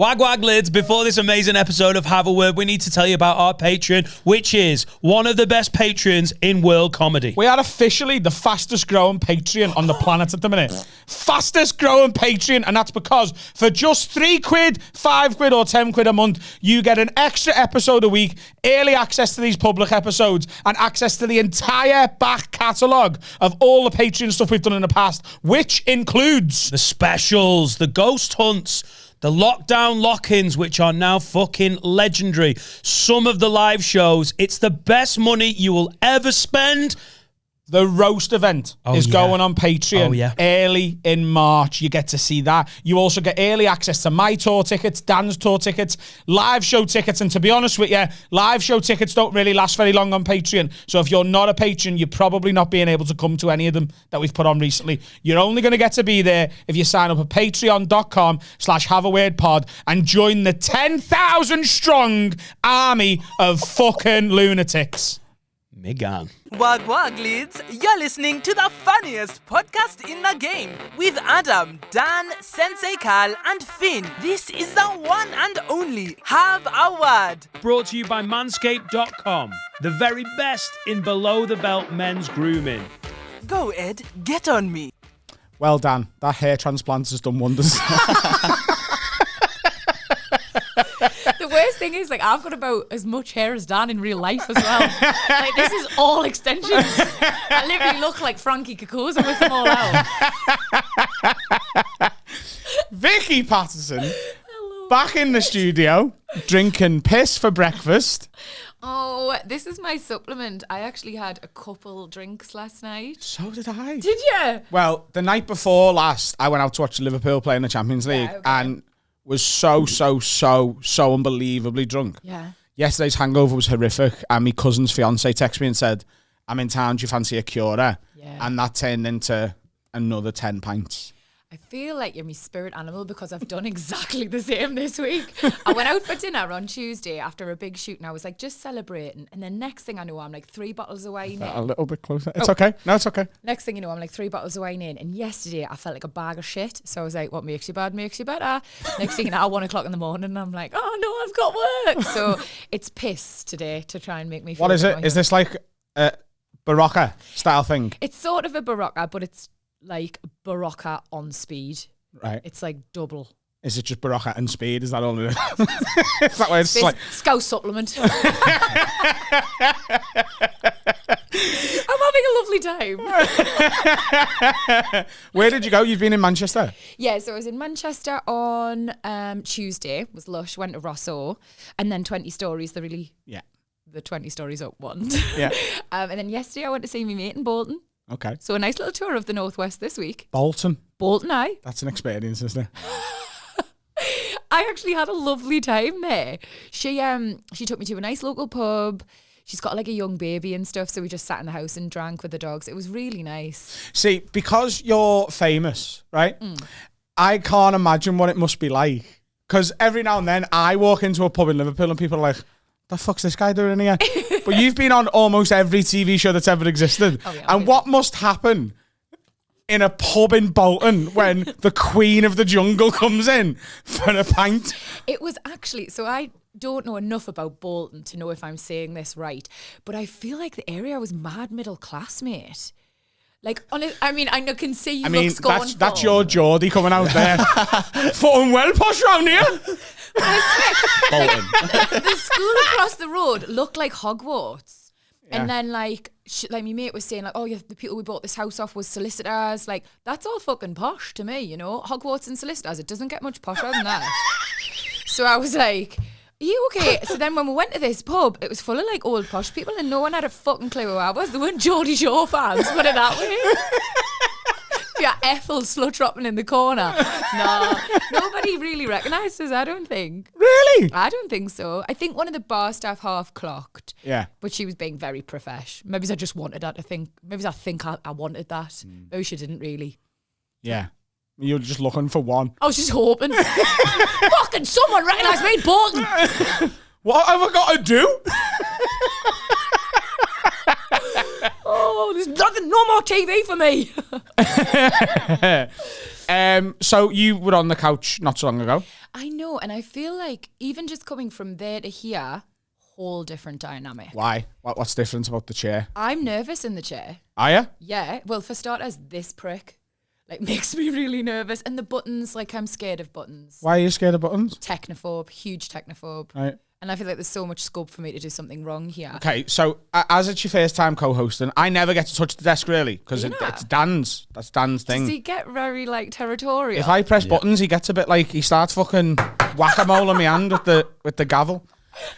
Wag wag lids, before this amazing episode of Have a Word, we need to tell you about our Patreon, which is one of the best Patreons in world comedy. We are officially the fastest growing Patreon on the planet at the minute. Fastest growing Patreon, and that's because for just £3, £5 or £10 a month, you get an extra episode a week, early access to these public episodes, and access to the entire back catalogue of all the Patreon stuff we've done in the past, which includes The specials, the ghost hunts, the lockdown lock-ins, which are now fucking legendary. Some of the live shows. It's the best money you will ever spend. the roast event is going on Patreon early in March. You get to see that. You also get early access to my tour tickets, Dan's tour tickets, live show tickets. And to be honest with you, live show tickets don't really last very long on Patreon. So if you're not a patron, you're probably not being able to come to any of them that we've put on recently. You're only going to get to be there if you sign up at patreon.com/haveawordpod and join the 10,000 strong army of fucking lunatics. Megan. Wag wag leads, you're listening to the funniest podcast in the game with Adam, Dan, Sensei Cal and Finn. This is the one and only Have a Word. Brought to you by manscaped.com, the very best in below the belt men's grooming. Go Ed, get on me. Well, Dan, that hair transplant has done wonders. The worst thing is, like, I've got about as much hair as Dan in real life as well. Like, this is all extensions. I literally look like Frankie Kakosa with them all out. Vicky Pattison, back in the studio, drinking piss for breakfast. Oh, this is my supplement. I actually had a couple drinks last night. So did I. Did you? Well, the night before last, I went out to watch Liverpool play in the Champions League and was so unbelievably drunk. Yeah. Yesterday's hangover was horrific, and my cousin's fiance texted me and said, I'm in town, do you fancy a cura? Yeah. And that turned into another 10 pints. I feel like you're my spirit animal because I've done exactly the same this week. I went out for dinner on Tuesday after a big shoot and I was like, just celebrating. And then next thing I know, I'm like 3 bottles of wine in. A little bit closer. It's okay. No, it's okay. Next thing you know, I'm like 3 bottles of wine in. And yesterday I felt like a bag of shit. So I was like, what makes you bad makes you better. Next thing you know, at 1 o'clock in the morning, and I'm like, oh no, I've got work. So it's piss today to try and make me feel. What is it? Is this like a Barocca style thing? It's sort of a Barocca, but it's like Barocca on speed. Right. It's like double. Is it just Barocca and speed? Is that all it is? Is that why it's this like Scouse supplement? I'm having a lovely time. Where did you go? You've been in Manchester? Yeah, so I was in Manchester on Tuesday. It was lush. Went to Rosso, and then 20 Stories. The 20 Stories up one. Yeah. And then yesterday I went to see my mate in Bolton. Okay. So a nice little tour of the Northwest this week. Bolton. Aye. That's an experience, isn't it? I actually had a lovely time there. She took me to a nice local pub. She's got like a young baby and stuff, so we just sat in the house and drank with the dogs. It was really nice. See, because you're famous, right? I can't imagine what it must be like. Because every now and then I walk into a pub in Liverpool and people are like, the fuck's this guy doing here? But you've been on almost every TV show that's ever existed. Oh, yeah, and what must happen in a pub in Bolton when the queen of the jungle comes in for a pint? It was actually, so I don't know enough about Bolton to know if I'm saying this right, but I feel like the area was mad middle class, mate. Like, I can see you looks going that's your Geordie coming out there. Fucking well posh round here. Bolton. The school across the road looked like Hogwarts. Yeah. And then like my mate was saying like, oh yeah, the people we bought this house off was solicitors. Like, that's all fucking posh to me, you know? Hogwarts and solicitors, it doesn't get much posher than that. So I was like, are you okay? So then when we went to this pub, it was full of like old posh people and no one had a fucking clue who I was. They weren't Geordie Shore fans, put it that way. Yeah, Ethel slut dropping in the corner. No, nobody really recognised us, I don't think. Really? I don't think so. I think one of the bar staff half clocked. Yeah. But she was being very profesh. Maybe I just wanted her to think. Maybe I think I wanted that. Maybe she didn't really. Yeah. You're just looking for one. I was just hoping. Fucking someone recognise me in Bolton. What have I got to do? Oh, there's nothing, no more TV for me. So you were on the couch not so long ago. I know, and I feel like even just coming from there to here, whole different dynamic. Why? What's different about the chair? I'm nervous in the chair. Are you? Yeah. Well, for starters, this prick makes me really nervous, and the buttons, I'm scared of buttons. Why are you scared of buttons? Technophobe, huge technophobe. Right. And I feel like there's so much scope for me to do something wrong here. Okay, so as it's your first time co-hosting, I never get to touch the desk really because it's Dan's. That's Dan's thing. Does he get very territorial? If I press buttons, he gets a bit he starts fucking whack-a-mole on my hand with the gavel.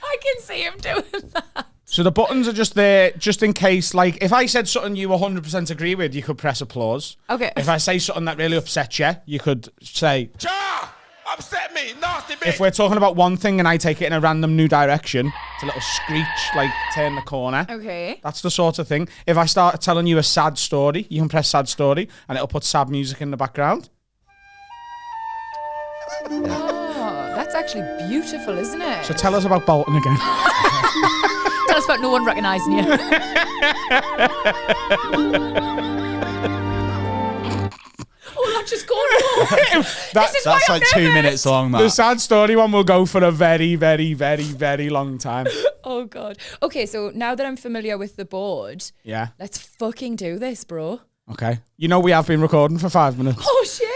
I can see him doing that. So the buttons are just there just in case, if I said something you 100% agree with, you could press applause. Okay. If I say something that really upsets you, you could say, "Ja! Upset me, nasty bitch." If we're talking about one thing and I take it in a random new direction, it's a little screech, turn the corner. Okay. That's the sort of thing. If I start telling you a sad story, you can press sad story and it'll put sad music in the background. Oh, that's actually beautiful, isn't it? So tell us about Bolton again. Tell us about no one recognising you. Oh, that's just gone. That's like 2 minutes long, The sad story one will go for a very, very, very, very long time. Oh, God. Okay, so now that I'm familiar with the board, Yeah. let's fucking do this, bro. Okay. You know we have been recording for 5 minutes. Oh, shit.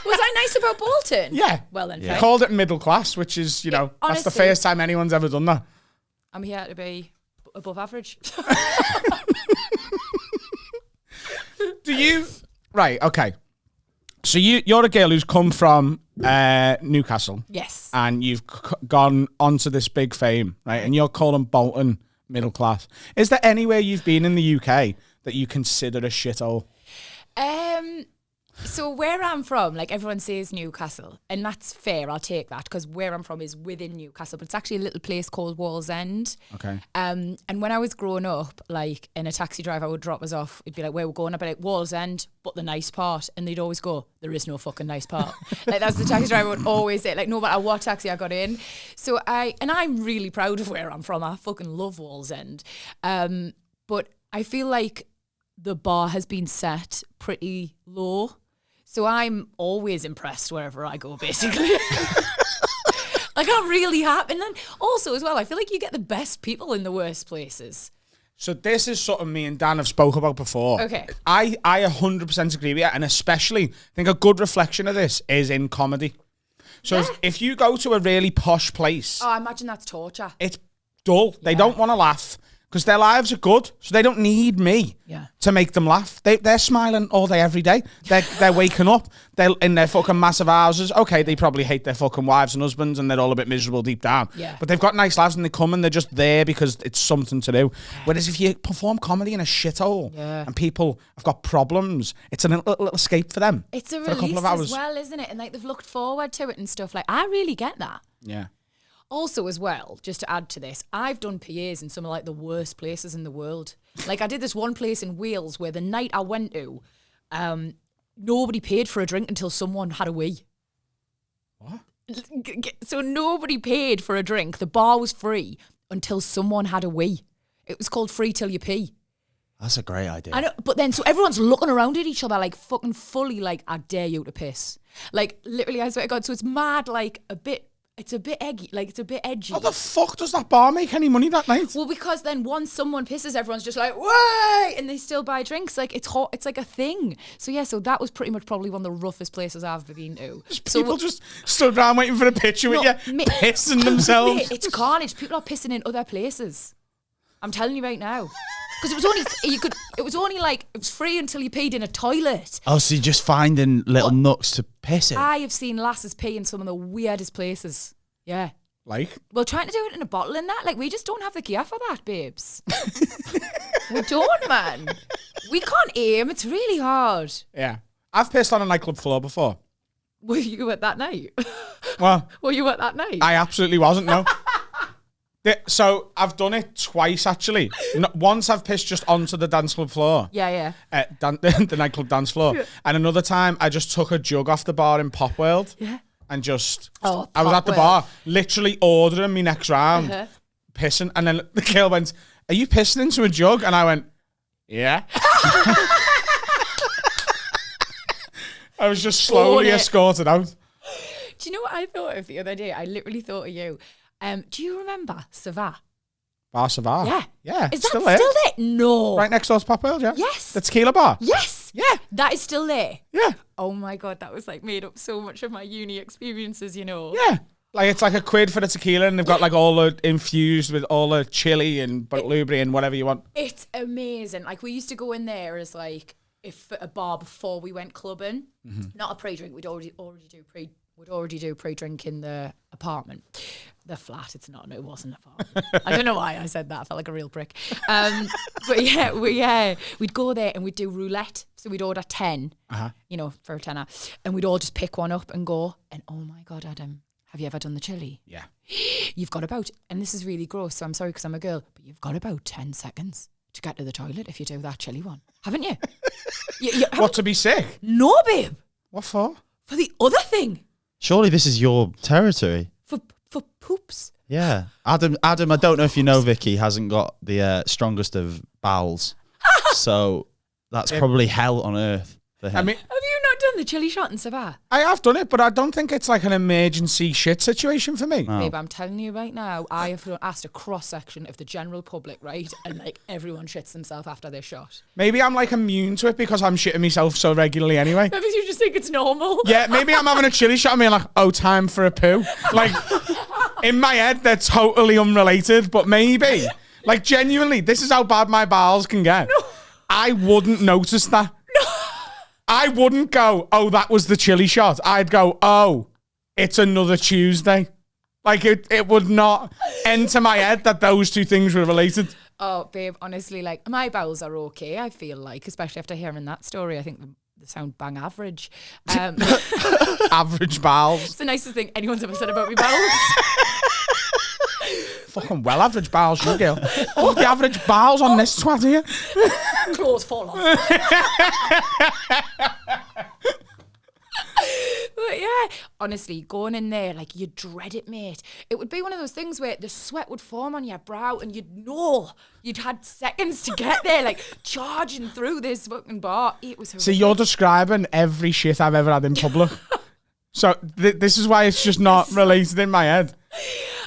Was I nice about Bolton? Yeah. Well, then, You fine. called it middle class, which is, that's the honestly, first time anyone's ever done that. I'm here to be above average. Do you... Right, okay. So you're a girl who's come from Newcastle. Yes. And you've gone onto this big fame, right? And you're calling Bolton middle class. Is there anywhere you've been in the UK that you consider a shithole? So where I'm from, everyone says Newcastle, and that's fair. I'll take that because where I'm from is within Newcastle, but it's actually a little place called Wallsend. Okay. And when I was growing up, and a taxi driver would drop us off, it'd be like, where we're going? I'd be like, Wallsend, but the nice part. And they'd always go, there is no fucking nice part. That's the taxi driver would always say, no matter what taxi I got in. So I'm really proud of where I'm from. I fucking love Wallsend. But I feel like the bar has been set pretty low. So I'm always impressed wherever I go, basically. I'm really happy. And then also as well, I feel like you get the best people in the worst places. So this is something me and Dan have spoke about before. Okay. I 100% agree with you. And especially, I think a good reflection of this is in comedy. So if you go to a really posh place... Oh, I imagine that's torture. It's dull. They don't want to laugh. Because their lives are good, so they don't need me to make them laugh. They're smiling all day, every day. They're waking up. They're in their fucking massive houses. Okay, they probably hate their fucking wives and husbands, and they're all a bit miserable deep down. Yeah. But they've got nice lives, and they come and they're just there because it's something to do. Whereas if you perform comedy in a shithole and people have got problems, it's a little escape for them. It's a for release a couple of hours. as well, isn't it? And they've looked forward to it and stuff. I really get that. Yeah. Also, as well, just to add to this, I've done PAs in some of the worst places in the world. I did this one place in Wales where the night I went to, nobody paid for a drink until someone had a wee. What? So nobody paid for a drink. The bar was free until someone had a wee. It was called Free Till You Pee. That's a great idea. I know, but then so everyone's looking around at each other fucking fully I dare you to piss. Literally, I swear to God. So it's mad, it's a bit eggy, it's a bit edgy. How the fuck does that bar make any money that night? Well, because then once someone pisses, everyone's just "Way!" and they still buy drinks. It's hot. It's a thing. So yeah, so that was pretty much probably one of the roughest places I've been to. People just stood around waiting for a picture with you, pissing themselves. Mate, it's carnage. People are pissing in other places. I'm telling you right now. Because it was free until you peed in a toilet. Oh, so you're just finding little nooks to piss in? I have seen lasses pee in some of the weirdest places. Yeah. Well, trying to do it in a bottle and that, we just don't have the gear for that, babes. We don't, man. We can't aim. It's really hard. Yeah. I've pissed on a nightclub floor before. Were you at that night? Well, were you at that night? I absolutely wasn't, no. So I've done it twice, actually. Once I've pissed just onto the dance club floor. Yeah. The nightclub dance floor. Yeah. And another time I just took a jug off the bar in Pop World. Yeah. And I was at the bar, literally ordering me next round, pissing. And then the girl went, "Are you pissing into a jug?" And I went, "Yeah." I was just slowly escorted out. Do you know what I thought of the other day? I literally thought of you. Do you remember Savard? Bar Savard? Yeah. Yeah. Is that still still there? there? No. Right next door to Pop World, yeah? Yes. The tequila bar? Yes. Yeah. That is still there. Yeah. Oh my God, that was like made up so much of my uni experiences, you know. Yeah. Like it's like £1 for the tequila and they've got like all the infused with all the chili and blueberry and whatever you want. It's amazing. Like we used to go in there as like if a bar before we went clubbing. Not a pre-drink. We'd already do pre-drink in the apartment. The flat, it wasn't an apartment. I don't know why I said that. I felt like a real prick. But yeah, we'd go there and we'd do roulette. So we'd order 10, for a tenner. And we'd all just pick one up and go. And oh my God, Adam, have you ever done the chili? Yeah. You've got about, and this is really gross, so I'm sorry because I'm a girl, but you've got about 10 seconds to get to the toilet if you do that chili one. Haven't you? What, to be sick? No, babe. What for? For the other thing. Surely this is your territory. For poops. Yeah. Adam, I don't know if you know, Vicky hasn't got the strongest of bowels. So that's probably hell on earth for him. I mean, Have you not done the chili shot in Savard? I have done it, but I don't think it's like an emergency shit situation for me. Babe, I'm telling you right now, I have asked a cross-section of the general public, right? And like everyone shits themselves after their shot. Maybe I'm like immune to it because I'm shitting myself so regularly anyway. Maybe you just think it's normal. Yeah, maybe I'm having a chili shot and being like, oh, time for a poo. Like, in my head, they're totally unrelated, but maybe. Like, genuinely, this is how bad my bowels can get. No. I wouldn't notice that. No. I wouldn't go, oh, that was the chili shot. I'd go, oh, it's another Tuesday. Like, it would not enter my head that those two things were related. Oh, babe, honestly, like, my bowels are okay, I feel like, especially after hearing that story. I think they sound bang average. Average bowels. It's the nicest thing anyone's ever said about me bowels. Fucking well average bowels, you girl. What's the average bowels on this twat here? Claws fall off. But yeah, honestly, going in there, like, you dread it, mate. It would be one of those things where the sweat would form on your brow and you'd know you'd had seconds to get there, like, charging through this fucking bar. It was horrific. So you're describing every shit I've ever had in public. So this is why it's just not related in my head.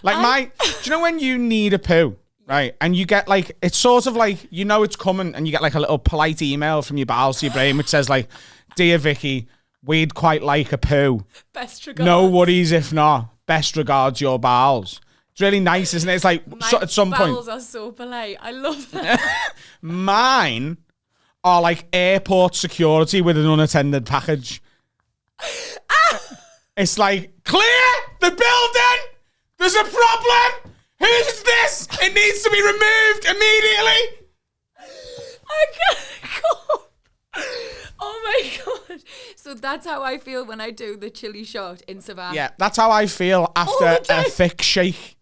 Like do you know when you need a poo, right? And you get like, it's sort of like, you know it's coming and you get like a little polite email from your bowels to your brain which says like, dear Vicky, we'd quite like a poo. Best regards. No worries if not. Best regards, your bowels. It's really nice, isn't it? It's like, at some point. Bowels are so polite. I love that. Mine are like airport security with an unattended package. It's like, clear the building. There's a problem. Who's this? It needs to be removed immediately. I can't go. Oh my God. So that's how I feel when I do the chili shot in Savannah. Yeah, that's how I feel after a thick shake.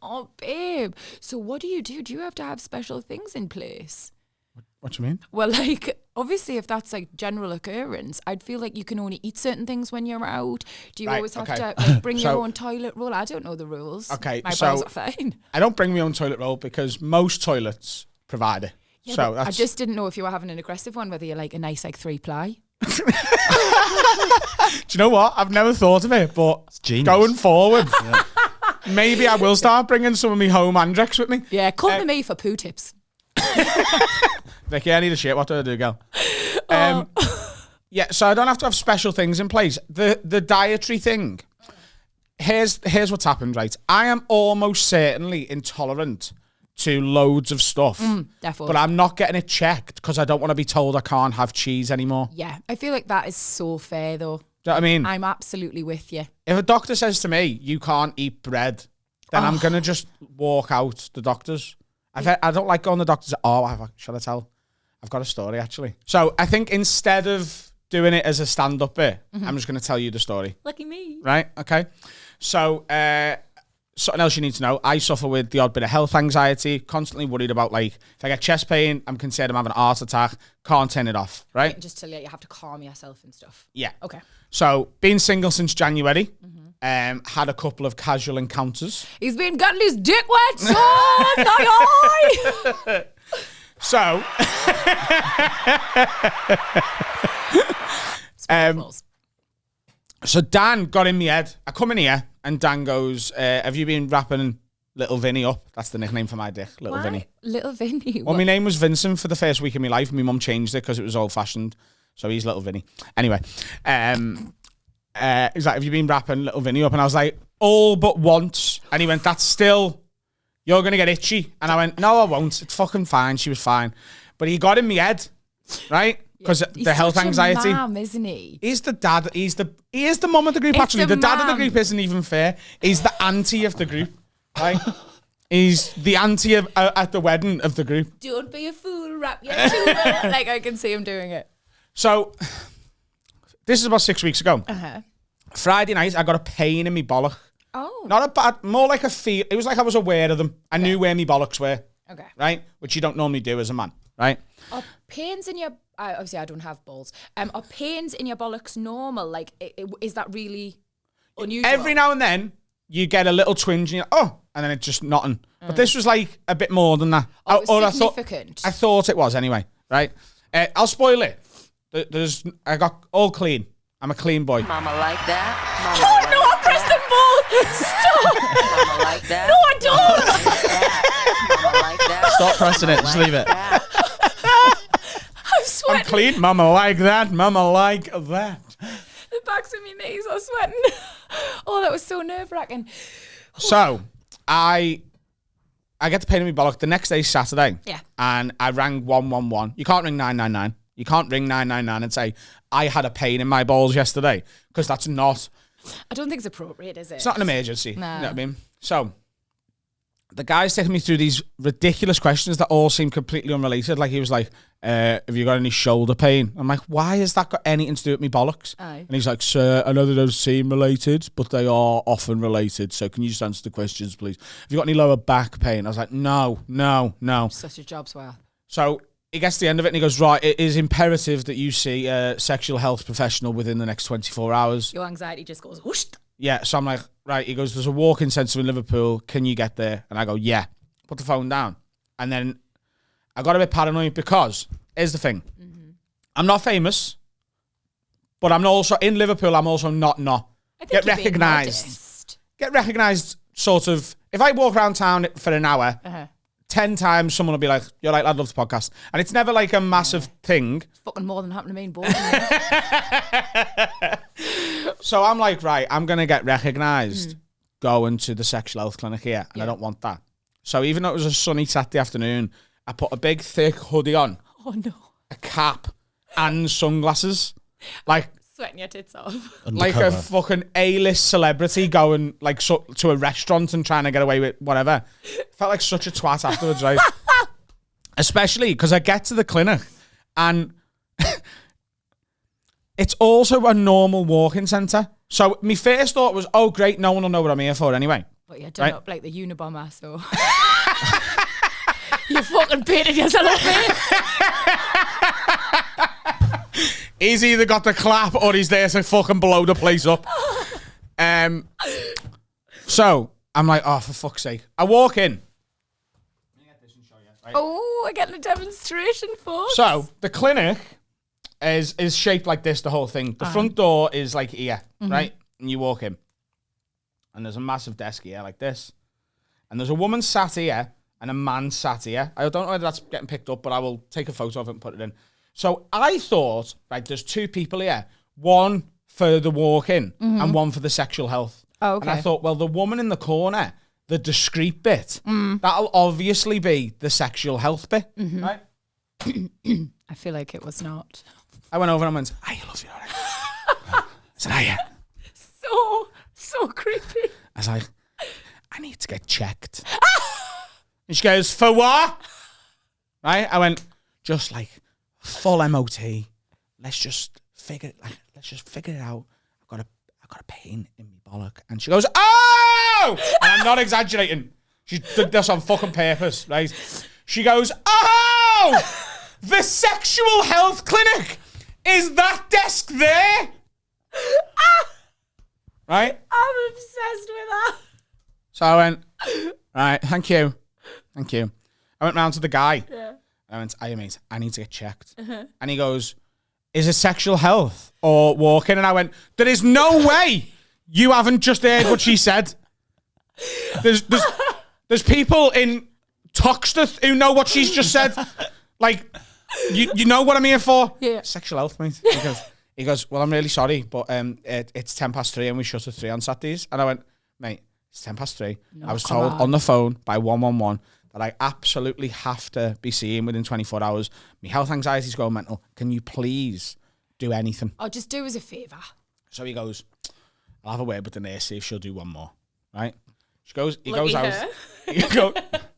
Oh, babe. So what do? Do you have to have special things in place? What do you mean? Well, like, obviously, if that's like general occurrence, I'd feel like you can only eat certain things when you're out. Do you always have to like, bring your own toilet roll? I don't know the rules. Okay, my bowels are fine. I don't bring my own toilet roll because most toilets provide it. Yeah, so I just didn't know if you were having an aggressive one, whether you're like a nice like 3-ply. Do you know what? I've never thought of it, but going forward, maybe I will start bringing some of my home Andrex with me. Yeah, come to me for poo tips. Vicky, I need a shit. What do I do, girl? Yeah, so I don't have to have special things in place. The dietary thing. Here's what's happened, right? I am almost certainly intolerant to loads of stuff. Definitely. But I'm not getting it checked because I don't want to be told I can't have cheese anymore. Yeah, I feel like that is so fair, though. Do you know what I mean? I'm absolutely with you. If a doctor says to me, you can't eat bread, then I'm going to just walk out the doctor's. I don't like going to the doctor's. Shall I tell? I've got a story, actually. So I think instead of doing it as a stand-up bit, I'm just going to tell you the story. Lucky me. Right? Okay. So something else you need to know. I suffer with the odd bit of health anxiety, constantly worried about, like, if I get chest pain, I'm concerned I'm having a heart attack, can't turn it off, right? Just to let you have to calm yourself and stuff. Yeah. Okay. So, been single since January, had a couple of casual encounters. He's been getting his dick wet, son! Aye. So, So Dan got in my head. I come in here and Dan goes, have you been wrapping Little Vinny up? That's the nickname for my dick, Little Vinny. Little Vinny? Well, my name was Vincent for the first week of my life. My mum changed it because it was old-fashioned. So he's Little Vinny. Anyway, he's like, have you been wrapping Little Vinny up? And I was like, all but once. And he went, that's still, you're going to get itchy. And I went, no, I won't. It's fucking fine. She was fine. But he got in my head, right? Because the health anxiety. Mom, isn't he? He's the dad. He is the mum of the group, It's actually. the The dad of the mum. group isn't even fair. He's the auntie of the group, right? He's the auntie at the wedding of the group. Don't be a fool, wrap your tuba. Like, I can see him doing it. So, this is about 6 weeks ago. Uh-huh. Friday night, I got a pain in my bollock. Oh. Not a bad, more like a feel. It was like I was aware of them. I knew where my bollocks were. Okay. Right? Which you don't normally do as a man, right? Are pains in your... obviously, I don't have balls. Are pains in your bollocks normal? Like, is that really unusual? Every now and then, you get a little twinge and you're and then it's just nothing. But this was like a bit more than that. Oh, it was I significant. I thought it was anyway, right? I'll spoil it. I got all clean. I'm a clean boy. Mama like that. Mama Oh, like no, I'm Preston Ball! Stop! Mama like that. No, I don't! Mama like that. Stop pressing it. Just leave it. I'm sweating. I'm clean. Mama like that. Mama like that. The backs of my knees are sweating. Oh, that was so nerve-wracking. So, I get the pain in my bollock. The next day, Saturday. Yeah. And I rang 111. You can't ring 999. You can't ring 999 and say, I had a pain in my balls yesterday. Because that's not... I don't think it's appropriate, is it? It's not an emergency. Nah. You know what I mean? So, the guy's taking me through these ridiculous questions that all seem completely unrelated. Like, he was like, have you got any shoulder pain? I'm like, why has that got anything to do with me bollocks? Aye. And he's like, sir, I know they don't seem related, but they are often related. So can you just answer the questions, please? Have you got any lower back pain? I was like, no. Such a job's worth. So he gets to the end of it and he goes, right, it is imperative that you see a sexual health professional within the next 24 hours. Your anxiety just goes whoosh. Yeah, so I'm like, right, he goes, there's a walk-in centre in Liverpool. Can you get there? And I go, yeah. Put the phone down. And then I got a bit paranoid because, here's the thing. Mm-hmm. I'm not famous, but I'm also, in Liverpool, I'm also not. I think Get you're being recognised. modest. Get recognised, sort of, if I walk around town for an hour, 10 times someone will be like, you're like, I'd love the podcast. And it's never like a massive thing. Fucking more than happened to me in both. So I'm like, right, I'm going to get recognised going to the sexual health clinic here, and I don't want that. So even though it was a sunny Saturday afternoon, I put a big, thick hoodie on, Oh, no. a cap, and sunglasses. Like Sweating your tits off. like a fucking A-list celebrity going like to a restaurant and trying to get away with whatever. Felt like such a twat afterwards, right? Especially because I get to the clinic and it's also a normal walk-in centre. So my first thought was, oh great, no one will know what I'm here for anyway. But you're done up like the Unabomber, so... You fucking painted yourself up, mate. He's either got the clap or he's there to fucking blow the place up. So I'm like, oh, for fuck's sake. I walk in. Oh, we're getting a demonstration, folks. So the clinic is shaped like this, the whole thing. The front door is like here, right? And you walk in. And there's a massive desk here like this. And there's a woman sat here and a man sat here. I don't know whether that's getting picked up, but I will take a photo of it and put it in. So I thought, right, there's two people here. One for the walk-in and one for the sexual health. Oh, okay. And I thought, well, the woman in the corner, the discreet bit, that'll obviously be the sexual health bit, right? I feel like it was not. I went over and I went, I love you, all right? I said, hiya. So creepy. I was like, I need to get checked. And she goes, for what? Right? I went, just like full MOT. Let's just figure it out. I've got a pain in my bollock. And she goes, oh! And I'm not exaggerating. She did this on fucking purpose, right? She goes, oh! The sexual health clinic! Is that desk there? Right? I'm obsessed with that. So I went, right, thank you. I went round to the guy. Yeah. I went, hey mate, I need to get checked. And he goes, is it sexual health or walking? And I went, there is no way you haven't just heard what she said. There's people in Toxteth who know what she's just said. Like, you know what I'm here for? Yeah. Sexual health, mate. He goes, well, I'm really sorry, but it's 3:10 and we shut at 3 on Saturdays. And I went, mate, it's 3:10. I was told on the phone by 111 that I absolutely have to be seen within 24 hours. My health anxiety's going mental. Can you please do anything? I'll just do as a favour. So he goes, I'll have a word with the nurse, see if she'll do one more. Right? He goes out. He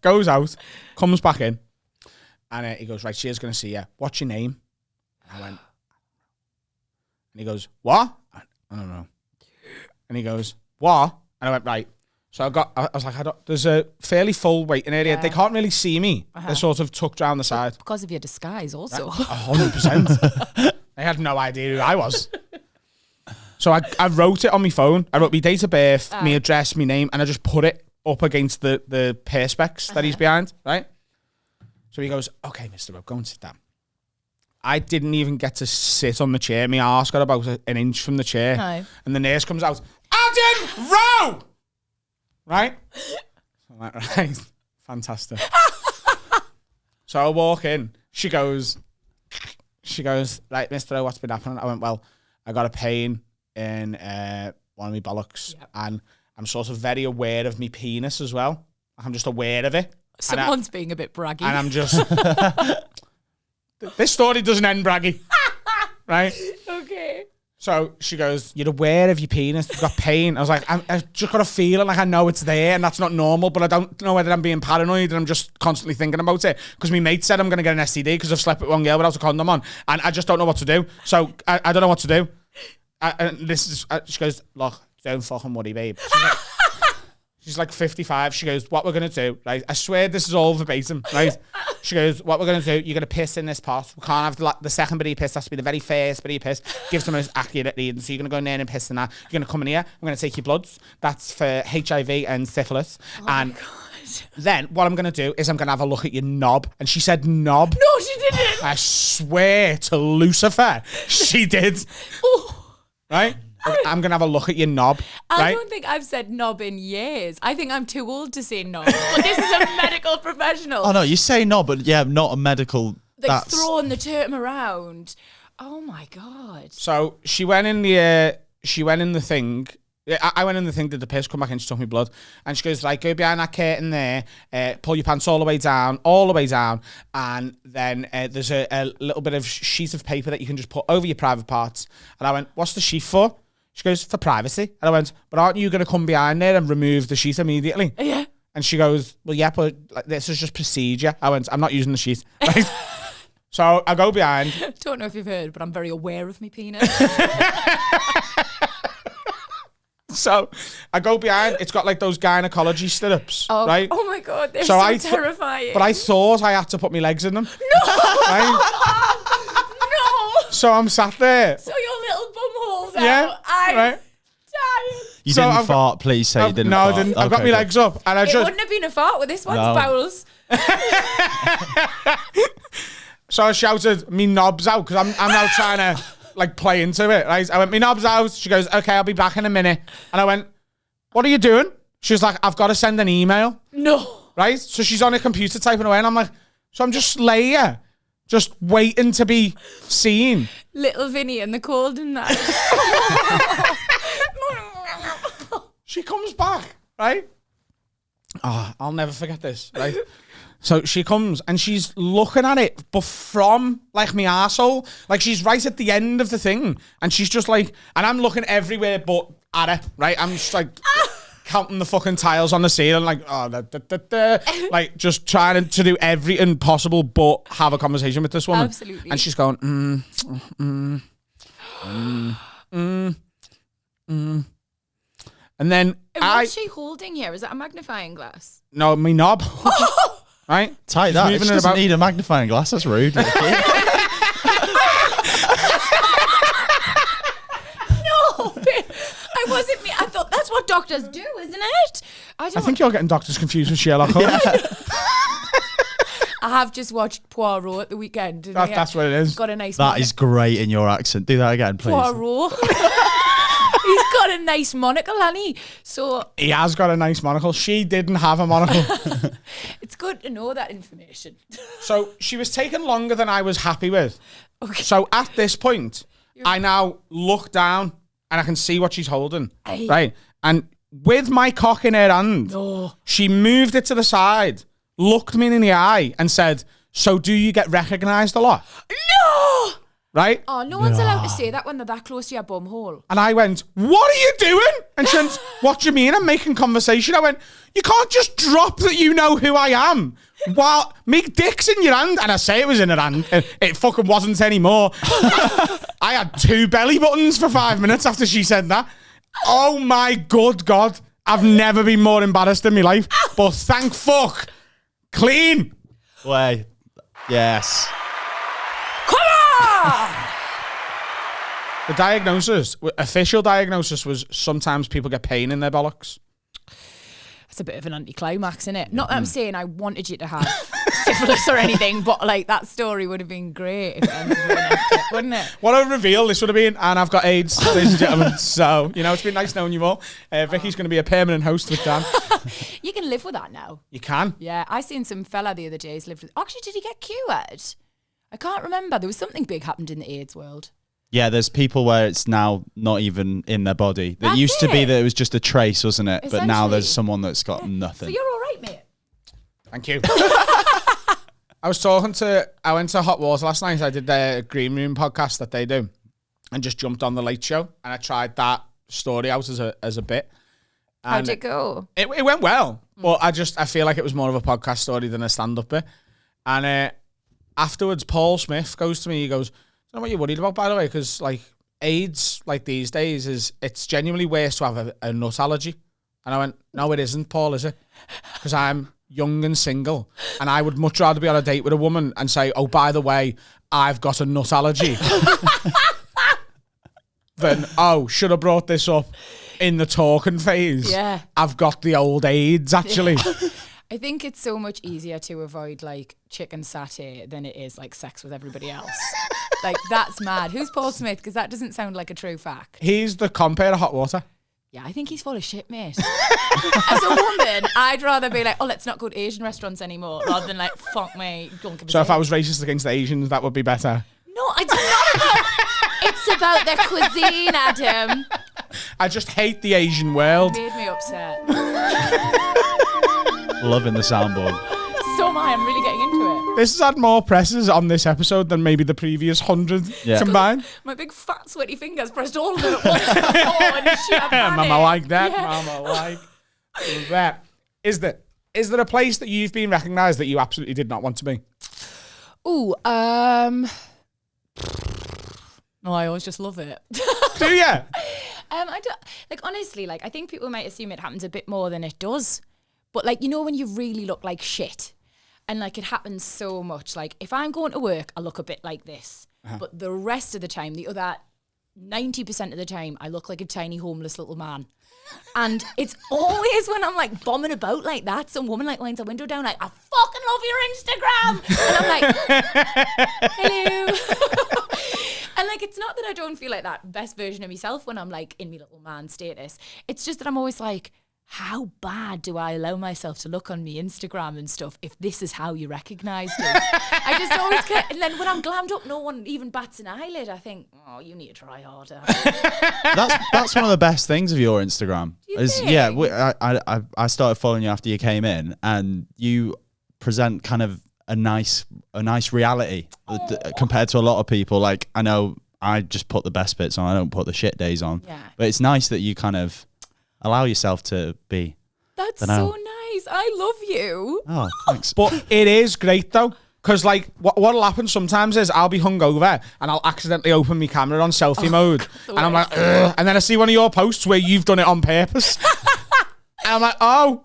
goes out, comes back in, and he goes, right, she's going to see you. What's your name? And I went, and he goes, what? I don't know. And he goes, what? And I went, right. So I was like, there's a fairly full waiting area. Yeah. They can't really see me. They're sort of tucked around the side. Because of your disguise also. 100%. They had no idea who I was. So I wrote it on my phone. I wrote my date of birth, my address, my name, and I just put it up against the perspex that he's behind, right? So he goes, okay, Mr. Rowe, go and sit down. I didn't even get to sit on the chair. My arse got about an inch from the chair. No. And the nurse comes out, Adam Rowe! Right? I'm like, right, fantastic. So I walk in. She goes, right, Mr. Rowe, what's been happening? I went, well, I got a pain in one of my bollocks, and I'm sort of very aware of my penis as well. I'm just aware of it. Someone's being a bit braggy. And I'm just... This story doesn't end braggy. Right? Okay. So she goes, you're aware of your penis, you've got pain. I was like, I've just got a feeling like I know it's there and that's not normal, but I don't know whether I'm being paranoid and I'm just constantly thinking about it. Because my mate said I'm going to get an STD because I've slept with one girl without a condom on. And I just don't know what to do. So I don't know what to do. And she goes, look, don't fucking worry, babe. She's like 55. She goes, what we're going to do, right? I swear this is all verbatim, right? She goes, what we're going to do, you're going to piss in this pot. We can't have the second bit of your piss. Has to be the very first bit of your piss. Give someone an accurate reading. So you're going to go in there and piss in that. You're going to come in here. I'm going to take your bloods. That's for HIV and syphilis. Oh and then what I'm going to do is I'm going to have a look at your knob. And she said knob. No, she didn't. I swear to Lucifer, she did. Oh. Right? I'm going to have a look at your knob. I don't think I've said knob in years. I think I'm too old to say knob. But this is a medical professional. Oh, no, you say knob, but yeah, not a medical... Like throwing the term around. Oh, my God. So she went in the thing. I went in the thing, did the piss, come back in, she took me blood. And she goes, like, go behind that curtain there, pull your pants all the way down. And then there's a little bit of sheet of paper that you can just put over your private parts. And I went, what's the sheet for? She goes, for privacy. And I went, but aren't you going to come behind there and remove the sheet immediately? Yeah. And she goes, well, yeah, but this is just procedure. I went, I'm not using the sheet. Right? So I go behind. Don't know if you've heard, but I'm very aware of my penis. So I go behind. It's got like those gynecology stirrups, right? Oh my God, they're so terrifying. But I thought I had to put my legs in them. No! Right? No! So I'm sat there. So your little bum hole's out. Yeah, I'm right. dying. You didn't fart, please say you didn't fart. No, I didn't. I've got my legs up. And it wouldn't have been a fart with this one's bowels. So I shouted, me knob's out, because I'm now trying to like play into it, right? I went, me knob's out. She goes, okay, I'll be back in a minute. And I went, what are you doing? She was like, I've got to send an email. No. Right? So she's on a computer typing away, and I'm like, so I'm just laying here, just waiting to be seen. Little Vinny in the cold and that. She comes back, right? Oh, I'll never forget this, right? So she comes and she's looking at it, but from like my arsehole. Like she's right at the end of the thing. And she's just like, and I'm looking everywhere but at her, right? I'm just like counting the fucking tiles on the ceiling, like, like just trying to do everything possible but have a conversation with this woman. Absolutely. And she's going, And then what's she holding here? Is that a magnifying glass? No, me knob. Right? Tight that. She doesn't need a magnifying glass. That's rude. No, I wasn't me. I thought that's what doctors do, isn't it? I think you're getting doctors confused with Sherlock Holmes. I have just watched Poirot at the weekend. And That's what it is. Got a nice. That is great in your accent. Do that again, please. Poirot. He's got a nice monocle, honey. So he has got a nice monocle. She didn't have a monocle. It's good to know that information. So she was taking longer than I was happy with. Okay. So at this point, I now look down and I can see what she's holding. Aye. Right. And with my cock in her hand, she moved it to the side, looked me in the eye and said, "So do you get recognised a lot?" No! Right? Oh, no one's allowed to say that when they're that close to your bum hole. And I went, "What are you doing?" And she went, "What do you mean? I'm making conversation." I went, "You can't just drop that you know who I am. While me dick's in your hand." And I say it was in her hand. It fucking wasn't anymore. I had 2 belly buttons for 5 minutes after she said that. Oh my good God. I've never been more embarrassed in my life. But thank fuck. Clean. Wait. Yes. The diagnosis, official diagnosis, was sometimes people get pain in their bollocks. That's a bit of an anticlimax, isn't it? Not that I'm saying I wanted you to have syphilis or anything, but like that story would have been great if it ended with an exit, wouldn't it? What a reveal this would have been. And I've got AIDS, ladies and gentlemen. So, it's been nice knowing you all. Vicky's going to be a permanent host with Dan. You can live with that now. You can. Yeah, I seen some fella the other day who's lived with... Actually, did he get cured? I can't remember. There was something big happened in the AIDS world. Yeah, there's people where it's now not even in their body. That That's used to be it. that it was just a trace, wasn't it? But now Essentially. there's someone that's got So nothing. you're all right, mate. Thank you. I went to Hot Water last night. I did their Green Room podcast that they do and just jumped on the Late Show. And I tried that story out as a bit. And How'd it go? It went well, but I feel like it was more of a podcast story than a stand-up bit. And afterwards, Paul Smith goes to me, he goes, "I don't know what you're worried about, by the way, because like AIDS, like these days, it's genuinely worse to have a nut allergy." And I went, "No, it isn't, Paul, is it? Because I'm young and single, and I would much rather be on a date with a woman and say, 'Oh, by the way, I've got a nut allergy,' than, 'Oh, should have brought this up in the talking phase. Yeah. I've got the old AIDS, actually.'" I think it's so much easier to avoid like chicken satay than it is like sex with everybody else. Like that's mad. Who's Paul Smith? Because that doesn't sound like a true fact. He's the compere of Hot Water. Yeah, I think he's full of shit, mate. As a woman, I'd rather be like, "Oh, let's not go to Asian restaurants anymore," rather than like, "Fuck me, don't give a So if shit." I was racist against the Asians, that would be better. No, it's not about. It's about their cuisine, Adam. I just hate the Asian world. Made me upset. Loving the soundboard. So am I. I'm really getting into it. This has had more presses on this episode than maybe the previous 100 combined. My big fat sweaty fingers pressed all of them at once. Oh, and sheer panic. Mama like that. Yeah. Mama like that. Is there a place that you've been recognised that you absolutely did not want to be? Ooh, no, I always just love it. Do you? I don't like honestly. Like I think people might assume it happens a bit more than it does, but like when you really look like shit, and like it happens so much. Like if I'm going to work, I look a bit like this, but the rest of the time, the other 90% of the time, I look like a tiny homeless little man. And it's always when I'm like bombing about like that, some woman like lines her window down like, "I fucking love your Instagram," and I'm like, "Hello." And like it's not that I don't feel like that best version of myself when I'm like in my little man status. It's just that I'm always like, how bad do I allow myself to look on my Instagram and stuff if this is how you recognise me? I just always get, and then when I'm glammed up, no one even bats an eyelid. I think, oh, you need to try harder. That's one of the best things of your Instagram. think? Yeah, I started following you after you came in, and you present kind of a nice reality compared to a lot of people. Like I know I just put the best bits on. I don't put the shit days on. Yeah. But it's nice that you kind of allow yourself to be. That's so nice. I love you. Oh, thanks. But it is great though, because like what'll happen sometimes is I'll be hungover and I'll accidentally open my camera on selfie mode, and I'm like, ugh, and then I see one of your posts where you've done it on purpose, and I'm like, oh.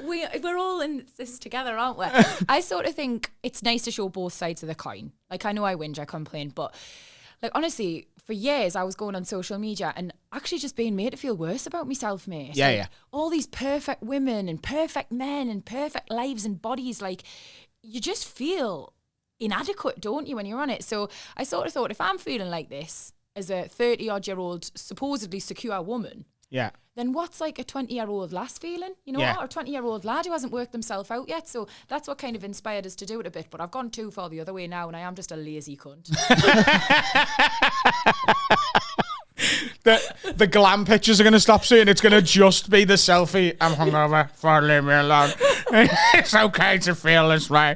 We're all in this together, aren't we? I sort of think it's nice to show both sides of the coin. Like, I know I whinge, I complain, but like, honestly, for years I was going on social media and actually just being made to feel worse about myself, mate. Yeah, like, yeah. All these perfect women and perfect men and perfect lives and bodies, like, you just feel inadequate, don't you, when you're on it? So I sort of thought, if I'm feeling like this as a 30-odd-year-old supposedly secure woman, then what's like a 20-year-old lass feeling, you know, or a 20-year-old lad who hasn't worked himself out yet? So that's what kind of inspired us to do it a bit. But I've gone too far the other way now, and I am just a lazy cunt. The glam pictures are going to stop soon. It's going to just be the selfie. I'm hungover. Leave me alone. It's okay to feel this way.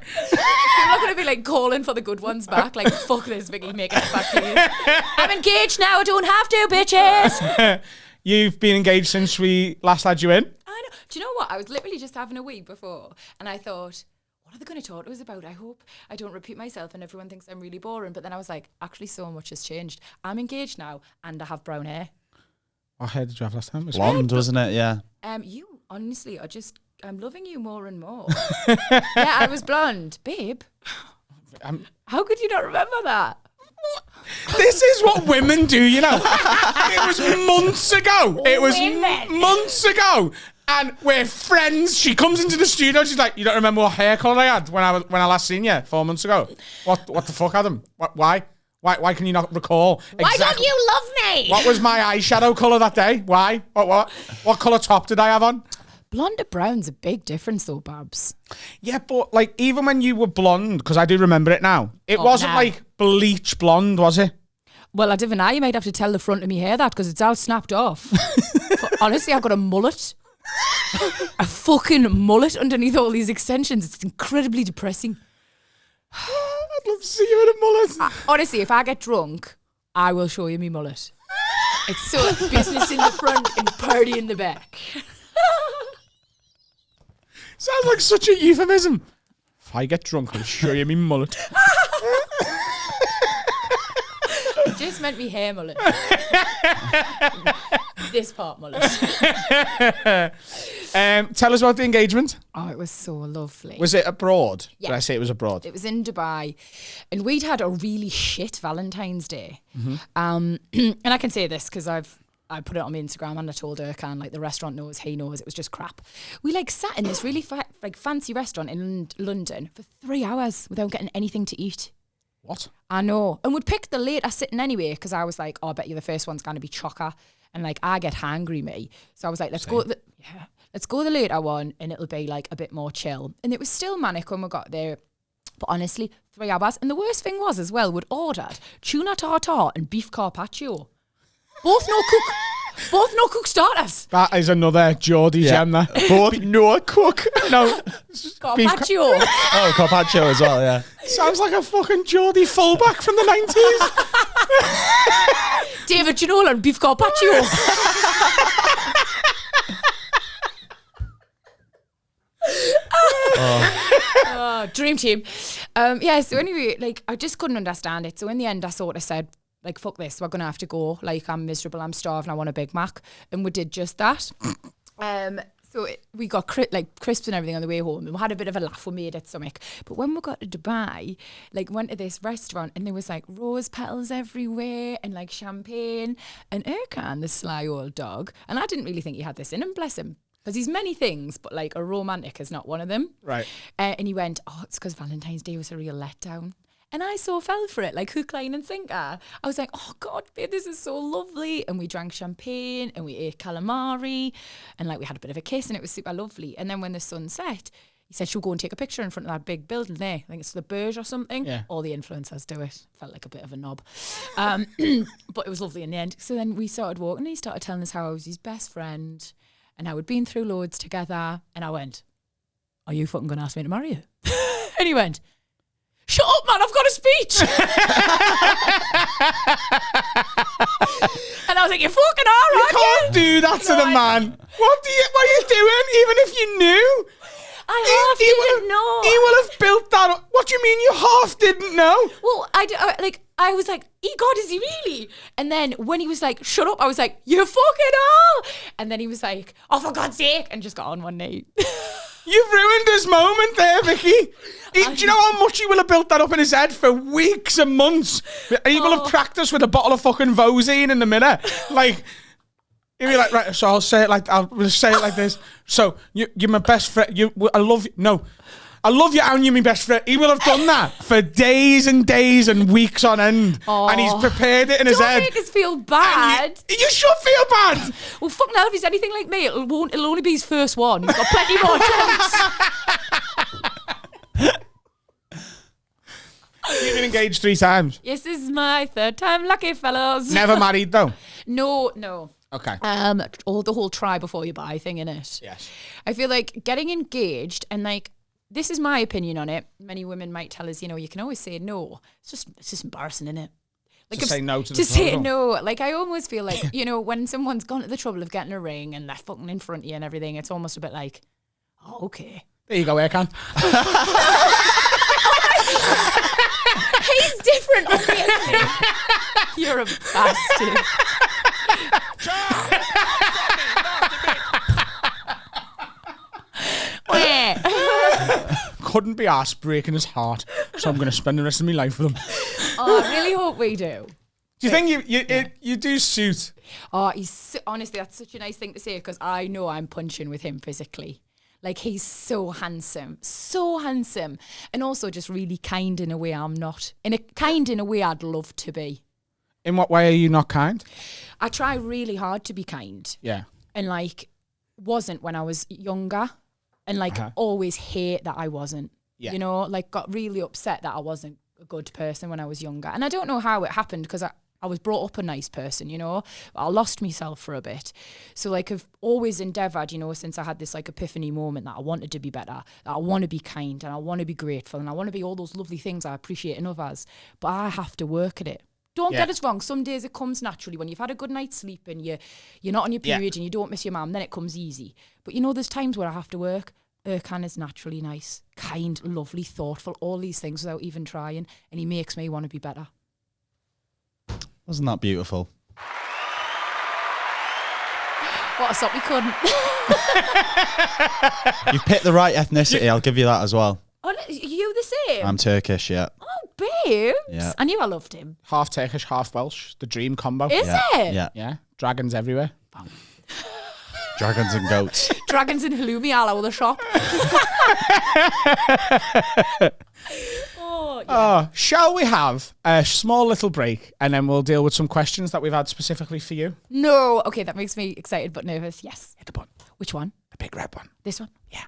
I'm not going to be like calling for the good ones back. Like, fuck this, Vicky, make it back, please. I'm engaged now. I don't have to, bitches. You've been engaged since we last had you in? I know. Do you know what? I was literally just having a wee before, and I thought, what are they going to talk to us about? I hope I don't repeat myself and everyone thinks I'm really boring. But then I was like, actually, so much has changed. I'm engaged now, and I have brown hair. What hair did you have last time? Blonde, wasn't it? Yeah. You honestly are just, I'm loving you more and more. Yeah, I was blonde. Babe, how could you not remember that? This is what women do, you know. It was months ago. It was months ago. And we're friends. She comes into the studio. She's like, "You don't remember what hair colour I had when I last seen you 4 months ago? What the fuck, Adam? Why can you not recall? Why don't you love me? What was my eyeshadow colour that day? Why? What colour top did I have on? Blonde to brown's a big difference, though, Babs. Yeah, but like even when you were blonde, because I do remember it now, it wasn't like bleach blonde, was it? Well, I don't know. You might have to tell the front of me hair that because it's all snapped off. Honestly, I've got a mullet. A fucking mullet underneath all these extensions. It's incredibly depressing. I'd love to see you in a mullet. Honestly, if I get drunk, I will show you me mullet. It's so business in the front and party in the back. Sounds like such a euphemism. If I get drunk, I'll show you me mullet. It just meant me hair mullet. This part mullet. Tell us about the engagement. Oh, it was so lovely. Was it abroad? Yeah. Did I say it was abroad? It was in Dubai. And we'd had a really shit Valentine's Day. Mm-hmm. And I can say this because I put it on my Instagram and I told Erkan, like the restaurant knows, he knows, it was just crap. We like sat in this really fancy restaurant in London for 3 hours without getting anything to eat. What? I know. And we'd picked the later sitting anyway because I was like, oh, I bet you the first one's going to be chocker. And like, I get hangry, me. So I was like, let's go the later one and it'll be like a bit more chill. And it was still manic when we got there. But honestly, 3 hours. And the worst thing was as well, we'd ordered tuna tartare and beef carpaccio. Both no cook starters. That is another Geordie gem there. Both no cook. No. Carpaccio. Oh, carpaccio as well, yeah. Sounds like a fucking Geordie fullback from the 90s. David Ginola and beef carpaccio. Dream team. So anyway, like I just couldn't understand it. So in the end I sort of said, like, fuck this, we're gonna have to go. Like, I'm miserable, I'm starving, I want a Big Mac. And we did just that. We got crisps and everything on the way home, and we had a bit of a laugh. We made it something. But when we got to Dubai, like, went to this restaurant and there was like rose petals everywhere and like champagne. And Erkan, the sly old dog, and I didn't really think he had this in him, bless him, because he's many things, but like a romantic is not one of them. Right. And he went, oh, it's because Valentine's Day was a real letdown. And I so fell for it, like hook, line and sinker. I was like, oh God, babe, this is so lovely. And we drank champagne and we ate calamari and like we had a bit of a kiss and it was super lovely. And then when the sun set, he said, she'll go and take a picture in front of that big building there. I think it's the Burj or something. Yeah. All the influencers do it. Felt like a bit of a knob. But it was lovely in the end. So then we started walking and he started telling us how I was his best friend and how we'd been through loads together. And I went, are you fucking going to ask me to marry you? And he went, shut up, man, I've got a speech. And I was like, you're fucking all right. You can't do that to the man. What are you doing, even if you knew? I didn't know. He will have built that up. What do you mean you half didn't know? Well, I was like, God, is he really? And then when he was like, shut up, I was like, you fucking all. And then he was like, oh, for God's sake, and just got on one knee. You've ruined his moment there, Vicky. Do you know how much he will have built that up in his head for weeks and months? He will have practiced with a bottle of fucking Vosine in the mirror. Like, he'll be like, right, so I'll say it like this. So, you're my best friend. I love you. No. I love you and you're my best friend. He will have done that for days and days and weeks on end. And he's prepared it in his head. Don't make us feel bad. You should feel bad. Well, fuck now, if he's anything like me, it'll only be his first one. He's got plenty more chance. You've been engaged 3 times. Yes, this is my 3rd time lucky, fellows. Never married, though? No. Okay. The whole try before you buy thing, innit? Yes. I feel like getting engaged and like, this is my opinion on it. Many women might tell us, you can always say no. It's just embarrassing, innit? Like, say no to the just say proposal. no. Like, I almost feel like, when someone's gone to the trouble of getting a ring and they're fucking in front of you and everything, it's almost a bit like, oh, okay. There you go, Aircon. He's different, obviously. You're a bastard. Couldn't be arsed breaking his heart, so I'm going to spend the rest of my life with him. Oh, I really hope we do. Do you think you do suit? Oh, honestly, that's such a nice thing to say because I know I'm punching with him physically. Like, he's so handsome, and also just really kind in a way I'm not. Kind in a way I'd love to be. In what way are you not kind? I try really hard to be kind. Yeah. And wasn't when I was younger, and always hate that I wasn't. Yeah. Got really upset that I wasn't a good person when I was younger. And I don't know how it happened because I was brought up a nice person, I lost myself for a bit. So I've always endeavoured, since I had this epiphany moment that I wanted to be better, that I want to be kind and I want to be grateful and I want to be all those lovely things I appreciate in others. But I have to work at it. Don't get us wrong. Some days it comes naturally when you've had a good night's sleep and you're not on your period and you don't miss your mum, then it comes easy. But there's times where I have to work. Erkan is naturally nice, kind, lovely, thoughtful, all these things without even trying, and he makes me want to be better. Wasn't that beautiful? What a stop we couldn't. You've picked the right ethnicity, I'll give you that as well. Oh, you the same? I'm Turkish, yeah. Oh, babes. Yeah. I knew I loved him. Half Turkish, half Welsh. The dream combo. Is it? Yeah. Yeah. Dragons everywhere. Dragons and goats. Dragons and halloumi all over the shop. Shall we have a small little break and then we'll deal with some questions that we've had specifically for you? No. Okay, that makes me excited but nervous. Yes. Hit the button. Which one? The big red one. This one? Yeah.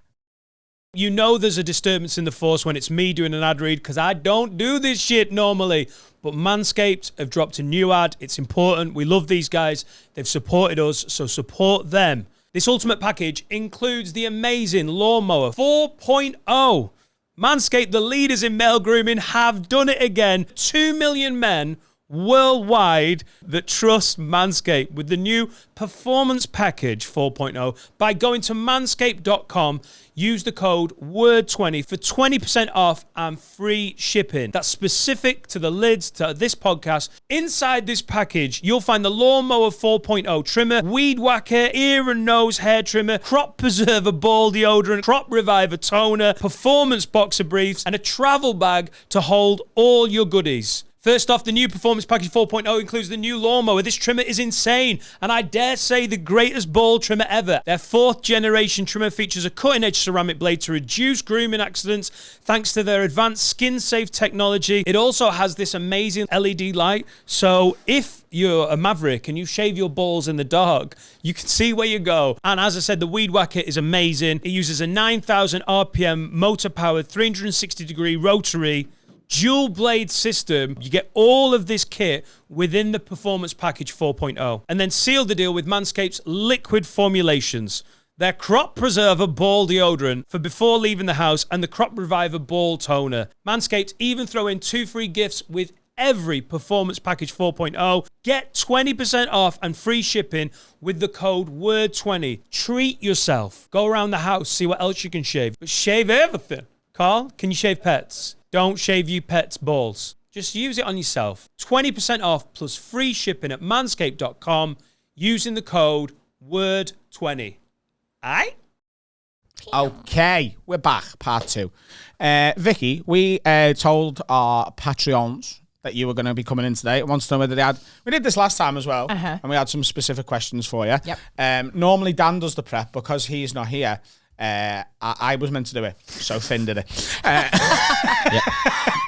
There's a disturbance in the force when it's me doing an ad read because I don't do this shit normally. But Manscaped have dropped a new ad. It's important. We love these guys. They've supported us, so support them. This ultimate package includes the amazing Lawnmower 4.0. Manscaped, the leaders in male grooming, have done it again. 2 million men worldwide that trust Manscaped with the new Performance Package 4.0 by going to manscaped.com. Use the code WORD20 for 20% off and free shipping. That's specific to the lids to this podcast. Inside this package, you'll find the Lawnmower 4.0 trimmer, Weed Whacker, ear and nose hair trimmer, Crop Preserver ball deodorant, Crop Reviver toner, Performance boxer briefs, and a travel bag to hold all your goodies. First off, the new Performance Package 4.0 includes the new lawnmower. This trimmer is insane, and I dare say the greatest ball trimmer ever. Their 4th generation trimmer features a cutting-edge ceramic blade to reduce grooming accidents thanks to their advanced skin-safe technology. It also has this amazing LED light, so if you're a maverick and you shave your balls in the dark, you can see where you go. And as I said, the Weed Whacker is amazing. It uses a 9,000 RPM motor-powered 360-degree rotary dual blade system. You get all of this kit within the Performance Package 4.0. And then seal the deal with Manscaped's liquid formulations. Their Crop Preserver ball deodorant for before leaving the house and the Crop Reviver ball toner. Manscaped even throw in 2 free gifts with every Performance Package 4.0. Get 20% off and free shipping with the code WORD20. Treat yourself. Go around the house, see what else you can shave. But shave everything. Carl, can you shave pets? Don't shave you pets' balls. Just use it on yourself. 20% off plus free shipping at manscaped.com using the code WORD20. Aight? Okay, we're back, part 2. Vicky, we told our Patreons that you were going to be coming in today. I want to know whether we did this last time as well, and we had some specific questions for you. Yep. Normally Dan does the prep because he's not here. I was meant to do it, so Finn did it.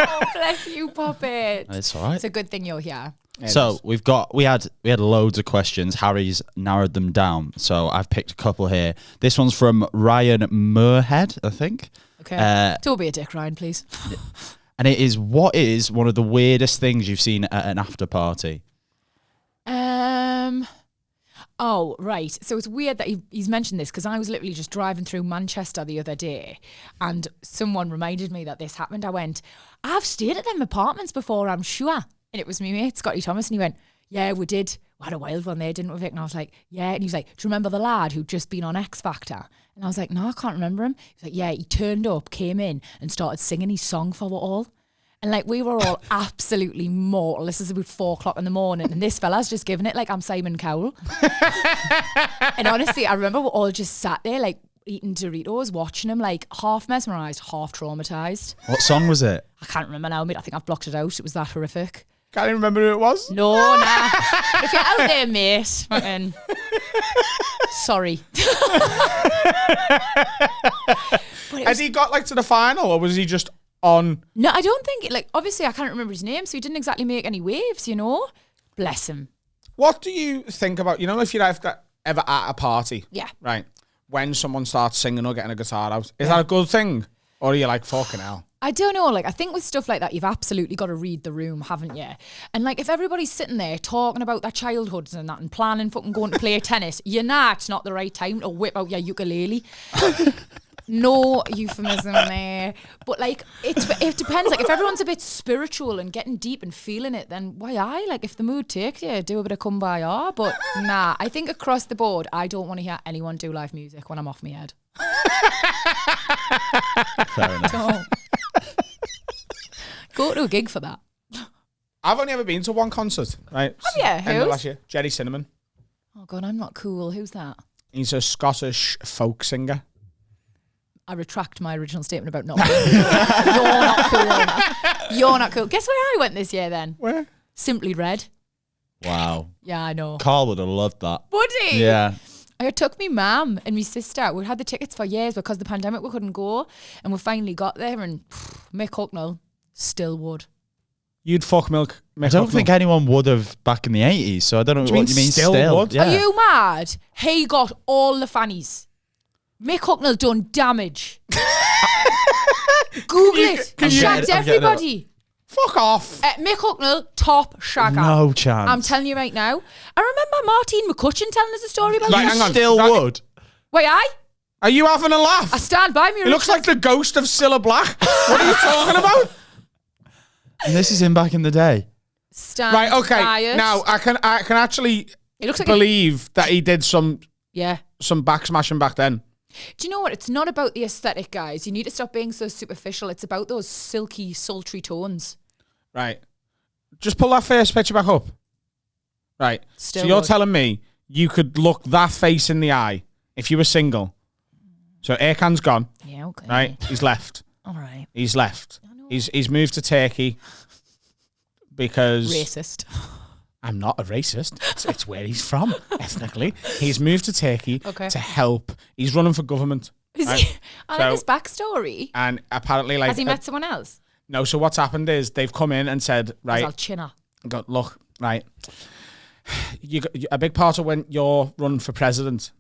Oh, bless you, Poppet. It's all right. It's a good thing you're here. So we had loads of questions. Harry's narrowed them down. So I've picked a couple here. This one's from Ryan Moorhead, I think. Okay. Don't be a dick, Ryan, please. And it is, what is one of the weirdest things you've seen at an after party? Oh, right. So it's weird that he's mentioned this because I was literally just driving through Manchester the other day and someone reminded me that this happened. I went, I've stayed at them apartments before, I'm sure. And it was my mate, Scotty Thomas, and he went, yeah, we did. We had a wild one there, didn't we, Vic? And I was like, yeah. And he was like, do you remember the lad who'd just been on X Factor? And I was like, no, I can't remember him. He was like, yeah, he turned up, came in and started singing his song for all. And like we were all absolutely mortal. This is about 4 o'clock in the morning, and this fella's just giving it like I'm Simon Cowell. And honestly, I remember we all just sat there like eating Doritos, watching him, like half mesmerised, half traumatised. What song was it? I can't remember now, mate. I think I've blocked it out. It was that horrific. Can't even remember who it was? No, nah. If you're out there, mate, fucking sorry. Has he got like to the final, or was he just on? No, I don't think, like, obviously I can't remember his name, so he didn't exactly make any waves, you know? Bless him. What do you think about, you know, if you're ever at a party, Yeah. right, when someone starts singing or getting a guitar out, is that a good thing? Or are you like, fucking hell? I don't know, like, I think with stuff like that, you've absolutely got to read the room, haven't you? And, like, if everybody's sitting there talking about their childhoods and that and planning fucking going to play tennis, you know it's not the right time to whip out your ukulele. No euphemism there. But, like, it depends. Like, if everyone's a bit spiritual and getting deep and feeling it, then why like, if the mood takes you, do a bit of Kumbaya. But, nah, I think across the board, I don't want to hear anyone do live music when I'm off my head. Fair enough. Don't. Go to a gig for that. I've only ever been to one concert, right? Have you? End of Whose? last year. Jerry Cinnamon. Oh, God, I'm not cool. Who's that? He's a Scottish folk singer. I retract my original statement about not cool. You're not cool. You're not cool. Guess where I went this year then? Where? Simply Red. Wow. Yeah, I know. Carl would have loved that. Would he? Yeah. I took me mum and my sister. We'd had the tickets for years because of the pandemic we couldn't go. And we finally got there and Mick Hucknall still would. You'd fuck Mick I don't Hucknall. think anyone would have back in the 80s, so I don't know what you mean still would? Yeah. Are you mad? He got all the fannies. Mick Hucknall done damage. Google it. I'm Shagged getting it. everybody. Fuck off. Mick Hucknall, top shagger. No chance. I'm telling you right now. I remember Martine McCutcheon telling us a story about Right, this. hang on. Still Right. would. Wait, Are you having a laugh? I stand by me. It looks like the ghost of Cilla Black. What are you talking about? And this is him back in the day. Stand Right, okay. by it. Now, I can actually It looks like believe that he did some yeah. back smashing back then. Do you know what? It's not about the aesthetic, guys. You need to stop being so superficial. It's about those silky, sultry tones. Right. Just pull that first picture back up. Right. Still so you're would. telling me you could look that face in the eye if you were single. So Erkan's gone. Yeah, okay. Right. He's left. All right. He's left. He's moved to Turkey because Racist. I'm not a racist. It's where he's from ethnically. He's moved to Turkey to help. He's running for government. Is right? he? I like So- his backstory. And apparently, like, Has he met someone else? no. So what's happened is they've come in and said, right, Alcina. go, look, right. A big part of when you're running for president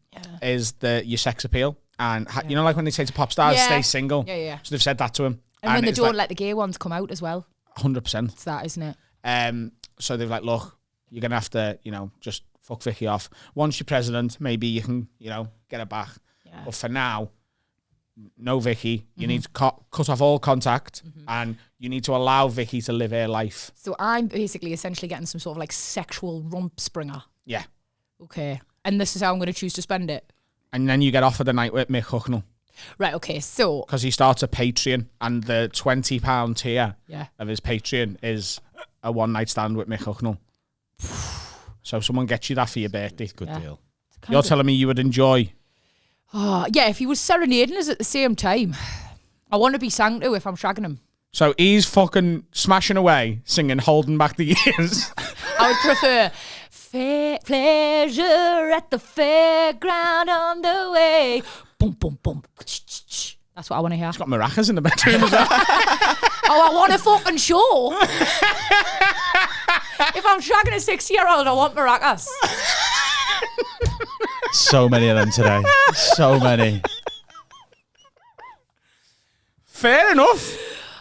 is your sex appeal, and you know, like when they say to pop stars, Yeah. stay single. Yeah, yeah. So they've said that to him, And when they it's don't like let the gay ones come out as well. 100%. It's that, isn't it? So they've like, look, you're gonna have to, just fuck Vicky off. Once you're president, maybe you can, get her back. Yeah. But for now, no Vicky. You need to cut off all contact, and you need to allow Vicky to live her life. So I'm basically essentially getting some sort of like sexual rump springer. Yeah. Okay. And this is how I'm going to choose to spend it. And then you get offered a night with Mick Hucknall. Right, okay. So Because he starts a Patreon, and the £20 tier Yeah. of his Patreon is a one-night stand with Mick Hucknall. So if someone gets you that for your birthday, Good deal. you're telling me you would enjoy. Oh, yeah, if he was serenading us at the same time. I want to be sang to if I'm shagging him. So he's fucking smashing away, singing Holding Back the Years. I would prefer pleasure at the fairground on the way. boom, boom, boom. That's what I want to hear. It's got maracas in the bedroom as well. Oh, I want a fucking show. If I'm shagging a 60-year-old, I want maracas. So many of them today. So many. Fair enough.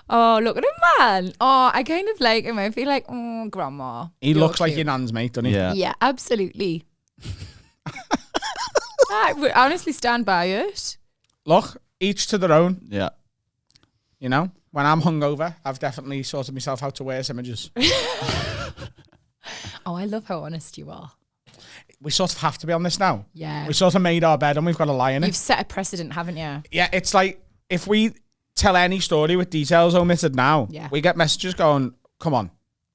Oh, look at him, man. Oh, I kind of like him. I feel like, oh, grandma. He looks like your nan's mate, doesn't he? Yeah. Yeah, absolutely. I would honestly stand by it. Look, each to their own. Yeah. You know, when I'm hungover, I've definitely sorted myself out to wear some images. Oh, I love how honest you are. We sort of have to be on this now. Yeah. We sort of made our bed and we've got to lie in You've it. set a precedent, haven't you? Yeah, it's like if we tell any story with details omitted now, Yeah. we get messages going, come on,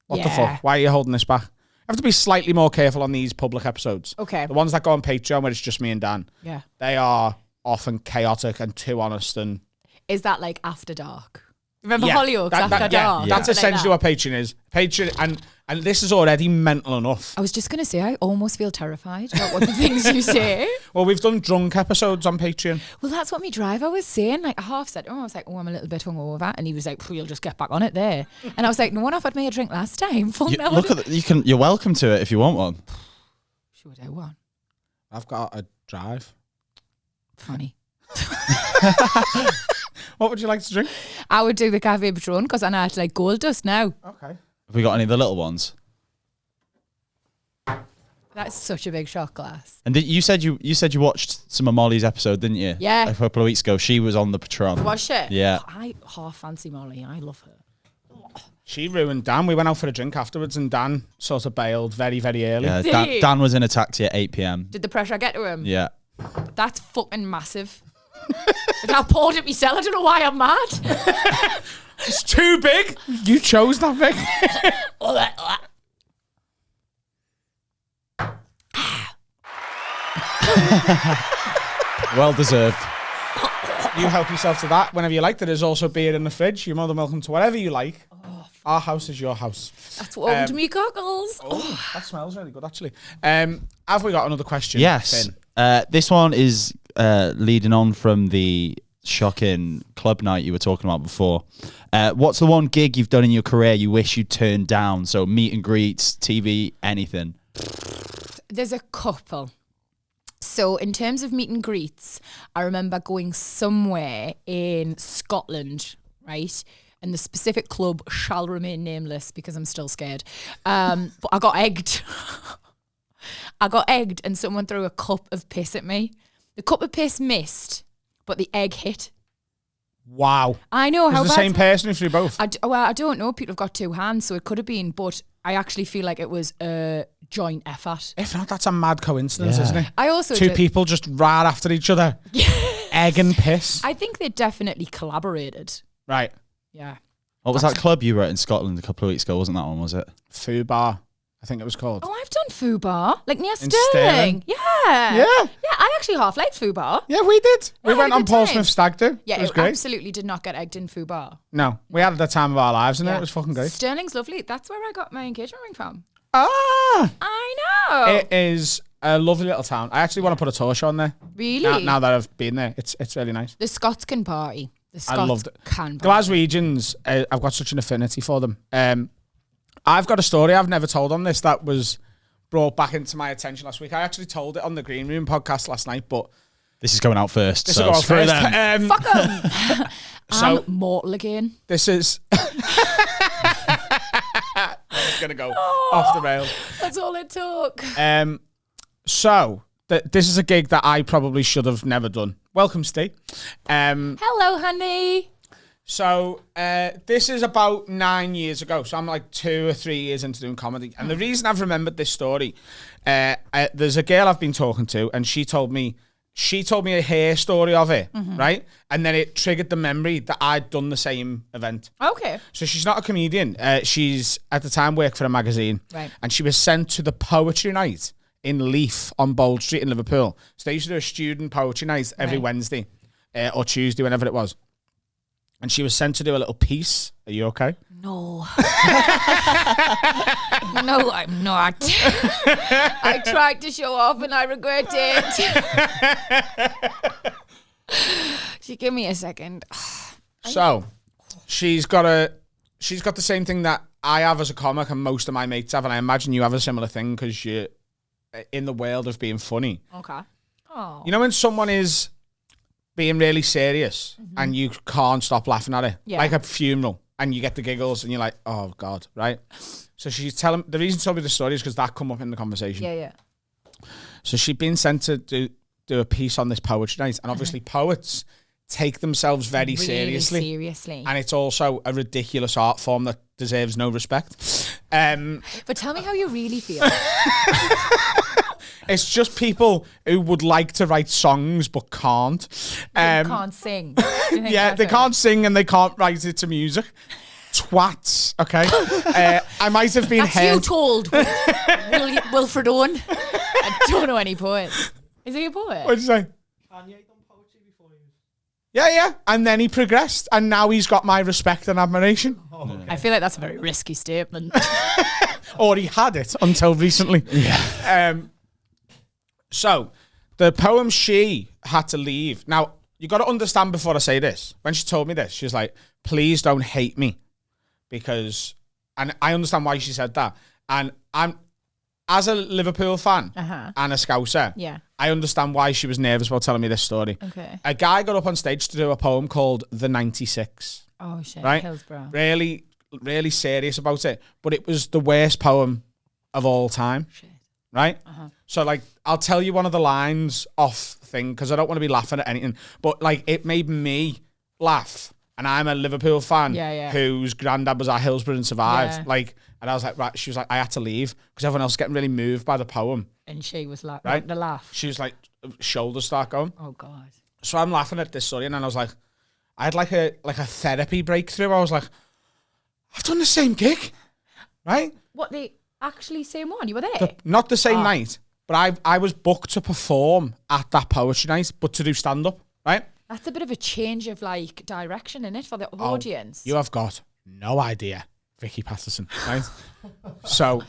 what the Yeah. fuck? Why are you holding this back? I have to be slightly more careful on these public episodes. Okay. The ones that go on Patreon where it's just me and Dan, Yeah. they are often chaotic and too honest and Is that like After Dark? Remember yeah, Hollyoaks After Dark? That's Like essentially that. what Patreon is. Patreon, and this is already mental enough. I was just going to say, I almost feel terrified about what the things you say. Well, we've done drunk episodes on Patreon. Well, that's what my driver was saying. Like, I half said, I was like, oh, I'm a little bit hungover. And he was like, you'll just get back on it there. And I was like, no one offered me a drink last time. Fuck You, no. look at you're welcome to it if you want one. Sure, I want. I've got a drive. Funny. What would you like to drink? I would do the Cafe Patron because I know it's like gold dust now. Okay. Have we got any of the little ones? That's such a big shot glass. And you said you watched some of Molly's episode, didn't you? Yeah. A couple of weeks ago. She was on the Patron. Was she? Yeah. I half fancy Molly. I love her. She ruined Dan. We went out for a drink afterwards and Dan sort of bailed very, very early. Yeah. Did he? Dan was in a taxi at 8 p.m. Did the pressure get to him? Yeah. That's fucking massive. I poured it myself. I don't know why I'm mad. It's too big. You chose that big. Well deserved. You help yourself to that whenever you like. There is also beer in the fridge. You're more than welcome to whatever you like. Our house is your house. That's warmed me cockles. Oh, that smells really good, actually. Have we got another question? Yes. Finn? This one is leading on from the shocking club night you were talking about before. What's the one gig you've done in your career you wish you'd turned down? So meet and greets, TV, anything. There's a couple. So in terms of meet and greets, I remember going somewhere in Scotland, right? And the specific club shall remain nameless because I'm still scared. But I got egged. I got egged and someone threw a cup of piss at me. The cup of piss missed, but the egg hit. Wow. I know how Is bad. the same person who threw both? I don't know. People have got two hands, so it could have been. But I actually feel like it was a joint effort. If not, that's a mad coincidence, Yeah. isn't it? I also Two did- people just right after each other. Egg and piss. I think they definitely collaborated. Right. Yeah. What was that club you were at in Scotland a couple of weeks ago? Wasn't that one, was it? Foo Bar, I think it was called. Oh, I've done Foo Bar, like near In Stirling. Stirling? Yeah. Yeah. Yeah, I actually half liked Foo Bar. Yeah, we did. We Yeah, went I had a on good time. Portsmouth Stag Do. Yeah, It was it great. absolutely did not get egged in Foo Bar. No, we had the time of our lives, and Yeah. it was fucking great. Stirling's lovely. That's where I got my engagement ring from. Ah! I know. It is a lovely little town. I actually want to put a tour show on there. Really? Now that I've been there, it's really nice. The Scots can party. The Scots I loved it. can party. Glaswegians, I've got such an affinity for them. I've got a story I've never told on this that was brought back into my attention last week. I actually told it on the Green Room podcast last night, but This is going out first. this so will go screw first. them. Fuck 'em. So- I'm mortal again. This is going to go off the rails. That's all it took. So this is a gig that I probably should have never done. Welcome, Steve. Hello, honey. So this is about 9 years ago. So I'm like 2 or 3 years into doing comedy. And the reason I've remembered this story, there's a girl I've been talking to, and she told me a hair story of it, right? And then it triggered the memory that I'd done the same event. Okay. So she's not a comedian. She's, at the time, worked for a magazine. Right. And she was sent to the poetry night in Leaf on Bold Street in Liverpool. So they used to do a student poetry night every Right. Wednesday or Tuesday, whenever it was. And she was sent to do a little piece. Are you okay? No. No, I'm not. I tried to show off and I regret it. Give me a second. So, she's got the same thing that I have as a comic and most of my mates have, and I imagine you have a similar thing because you're in the world of being funny. Okay. Oh. You know when someone is being really serious and you can't stop laughing at it? Yeah. Like a funeral, and you get the giggles and you're like, oh, God, right? So she's telling, the reason she told me the story is because that come up in the conversation. Yeah. So she'd been sent to do a piece on this poetry night, and obviously poets take themselves very Really seriously. And it's also a ridiculous art form that deserves no respect. But tell me how you really feel. It's just people who would like to write songs but can't. Can't sing. Yeah, they can't sing and they can't write it to music. Twats, okay? I might have been That's you told Wilfred Owen. I don't know any poets. Is he a poet? What'd you say? Yeah. And then he progressed, and now he's got my respect and admiration. I feel like that's a very risky statement. Or he had it until recently. Yeah. So, the poem she had to leave. Now, you got to understand before I say this. When she told me this, she was like, please don't hate me. Because, and I understand why she said that. And I'm, as a Liverpool fan and a Scouser, I understand why she was nervous about telling me this story. Okay. A guy got up on stage to do a poem called The 96. Oh, shit. Right? Hillsborough. Really, really serious about it. But it was the worst poem of all time. Shit. Right? So, like, I'll tell you one of the lines off thing because I don't want to be laughing at anything. But, like, it made me laugh. And I'm a Liverpool fan whose granddad was at Hillsborough and survived. Yeah. Like, and I was like, right. She was like, I had to leave because everyone else was getting really moved by the poem. And she was like, Right? the laugh. She was like, shoulders start going. Oh, God. So I'm laughing at this story, and then I was like, I had like a therapy breakthrough. I was like, I've done the same gig, right? What, the actually same one? You were there? Not the same night, but I was booked to perform at that poetry night, but to do stand up, right? That's a bit of a change of like direction in it for the audience. You have got no idea, Vicky Pattison, right? So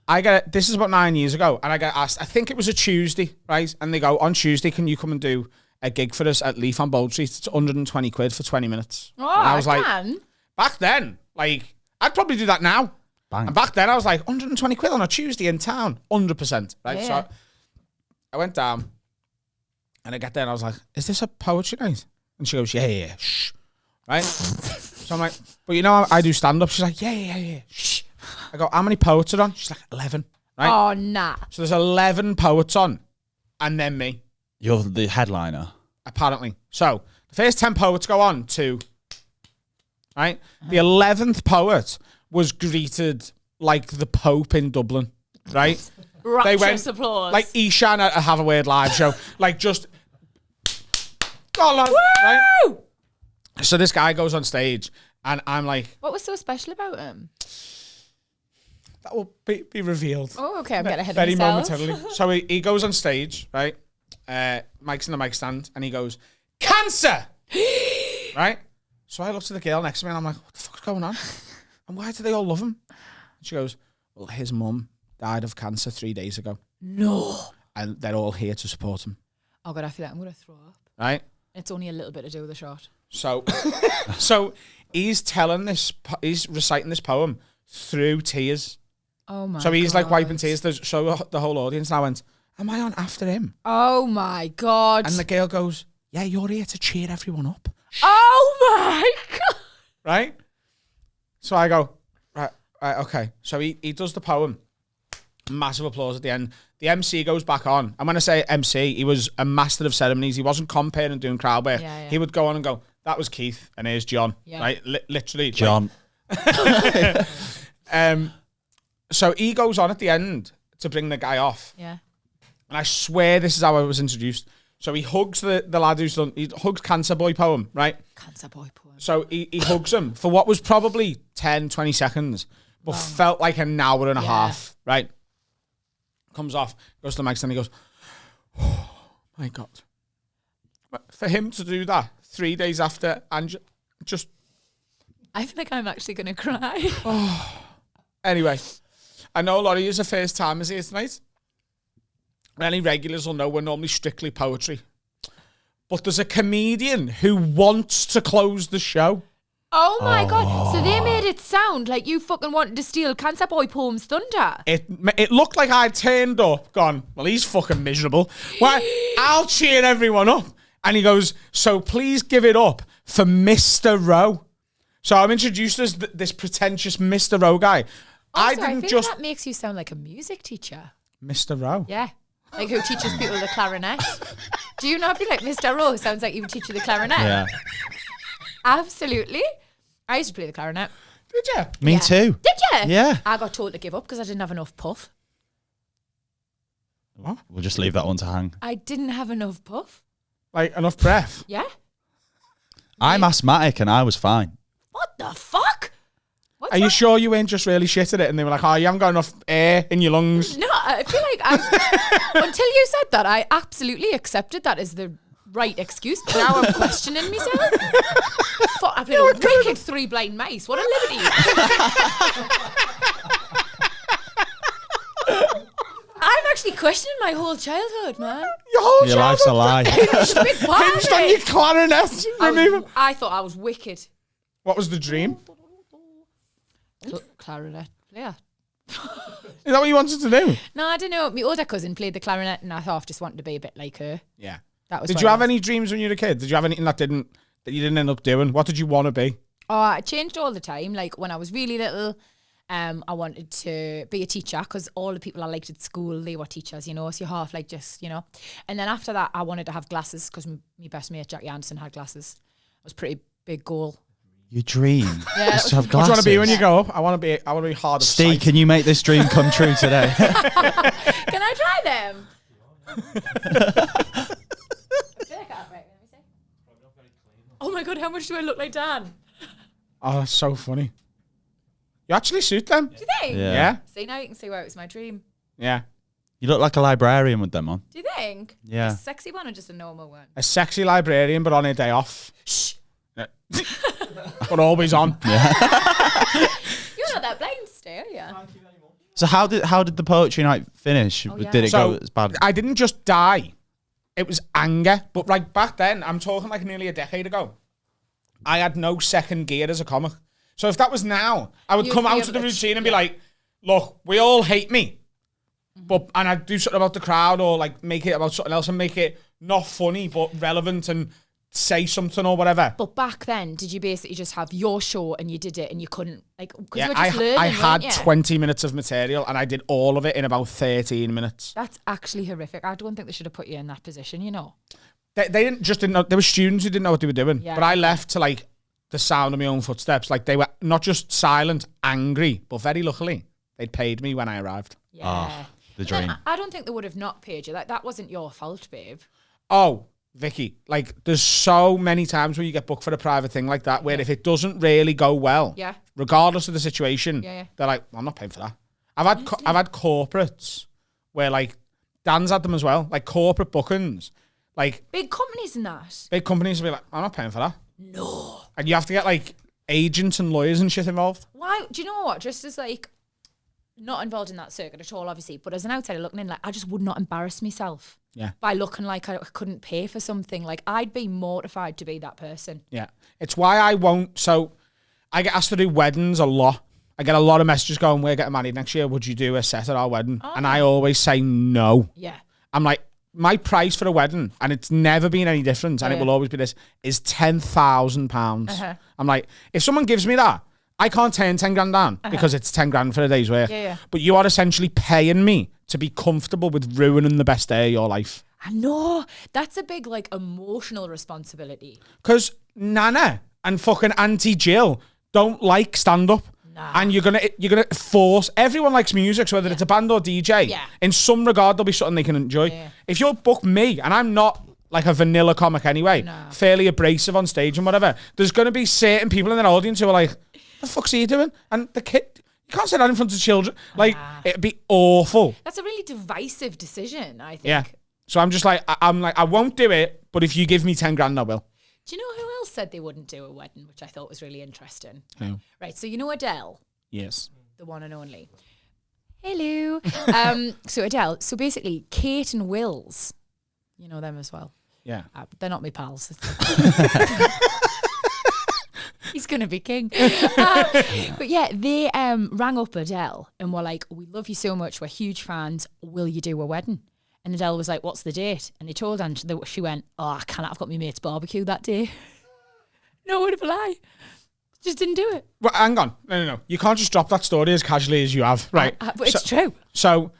I get this is about 9 years ago, and I get asked. I think it was a Tuesday, right? And they go, on Tuesday, can you come and do a gig for us at Leaf on Bold Street? It's 120 quid for 20 minutes. Oh, and I was like, can. back then, like I'd probably do that now. Bang. And back then, I was like, 120 quid on a Tuesday in town, 100%, right? Yeah. So I went down. And I get there and I was like, is this a poetry night? And she goes, yeah, shh. Right? So I'm like, but you know, I do stand up. She's like, yeah, shh. I go, how many poets are on? She's like, 11. Right? Oh, nah. So there's 11 poets on and then me, You're the headliner. apparently. So the first 10 poets go on to, right? The 11th poet was greeted like the Pope in Dublin, right? Rapturous applause. Like Ishan at a Have a Word live show. Like just, go on, lads, right? So this guy goes on stage and I'm like, what was so special about him? that will be revealed. Oh, okay. I'm getting ahead Very of myself. momentarily. So he goes on stage, right? Mike's in the mic stand and he goes, cancer! Right? So I look to the girl next to me and I'm like, what the fuck's going on? And why do they all love him? And she goes, well, his mum died of cancer 3 days ago. No. And they're all here to support him. Oh, God, I feel like I'm going to throw up. Right? It's only a little bit to do with the shot. So, so he's he's reciting this poem through tears. Oh, my God. So he's like wiping tears. So the whole audience now went, am I on after him? Oh, my God. And the girl goes, yeah, you're here to cheer everyone up. Oh, my God. Right? So I go, right, okay. So he does the poem. Massive applause at the end. The MC goes back on. And when I say MC, he was a master of ceremonies. He wasn't comparing and doing crowd work. Yeah. He would go on and go, that was Keith and here's John. Yeah. Right? Literally. John. So he goes on at the end to bring the guy off. Yeah. And I swear this is how I was introduced. So he hugs the lad who's done, he hugs Cancer Boy poem, right? Cancer Boy poem. So he hugs him for what was probably 10, 20 seconds, but felt like an hour and a half, right? Comes off, goes to the mic stand, he goes, oh my God. But for him to do that 3 days after, and just... I feel like I'm actually going to cry. Anyway, I know a lot of you are first timers here tonight. Any regulars will know we're normally strictly poetry. but there's a comedian who wants to close the show. Oh my God. So they made it sound like you fucking wanted to steal Cancer Boy Poem's thunder. It looked like I turned up, gone, well, he's fucking miserable. Well, I'll cheer everyone up. And he goes, so please give it up for Mr. Rowe. So I'm introduced as this pretentious Mr. Rowe guy. I feel that makes you sound like a music teacher. Mr. Rowe? Yeah. Like who teaches people the clarinet. Do you not feel like Mr. Rowe sounds like he would teach you the clarinet? Yeah. Absolutely. I used to play the clarinet. Did you? Me too. Did you? Yeah. I got told to give up because I didn't have enough puff. What? We'll just leave that one to hang. I didn't have enough puff. Like enough breath? Yeah. I'm asthmatic and I was fine. What the fuck? What's Are you wrong? sure you weren't just really shit at it? And they were like, oh, you haven't got enough air in your lungs. No, I feel like until you said that, I absolutely accepted that as the right excuse. But now I'm questioning myself. Fuck, I played a wicked Three Blind Mice. What a liberty. I'm actually questioning my whole childhood, man. Your whole Your life's a lie. It's a big part of hinged on your it. clarinet. I thought I was wicked. What was the dream? Clarinet player. Is that what you wanted to do? No, I don't know. My older cousin played the clarinet, and I thought I just wanted to be a bit like her. Yeah. That was. Did what you it have was. any dreams when you were a kid? Did you have anything that you didn't end up doing? What did you want to be? Oh, I changed all the time. Like when I was really little, I wanted to be a teacher because all the people I liked at school, they were teachers, you know. So you half like just, you know. And then after that, I wanted to have glasses because my best mate Jackie Anderson had glasses. It was a pretty big goal. Your dream Yeah, is to have What do glasses. you want to be when you grow up? I want to be hard of Steve, sight. can you make this dream come true today? Can I try them? Oh my God, how much do I look like Dan? Oh, that's so funny. You actually suit them. Do you think? Yeah. See, now you can see why it was my dream. Yeah. You look like a librarian with them on. Do you think? Yeah. A sexy one or just a normal one? A sexy librarian, but on a day off. Shh. But always on. You're not that blind still, yeah. So how did the poetry night finish? yeah. Did it So go as bad? I didn't just die. It was anger. But like back then, I'm talking like nearly a decade ago, I had no second gear as a comic. So if that was now, I would You'd come be out able of the to routine and be like, look, we all hate me. But and I'd do something about the crowd or like make it about something else and make it not funny but relevant and say something or whatever. But back then, did you basically just have your show and you did it and you couldn't, like, because Yeah, you were just learning, I had weren't you? 20 minutes of material and I did all of it in about 13 minutes. That's actually horrific. I don't think they should have put you in that position, you know. They didn't know. There were students who didn't know what they were doing. Yeah. But I left to like the sound of my own footsteps. Like they were not just silent, angry, but very luckily they'd paid me when I arrived. Yeah. The But then dream. I don't think they would have not paid you. Like, that wasn't your fault, babe. Oh, Vicky, like there's so many times where you get booked for a private thing like that where if it doesn't really go well, Yeah. regardless of the situation, Yeah. they're like, well, I'm not paying for that. I've had corporates where like Dan's had them as well, like corporate bookings, like Big companies and that. big companies will be like, I'm not paying for that. No. And you have to get like agents and lawyers and shit involved. Why? Do you know what? Just as like, not involved in that circuit at all, obviously, but as an outsider looking in, like, I just would not embarrass myself. Yeah. By looking like I couldn't pay for something. Like, I'd be mortified to be that person. Yeah. It's why I won't. So I get asked to do weddings a lot. I get a lot of messages going, we're getting married next year. Would you do a set at our wedding? And I always say no. Yeah. I'm like, my price for a wedding, and it's never been any different, and it Yeah. will always be this, is £10,000. I'm like, if someone gives me that, I can't turn 10 grand down because it's 10 grand for a day's work. Yeah. But you are essentially paying me to be comfortable with ruining the best day of your life. I know. That's a big, like, emotional responsibility. Because Nana and fucking Auntie Jill don't like stand-up. Nah. And you're gonna force everyone likes music, so whether it's a band or DJ, Yeah. in some regard there'll be something they can enjoy. Yeah. If you'll book me, and I'm not like a vanilla comic anyway, fairly abrasive on stage and whatever, there's gonna be certain people in their audience who are like, the fuck's he doing? And the kid, you can't say that in front of children. Like, it'd be awful. That's a really divisive decision, I think. Yeah. So I'm just like, I'm like, I won't do it, but if you give me 10 grand, I will. Do you know who else said they wouldn't do a wedding, which I thought was really interesting? Who? Right, so you know Adele, Yes. the one and only. Hello. So Adele, so basically Kate and Wills, you know them as well. Yeah. They're not my pals. He's going to be king. But yeah, they rang up Adele and were like, we love you so much. We're huge fans. Will you do a wedding? And Adele was like, what's the date? And they told her, and she went, oh, I can't. I've got my mate's barbecue that day. No word of a lie. Just didn't do it. Well, hang on. No. You can't just drop that story as casually as you have. Right. But it's true. So,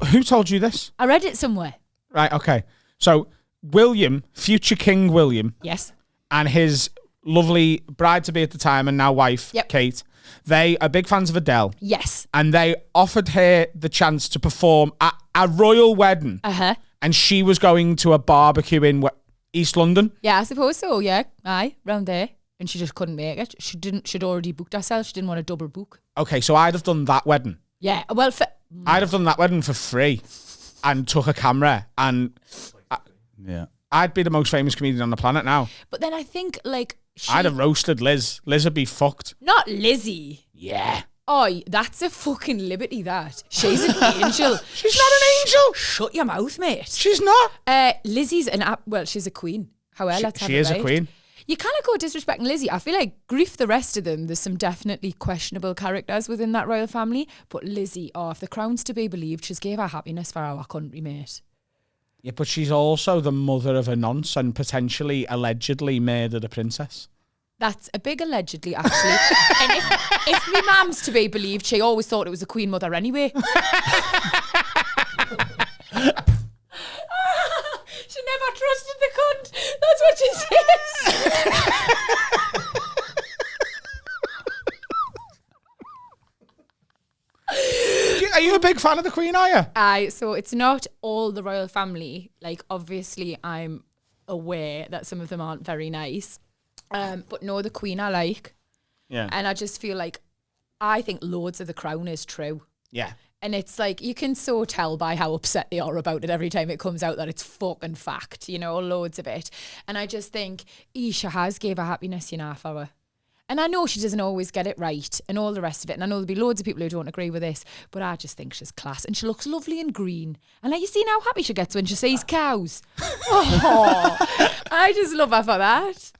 who told you this? I read it somewhere. Right, okay. So, William, future King William, Yes. and his lovely bride-to-be at the time and now wife, Yep. Kate, they are big fans of Adele. Yes. And they offered her the chance to perform at a royal wedding. Uh-huh. And she was going to a barbecue in East London. Yeah, I suppose so, yeah. Aye, round there. And she just couldn't make it. She'd already booked herself. She didn't want a double book. Okay, so I'd have done that wedding. Yeah, well, I'd have done that wedding for free and took a camera and I'd be the most famous comedian on the planet now. but then I think, like... I'd have roasted Liz. Liz would be fucked. Not Lizzie. Yeah. Oh, that's a fucking liberty, that. She's an angel. She's not an angel. Shut your mouth, mate. She's not. Lizzie's well, she's a queen. However, let's have She it is right. a queen. You kind of go disrespecting Lizzie. I feel like grief the rest of them. There's some definitely questionable characters within that royal family. But Lizzie, if the crown's to be believed, she's gave her happiness for our country, mate. Yeah, but she's also the mother of a nonce and potentially, allegedly murdered a princess. That's a big allegedly, actually. And if my mum's to be believed, she always thought it was a queen mother anyway. She never trusted the cunt. That's what she says. Are you a big fan of the Queen, are you? So it's not all the royal family. Like, obviously, I'm aware that some of them aren't very nice. But no, the Queen I like. Yeah. And I just feel like, I think loads of the crown is true. Yeah. And it's like, you can so tell by how upset they are about it every time it comes out that it's fucking fact, you know, loads of it. And I just think Isha has gave her happiness, you know, for her. And I know she doesn't always get it right and all the rest of it. And I know there'll be loads of people who don't agree with this, but I just think she's class. And she looks lovely and green. And like, you seen how happy she gets when she sees cows? Oh, I just love her for that.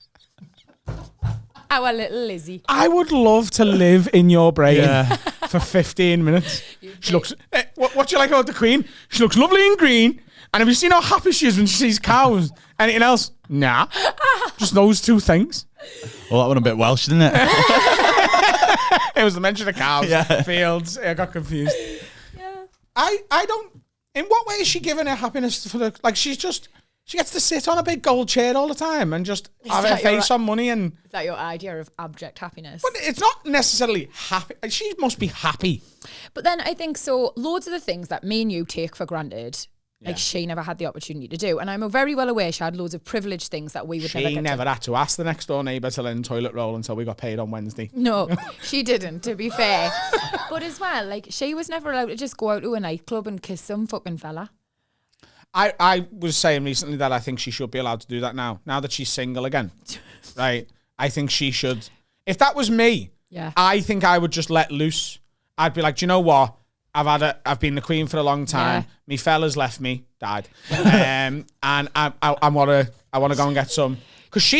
Our little Lizzie. I would love to live in your brain for 15 minutes. She looks... what do you like about the Queen? She looks lovely and green. And have you seen how happy she is when she sees cows? Anything else? Nah. Just those two things. Well, that went a bit Welsh, didn't it? It was the mention of cows, fields. I got confused. Yeah. I don't... In what way is she giving her happiness for the... Like, she gets to sit on a big gold chair all the time and just have her face on money and... Is that your idea of abject happiness? But it's not necessarily happy. She must be happy. But then I think so loads of the things that me and you take for granted, like she never had the opportunity to do. And I'm very well aware she had loads of privileged things that we would never get She never had to ask the next door neighbour to lend toilet roll until we got paid on Wednesday. No, she didn't, to be fair. But as well, like, she was never allowed to just go out to a nightclub and kiss some fucking fella. I was saying recently that I think she should be allowed to do that now that she's single again. Right? I think she should. If that was me, I think I would just let loose. I'd be like, do you know what? I've been the Queen for a long time. Me fella's left me, died. And I want to go and get some. Because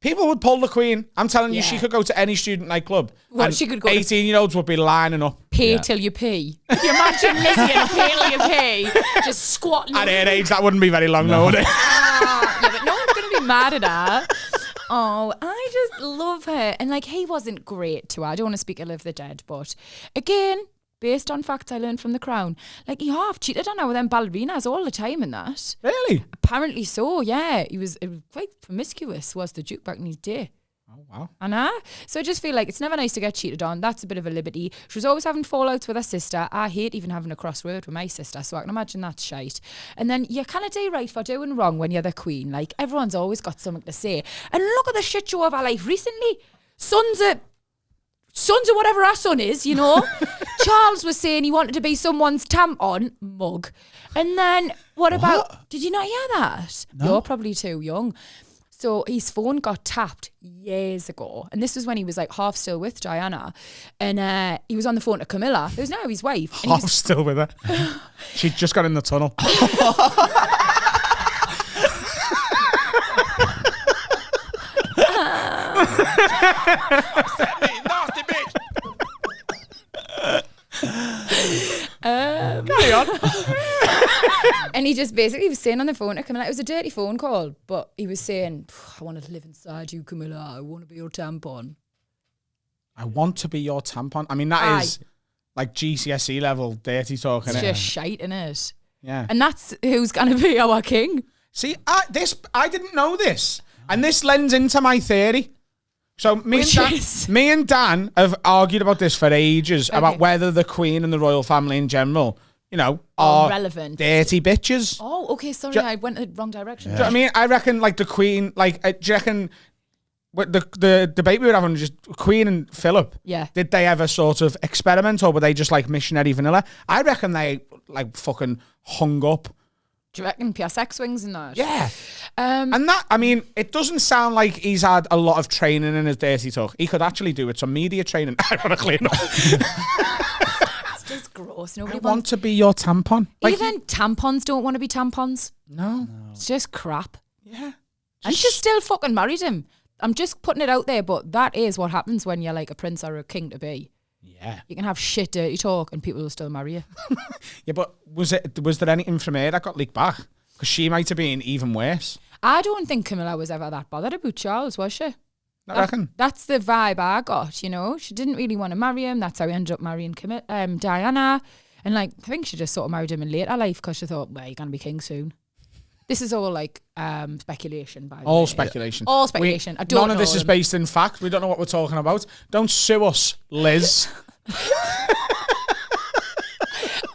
people would pull the Queen. I'm telling you, she could go to any student nightclub. Well, she could go 18-year-olds would be lining up. Pay till you pee. Can you imagine Lizzie and pay till you pee? Just squatting. At her age, that wouldn't be very long, though, would it? Yeah, but no one's going to be mad at her. Oh, I just love her. And like, he wasn't great to her. I don't want to speak ill of the dead, but again, based on facts I learned from The Crown, like, he half cheated on her with them ballerinas all the time and that. Really? Apparently so, yeah. It was quite promiscuous, was the Duke back in his day. Oh, wow. And so I just feel like it's never nice to get cheated on. That's a bit of a liberty. She was always having fallouts with her sister. I hate even having a crossword with my sister, so I can imagine that's shite. And then you kind of do right for doing wrong when you're the Queen. Like, everyone's always got something to say. And look at the shit show of her life recently. Sons of whatever our son is, you know. Charles was saying he wanted to be someone's tampon mug. And then what about... Did you not hear that? No. You're probably too young. So his phone got tapped years ago. And this was when he was like half still with Diana. And he was on the phone to Camilla, who's now his wife. Half still with her. She just got in the tunnel. Nasty bitch. Carry on. And he just basically was saying on the phone to Camilla, it was a dirty phone call, but he was saying, I want to live inside you, Camilla. I want to be your tampon. I want to be your tampon. I mean, that is like GCSE level dirty talk, It's innit? just shite, innit? Yeah. And that's who's going to be our king. See, I didn't know this, and this lends into my theory. So me and Dan have argued about this for ages about whether the Queen and the royal family in general, are relevant, dirty bitches. Oh, okay. Sorry, I went the wrong direction. Do you know what I mean? I reckon like the Queen, do you reckon the debate we were having was just Queen and Philip? Yeah. Did they ever sort of experiment, or were they just like missionary vanilla? I reckon they like fucking hung up. Do you reckon PSX wings and that? Yeah. And that, I mean, it doesn't sound like he's had a lot of training in his dirty talk. He could actually do it, some media training, ironically enough. It's just gross. Nobody want to be your tampon. Like, even tampons don't want to be tampons. No. It's just crap. Yeah. And she still fucking married him. I'm just putting it out there, but that is what happens when you're like a prince or a king to be. Yeah. You can have shit dirty talk and people will still marry you. Yeah, but was there anything from her that got leaked back? Because she might have been even worse. I don't think Camilla was ever that bothered about Charles, was she? I reckon. That's the vibe I got, She didn't really want to marry him. That's how he ended up marrying Diana. And like, I think she just sort of married him in later life because she thought, well, you're going to be king soon. This is all like speculation, by the way. All speculation. All speculation. I don't know. None of this is based in fact. We don't know what we're talking about. Don't sue us, Liz.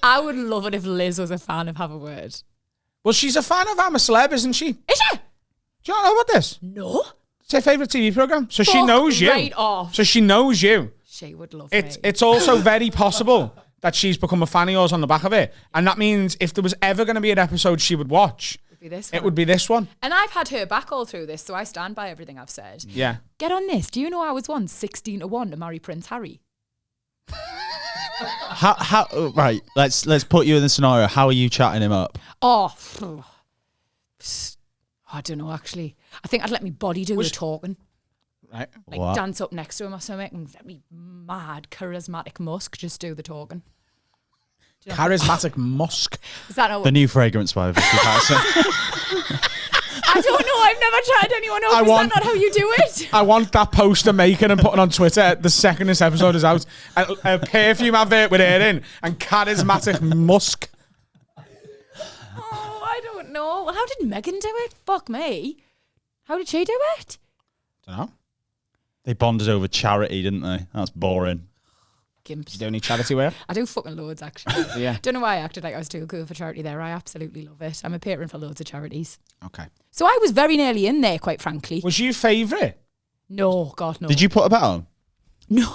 I would love it if Liz was a fan of Have a Word. Well, she's a fan of I'm a Celeb, isn't she? Is she? Do you not know about this? No. It's her favourite TV programme. So she knows you. Right off. So she knows you. She would love me. It's also very possible that she's become a fan of yours on the back of it. And that means if there was ever going to be an episode she would watch, it would be this one. And I've had her back all through this, so I stand by everything I've said. Yeah. Get on this. Do you know I was once 16-1 to marry Prince Harry? How right, let's put you in the scenario. How are you chatting him up? Oh, I don't know, actually. I think I'd let my body do the talking. Right. Like dance up next to him or something and let me mad, charismatic Musk just do the talking. Charismatic Musk. Is that the new fragrance by Vicky Pattison? I don't know. I've never tried anyone else. Is that not how you do it? I want that poster making and putting on Twitter the second this episode is out. A perfume advert with her in and charismatic Musk. Oh, I don't know. Well, how did Meghan do it? Fuck me. How did she do it? Don't know. They bonded over charity, didn't they? That's boring. Gimps. You do any charity work? I do fucking loads, actually. Yeah. Don't know why I acted like I was too cool for charity there. I absolutely love it. I'm a patron for loads of charities. Okay. So I was very nearly in there, quite frankly. Was you favourite? No, God, no. Did you put a bet on? No.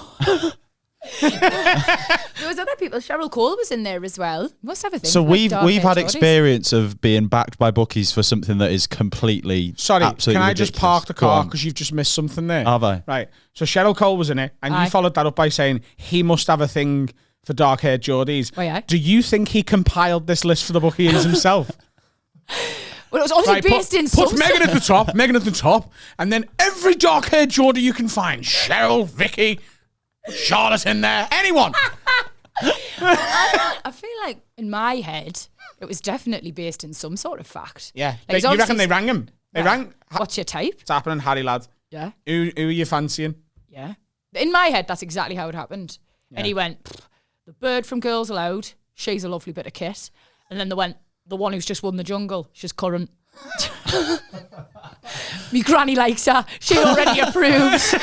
There was other people. Cheryl Cole was in there as well. Must have a thing. So we've had Geordies. experience of being backed by bookies for something that is completely Sorry, absolutely can I just ridiculous. park the Go car on. because you've just missed something there? Have I? Right. So Cheryl Cole was in it, and Aye. you followed that up by saying he must have a thing for dark-haired Geordies. Oh, yeah. Do you think he compiled this list for the bookies himself? Well, it was obviously based in Put some Meghan at the top, Meghan at the top, and then every dark-haired Geordie you can find. Cheryl, Vicky, Charlotte in there, anyone. I feel like in my head it was definitely based in some sort of fact. Yeah. Like, You reckon they rang him? They rang? What's your type? What's happening, Harry lad? Yeah. Who are you fancying? Yeah. In my head, that's exactly how it happened. And he went, the bird from Girls Aloud, she's a lovely bit of kit. And then they went, the one who's just won the jungle, she's current. Me granny likes her. She already approves.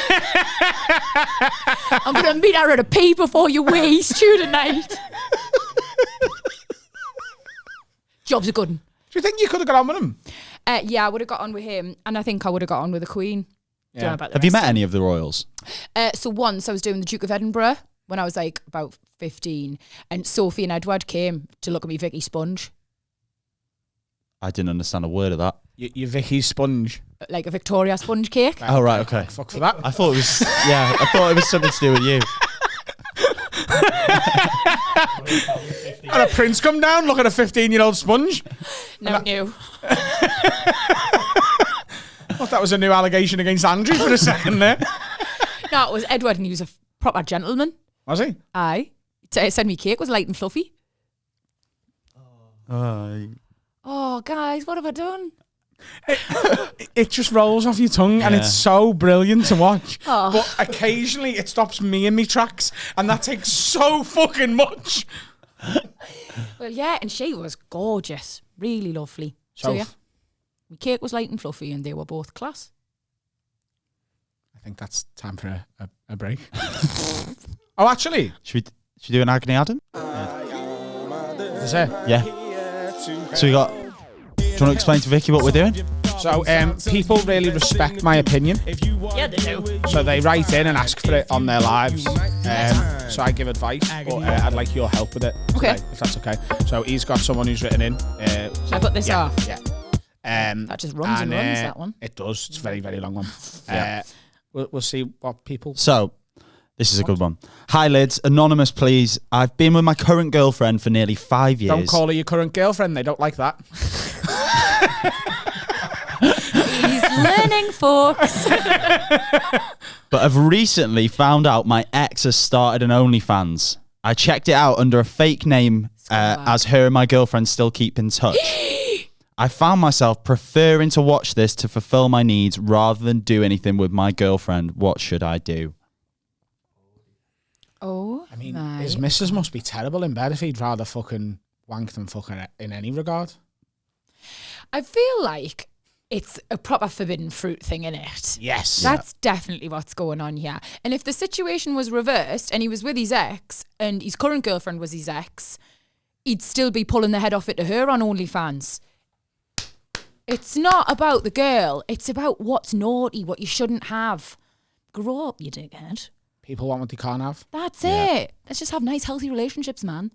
I'm going to meet her at a pee before you wee, stew tonight. Job's a good one. Do you think you could have got on with him? Yeah, I would have got on with him. And I think I would have got on with the Queen. Yeah. Don't know about the Have you rest. met any of the royals? So once I was doing the Duke of Edinburgh when I was like about 15, and Sophie and Edward came to look at me Vicky Sponge, I didn't understand a word of that. You Vicky Sponge. like a Victoria sponge cake. Oh, right, okay. Fuck for that. I thought it was, I thought it was something to do with you. And a prince come down, look at a 15-year-old sponge. No, new. I thought that was a new allegation against Andrew for a second there. No, it was Edward, and he was a proper gentleman. Was he? Aye. Said me cake was light and fluffy. Oh, guys, what have I done? It just rolls off your tongue, and it's so brilliant to watch. Oh. But occasionally it stops me in my tracks, and that takes so fucking much. Well, yeah, and she was gorgeous. Really lovely. So yeah, my cake was light and fluffy, and they were both class. I think that's time for a break. Oh, actually. Should we do an Agony Adam? Is it? Yeah. So we got... Do you want to explain to Vicky what we're doing? So people really respect my opinion. Yeah, they do. So they write in and ask for it on their lives. So I give advice, but I'd like your help with it. Okay. Today, if that's okay. So he's got someone who's written in. Should I put this off? Yeah. That just runs and runs, that one. It does. It's a very, very long one. Yeah. We'll see what people... So, this is a good one. Hi, Lids. Anonymous, please. I've been with my current girlfriend for nearly 5 years. Don't call her your current girlfriend. They don't like that. He's learning, folks. But I've recently found out my ex has started an OnlyFans. I checked it out under a fake name as her and my girlfriend still keep in touch. I found myself preferring to watch this to fulfill my needs rather than do anything with my girlfriend. What should I do? Oh, I mean, his missus must be terrible in bed if he'd rather fucking wank than fucking in any regard. I feel like it's a proper forbidden fruit thing, innit? Yes. That's definitely what's going on here. And if the situation was reversed and he was with his ex and his current girlfriend was his ex, he'd still be pulling the head off it to her on OnlyFans. It's not about the girl. It's about what's naughty, what you shouldn't have. Grow up, you dickhead. People want what they can't have. That's it. Let's just have nice, healthy relationships, man.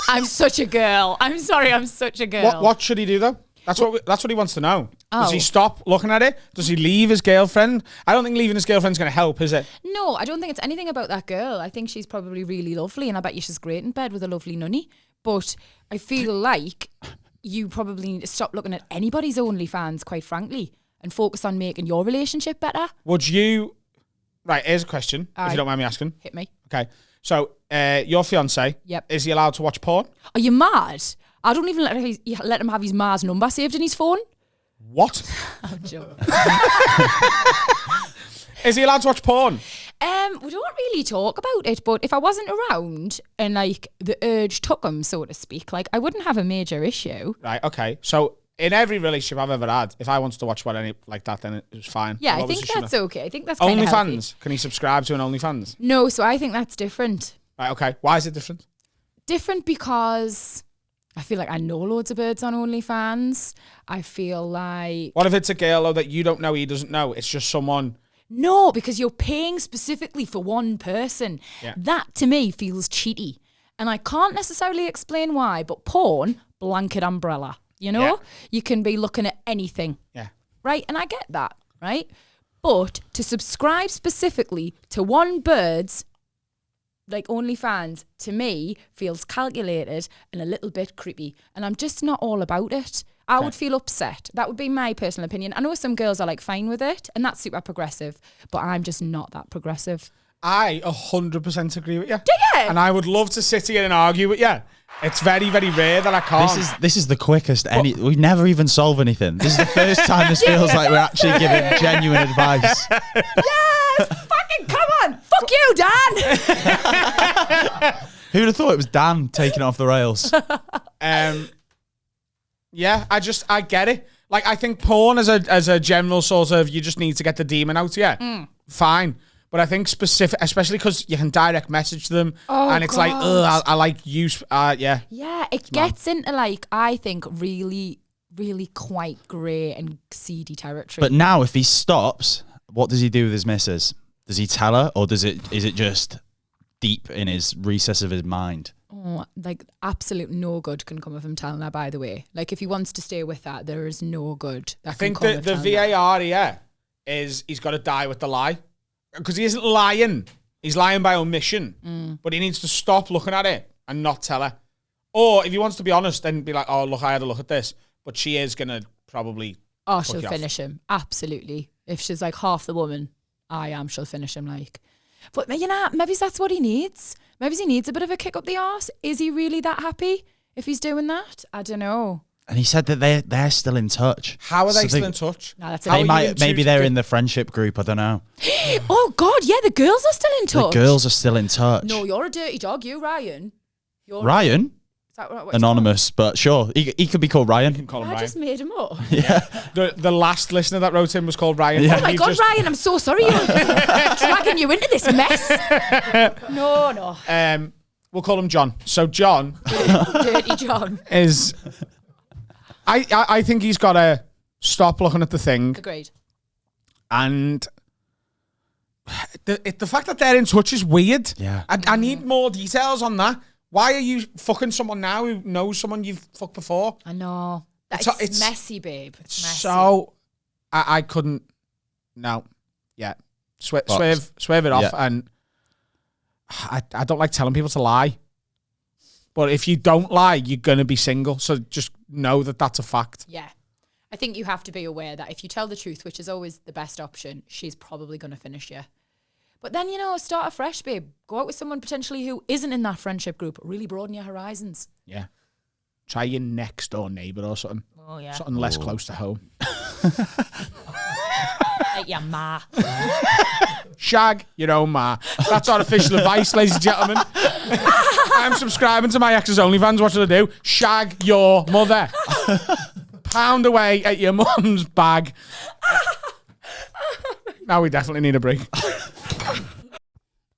I'm such a girl. I'm sorry, I'm such a girl. What should he do, though? That's what he wants to know. Does he Oh. stop looking at it? Does he leave his girlfriend? I don't think leaving his girlfriend's going to help, is it? No, I don't think it's anything about that girl. I think she's probably really lovely, and I bet you she's great in bed with a lovely nunny. But I feel like you probably need to stop looking at anybody's OnlyFans, quite frankly, and focus on making your relationship better. Would you... Right, here's a question, if Aye. you don't mind me asking. Hit me. Okay, so your fiancé, Yep. is he allowed to watch porn? Are you mad? I don't even let him have his Ma's number saved in his phone. What? Oh, Joe. Is he allowed to watch porn? We don't really talk about it, but if I wasn't around and like the urge took him, so to speak, like I wouldn't have a major issue. Right, okay. So in every relationship I've ever had, if I wanted to watch any like that, then it was fine. Yeah, I think that's okay. I think that's kind of healthy. OnlyFans? Can he subscribe to an OnlyFans? No, so I think that's different. Right, okay. Why is it different? Different because I feel like I know loads of birds on OnlyFans. I feel like... What if it's a girl though, that you don't know, he doesn't know? It's just someone... No, because you're paying specifically for one person. Yeah. That to me feels cheaty. And I can't necessarily explain why, but porn, blanket umbrella. You know? Yeah. You can be looking at anything. Yeah. Right? And I get that, right? But to subscribe specifically to one bird's, like OnlyFans, to me, feels calculated and a little bit creepy. And I'm just not all about it. I would feel upset. That would be my personal opinion. I know some girls are like fine with it, and that's super progressive, but I'm just not that progressive. I 100% agree with you. Do you? And I would love to sit here and argue with you. It's very, very rare that I can't. This is the quickest. We never even solve anything. This is the first time this feels like we're actually giving genuine advice. Yes! Fucking come on! Fuck you, Dan! Who'd have thought it was Dan taking it off the rails? Yeah, I get it. Like, I think porn as a general sort of, you just need to get the demon out, yeah. Fine. But I think specific, especially because you can direct message them, and it's like, ugh, I like you. Yeah. Yeah, it gets into like, I think, really, really quite grey and seedy territory. But now if he stops, what does he do with his missus? Does he tell her, or is it just deep in his recess of his mind? Oh, like absolute no good can come of him telling her, by the way. Like if he wants to stay with that, there is no good that I think can come the of telling her. VAR here is he's got to die with the lie. Because he isn't lying. He's lying by omission. But he needs to stop looking at it and not tell her. Or if he wants to be honest, then be like, oh, look, I had a look at this. But she is going to probably... Oh, fuck she'll you off. finish him. Absolutely. If she's like half the woman I am, she'll finish him like. But you know, maybe that's what he needs. Maybe he needs a bit of a kick up the arse. Is he really that happy if he's doing that? I don't know. And he said that they're still in touch. How are they still in touch? No, that's Maybe they're in the friendship group. I don't know. Oh God, yeah, the girls are still in touch. The girls are still in touch. No, you're a dirty dog, you, Ryan. Ryan? Is that what Anonymous, but sure. He could be called Ryan. You can call him I Ryan. just made him up. Yeah. The last listener that wrote in was called Ryan. Yeah. Oh my God, Ryan, I'm so sorry. You're dragging you into this mess. No. We'll call him John. So John Dirty John. is... I think he's got to stop looking at the thing. Agreed. And the fact that they're in touch is weird. Yeah. I need more details on that. Why are you fucking someone now who knows someone you've fucked before? I know. It's messy, babe. It's messy. So I couldn't. No. Yeah. Swerve it off. Yeah. And I don't like telling people to lie. But if you don't lie, you're going to be single. So just know that that's a fact. Yeah. I think you have to be aware that if you tell the truth, which is always the best option, she's probably going to finish you. But then, start afresh, babe. Go out with someone potentially who isn't in that friendship group. Really broaden your horizons. Yeah. Try your next door neighbour or something. Oh, yeah. Something less close to home. Like your ma. Shag your own ma. That's our official advice, ladies and gentlemen. I'm subscribing to my ex's OnlyFans. What should I do? Shag your mother. Pound away at your mum's bag. Now we definitely need a break.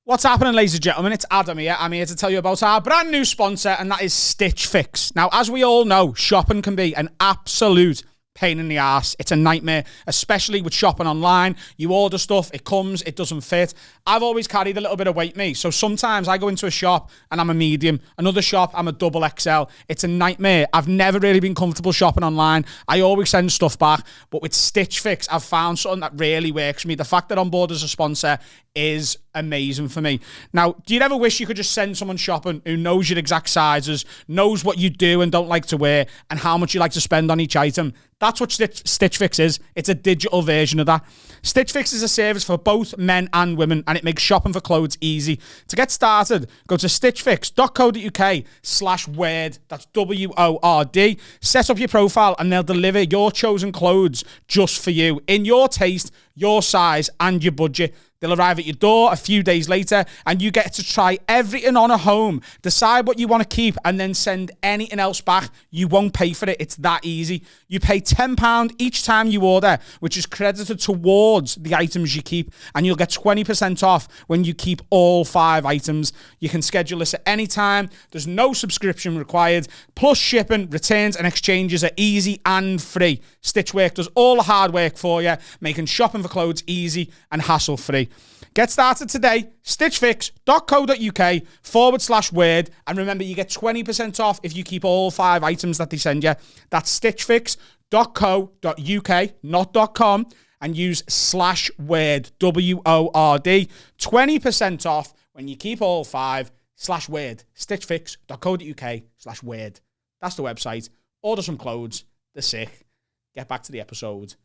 What's happening, ladies and gentlemen? It's Adam here. I'm here to tell you about our brand new sponsor, and that is Stitch Fix. Now, as we all know, shopping can be an absolute pain in the arse. It's a nightmare, especially with shopping online. You order stuff, it comes, it doesn't fit. I've always carried a little bit of weight, me. So sometimes I go into a shop and I'm a medium. Another shop, I'm a double XL. It's a nightmare. I've never really been comfortable shopping online. I always send stuff back. But with Stitch Fix, I've found something that really works for me. The fact that on board as a sponsor is amazing for me. Now, do you ever wish you could just send someone shopping who knows your exact sizes, knows what you do and don't like to wear, and how much you like to spend on each item? That's what Stitch Fix is. It's a digital version of that. Stitch Fix is a service for both men and women, and it makes shopping for clothes easy. To get started, go to stitchfix.co.uk/word. That's WORD. Set up your profile, and they'll deliver your chosen clothes just for you, in your taste, your size, and your budget. They'll arrive at your door a few days later, and you get to try everything on at home, decide what you want to keep, and then send anything else back. You won't pay for it. It's that easy. You pay £10 each time you order, which is credited towards the items you keep, and you'll get 20% off when you keep all 5 items. You can schedule this at any time. There's no subscription required. Plus, shipping, returns, and exchanges are easy and free. Stitchwork does all the hard work for you, making shopping for clothes easy and hassle-free. Get started today, stitchfix.co.uk/word. And remember, you get 20% off if you keep all 5 items that they send you. That's stitchfix.co.uk, not .com, and use /word, WORD. 20% off when you keep all 5/word. Stitchfix.co.uk/word. That's the website. Order some clothes. They're sick. Get back to the episode.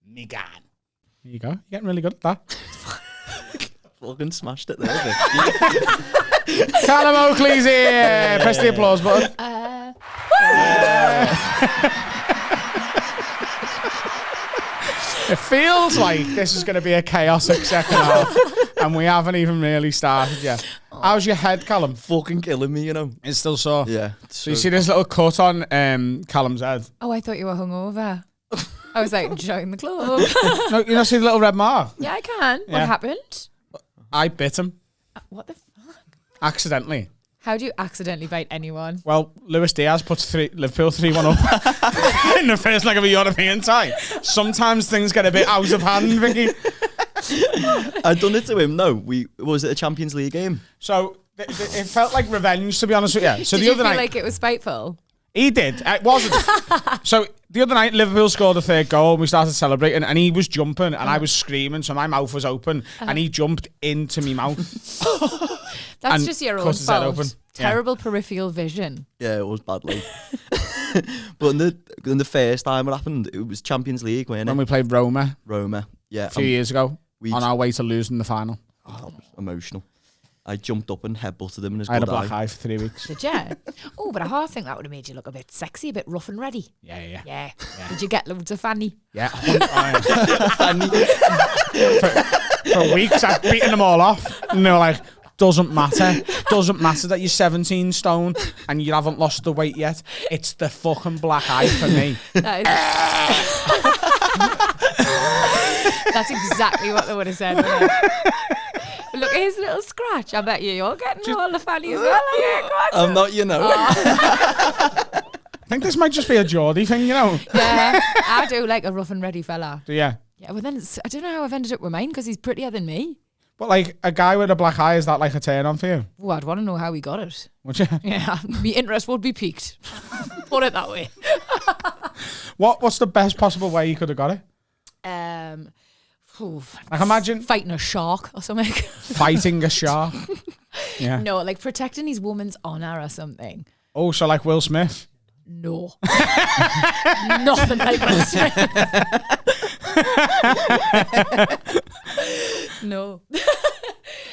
Me gone. There you go. You're getting really good at that. Fucking smashed it there. Callum Oakley's here. Press the applause button. It feels like this is going to be a chaotic second half, and we haven't even really started yet. How's your head, Callum? Fucking killing me, It's still sore. Yeah. So you see this little cut on Callum's head? Oh, I thought you were hungover. I was like, join the club. No, you not see the little red mark? Yeah, I can. Yeah. What happened? I bit him. What the fuck? Accidentally. How do you accidentally bite anyone? Well, Luis Diaz puts Liverpool 3-1 up in the first leg of a European tie. Sometimes things get a bit out of hand, Vicky. I done it to him, though. Was it a Champions League game? So it felt like revenge, to be honest with you. So Did the you other feel night, like it was spiteful? he did. It wasn't. So the other night, Liverpool scored the 3rd goal, and we started celebrating, and he was jumping, and I was screaming, so my mouth was open, and he jumped into me mouth. That's And just your cut own his head fault. open. Terrible peripheral vision. Yeah, it was badly. But in the first time it happened, it was Champions League, wasn't it? When we played Roma. Roma. Yeah, a few years ago we on our way to losing the final. that was emotional. I jumped up and headbutted him in his I had a good black eye. eye for 3 weeks. Did you? Oh, but I half think that would have made you look a bit sexy, a bit rough and ready. Yeah. Yeah. Did you get loads of fanny? Yeah. For weeks, I've beaten them all off. And they were like, doesn't matter. Doesn't matter that you're 17 stone and you haven't lost the weight yet. It's the fucking black eye for me. That's exactly what they would have said. Wouldn't it? Look at his little scratch. I bet you're getting all the fanny as well. I'm not, you know. I think this might just be a Geordie thing, you know? Yeah, I do like a rough and ready fella. Yeah. Yeah, well then I don't know how I've ended up with mine because he's prettier than me. But like a guy with a black eye, is that like a turn on for you? Oh, I'd want to know how he got it. Would you? Yeah, my interest would be piqued. Put it that way. What's the best possible way you could have got it? Like imagine fighting a shark or something. Fighting a shark. Yeah. No, like protecting his woman's honor or something. Oh, so like Will Smith? No. Nothing like Will Smith. No.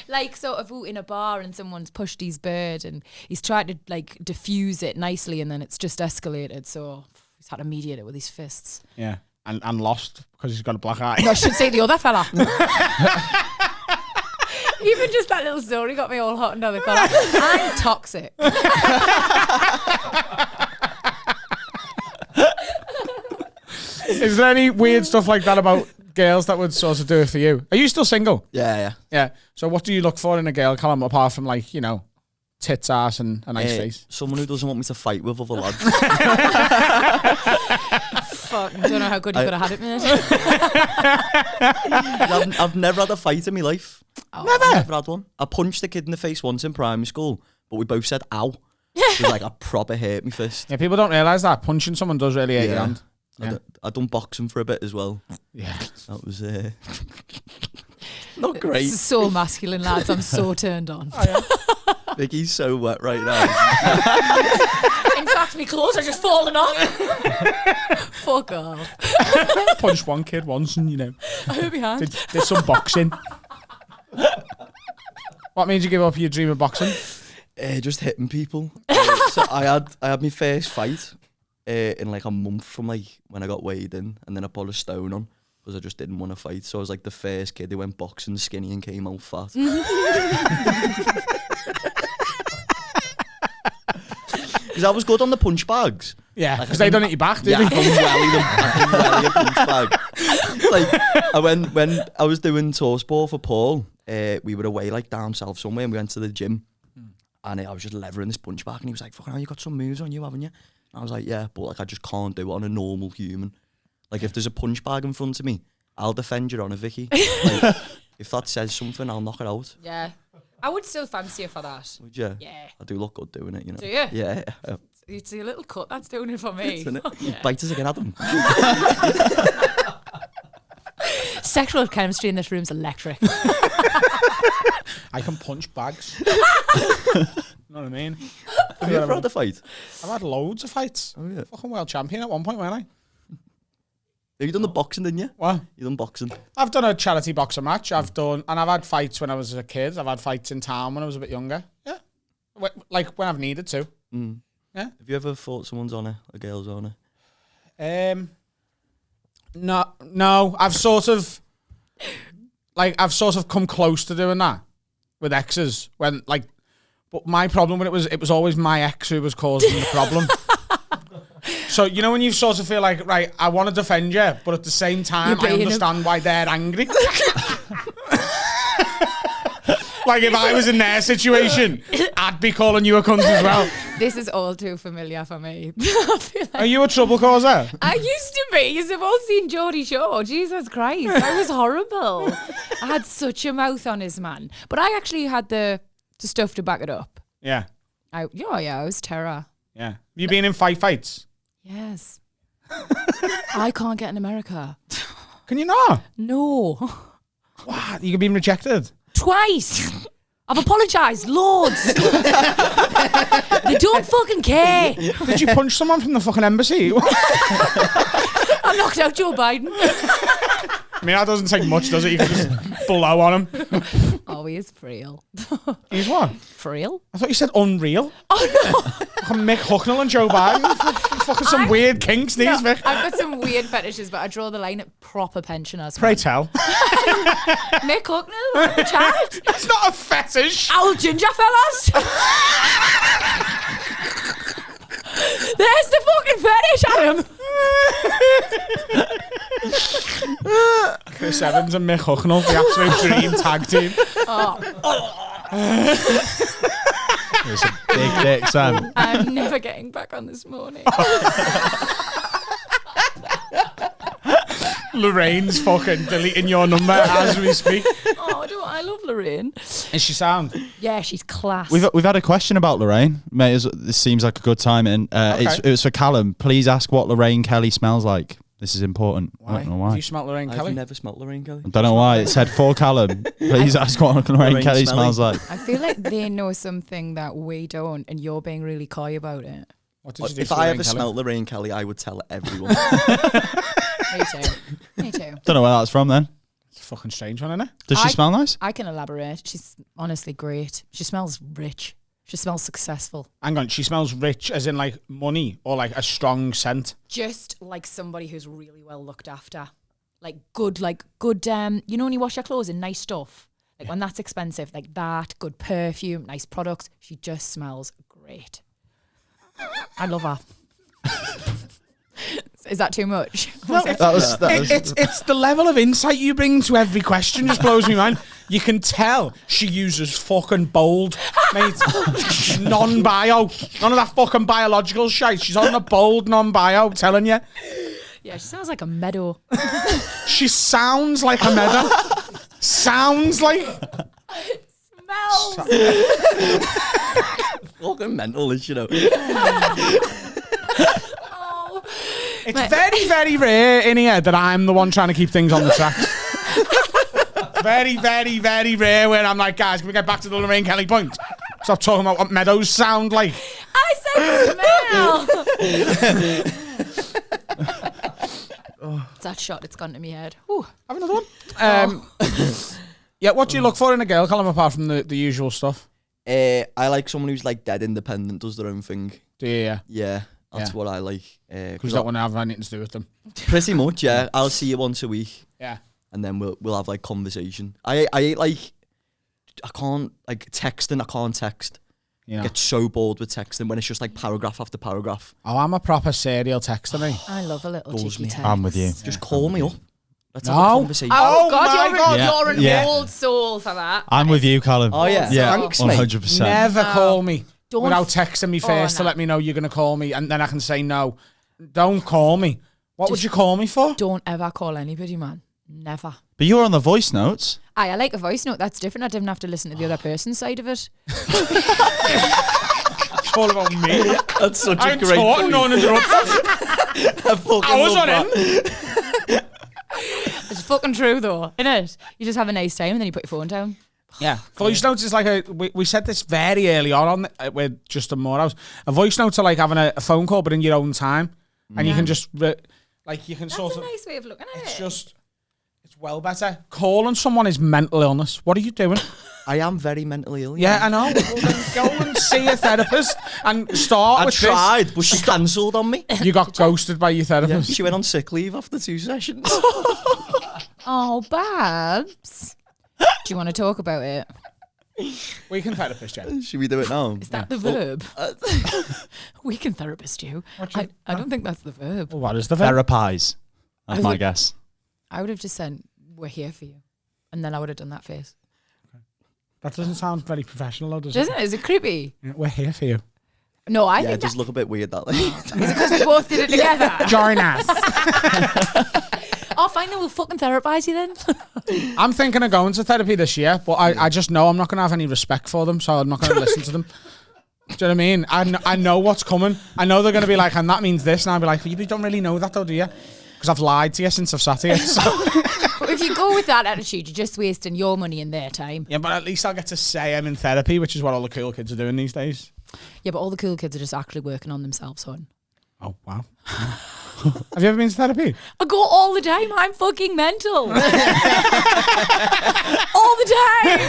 Like sort of in a bar and someone's pushed his bird and he's tried to like diffuse it nicely and then it's just escalated. So he's had to mediate it with his fists. Yeah. And lost because he's got a black eye. No, I should say the other fella. Even just that little story got me all hot under the collar. I'm toxic. Is there any weird stuff like that about girls that would sort of do it for you? Are you still single? Yeah. Yeah. So what do you look for in a girl, Callum, apart from like, you know, tits, ass and a nice face? Someone who doesn't want me to fight with other lads. Fuck, I don't know how good you could have had it, mate. I've never had a fight in my life. Oh. Never had one. I punched a kid in the face once in primary school, but we both said ow. It was like a proper hurt me fist. Yeah, people don't realise that. Punching someone does really hurt your hand. Yeah. I done boxing for a bit as well. Yeah. That was not great. This is so masculine, lads. I'm so turned on. Oh, yeah. Vicky's so wet right now. In fact, my clothes are just falling off. Fuck off. Punched one kid once and, you know, I hurt my hand. did some boxing. What made you give up your dream of boxing? Just hitting people. So I had my first fight in like a month from like when I got weighed in, and then I put a stone on because I just didn't want to fight. So I was like the first kid who went boxing skinny and came out fat. Because I was good on the punch bags. Yeah, because they done it your back, did I they? can welly a punch bag. Like when I was doing tour sport for Paul, we were away like down south somewhere, and we went to the gym, and I was just levering this punch bag, and he was like, "Fucking hell, you got some moves on you, haven't you?" And I was like, "Yeah, but like I just can't do it on a normal human. Like if there's a punch bag in front of me, I'll defend your honour, Vicky. Like, if that says something, I'll knock it out." Yeah. I would still fancy you for that. Would you? Yeah. I do look good doing it, you know. Do you? Yeah. It's a little cut. That's doing it for me. Isn't it? Yeah. Bite us again, Adam. Sexual chemistry in this room's electric. I can punch bags. You know what I mean? Have you ever had a fight? I've had loads of fights. Oh, yeah. Fucking world champion at one point, weren't I? You done the boxing, didn't you? What? You done boxing? I've done a charity boxing match. I've had fights when I was a kid. I've had fights in town when I was a bit younger. Yeah. Like when I've needed to. Mm. Yeah. Have you ever fought someone's honour, a girl's honour? No. I've sort of come close to doing that with exes when like, but my problem with it was always my ex who was causing the problem. So, you know when you sort of feel like, right, I want to defend you, but at the same time, I understand why they're angry. Like, if I was in their situation, I'd be calling you a cunt as well. This is all too familiar for me. Are you a trouble causer? I used to be. You've all seen Geordie Shore. Jesus Christ. I was horrible. I had such a mouth on his man. But I actually had the stuff to back it up. Yeah. I was terror. Yeah. Have you been in fights? Yes. I can't get in America. Can you not? No. What? You've been rejected? Twice. I've apologised loads. They don't fucking care. Did you punch someone from the fucking embassy? I knocked out Joe Biden. I mean, that doesn't take much, does it? You can just blow on him. Oh, he is frail. He's what? Frail? I thought you said unreal. Oh, no. Fucking Mick Hucknall and Joe Biden. Fucking some weird kinks, these, No, Mick. I've got some weird fetishes, but I draw the line at proper pensioners. Pray tell. Mick Hucknall? Chat? It's not a fetish. Owl ginger fellas? There's the fucking fetish, Adam. Chris Evans and Mick Hucknall, the absolute dream tag team. It's a big dick, Sam. I'm never getting back on this morning. Lorraine's fucking deleting your number as we speak. Oh, I love Lorraine. Is she sound? Yeah, she's class. We've had a question about Lorraine. Mate, this seems like a good timing. It was for Callum. Please ask what Lorraine Kelly smells like. This is important. I don't know why. Have you smelt Lorraine Kelly? I've never smelt Lorraine Kelly. I don't know why. It said for Callum. Please ask what Lorraine Kelly smelly. smells like. I feel like they know something that we don't, and you're being really coy about it. What did you do If to I Lorraine ever Kelly? smelt Lorraine Kelly, I would tell everyone. Me too. Me too. Don't know where that's from then. It's a fucking strange one, isn't it? Does she smell nice? I can elaborate. She's honestly great. She smells rich. She smells successful. Hang on, she smells rich as in like money or like a strong scent? Just like somebody who's really well looked after. Like good, you know when you wash your clothes in nice stuff? Like when that's expensive, like that, good perfume, nice products. She just smells great. I love her. Is that too much? No, That was it's the level of insight you bring to every question just blows me mind. You can tell she uses fucking bold, mate. Non-bio. None of that fucking biological shit. She's on the bold non-bio, telling you. Yeah, she sounds like a meadow. She sounds like a meadow. Sounds like... Smells. Fucking mental, you know. Oh. It's very, very rare in here that I'm the one trying to keep things on the tracks. Very, very, very rare where I'm like, guys, can we get back to the Lorraine Kelly point? Stop talking about what meadows sound like. I said smell. That shot, it's gone to my head. Ooh. Have another one. Yeah, what do you look for in a girl, Callum, apart from the usual stuff? I like someone who's like dead independent, does their own thing. Do you? Yeah. Yeah, that's Yeah. what I like. Because you don't want to have anything to do with them. Pretty much, yeah. I'll see you once a week. Yeah. And then we'll have like conversation. I can't like texting. I can't text. Yeah. I get so bored with texting when it's just like paragraph after paragraph. Oh, I'm a proper serial texter, me. I love a little Does cheeky me. text. I'm with you. Just call me up. Let's No. have a conversation. Oh, Oh God, my God. you're an Yeah. old soul for that. I'm with you, Callum. Oh, yeah. Yeah, Thanks, mate. 100%. Never call me Don't without texting me first to no. let me know you're going to call me, and then I can say no. Don't call me. What would you call me for? Don't ever call anybody, man. Never. But you're on the voice notes. I like a voice note. That's different. I didn't have to listen to the other person's side of it. It's all about me. That's such I'm a great talking, no one interrupts. I I was on him. It's fucking true, though, isn't it? You just have a nice time and then you put your phone down. Yeah, voice notes is like we said this very early on with Justin Morehouse. A voice notes are like having a phone call, but in your own time, and you can just like you can That's sort a of. nice way of looking at It's it. just it's well better. Calling someone is mental illness. What are you doing? I am very mentally ill. Yeah, I know. Well, then go and see a therapist and start I with tried, but she cancelled on me. this. You got ghosted by your Yeah, therapist. she went on sick leave after 2 sessions. Oh, Babs. Do you want to talk about it? We can therapist, Jen. Should we do it now? Is that the verb? We can therapist you. I don't think that's the verb. What is the verb? Therapize. That's I my would- guess. I would have just said, we're here for you. And then I would have done that face. That doesn't sound very professional, though, does Doesn't it? Is it creepy? it? We're here for you. No, I Yeah, it think does look a bit weird that. Like. is it because we both did it together? Join us. Oh, fine, then we'll fucking therapize you then. I'm thinking of going to therapy this year, but I just know I'm not going to have any respect for them, so I'm not going to listen to them. Do you know what I mean? I know what's coming. I know they're going to be like, and that means this, and I'll be like, you don't really know that though, do you? Because I've lied to you since I've sat here. So. But if you go with that attitude, you're just wasting your money and their time. Yeah, but at least I'll get to say I'm in therapy, which is what all the cool kids are doing these days. Yeah, but all the cool kids are just actually working on themselves, hon. Oh, wow. Have you ever been to therapy? I go all the time. I'm fucking mental. All the time.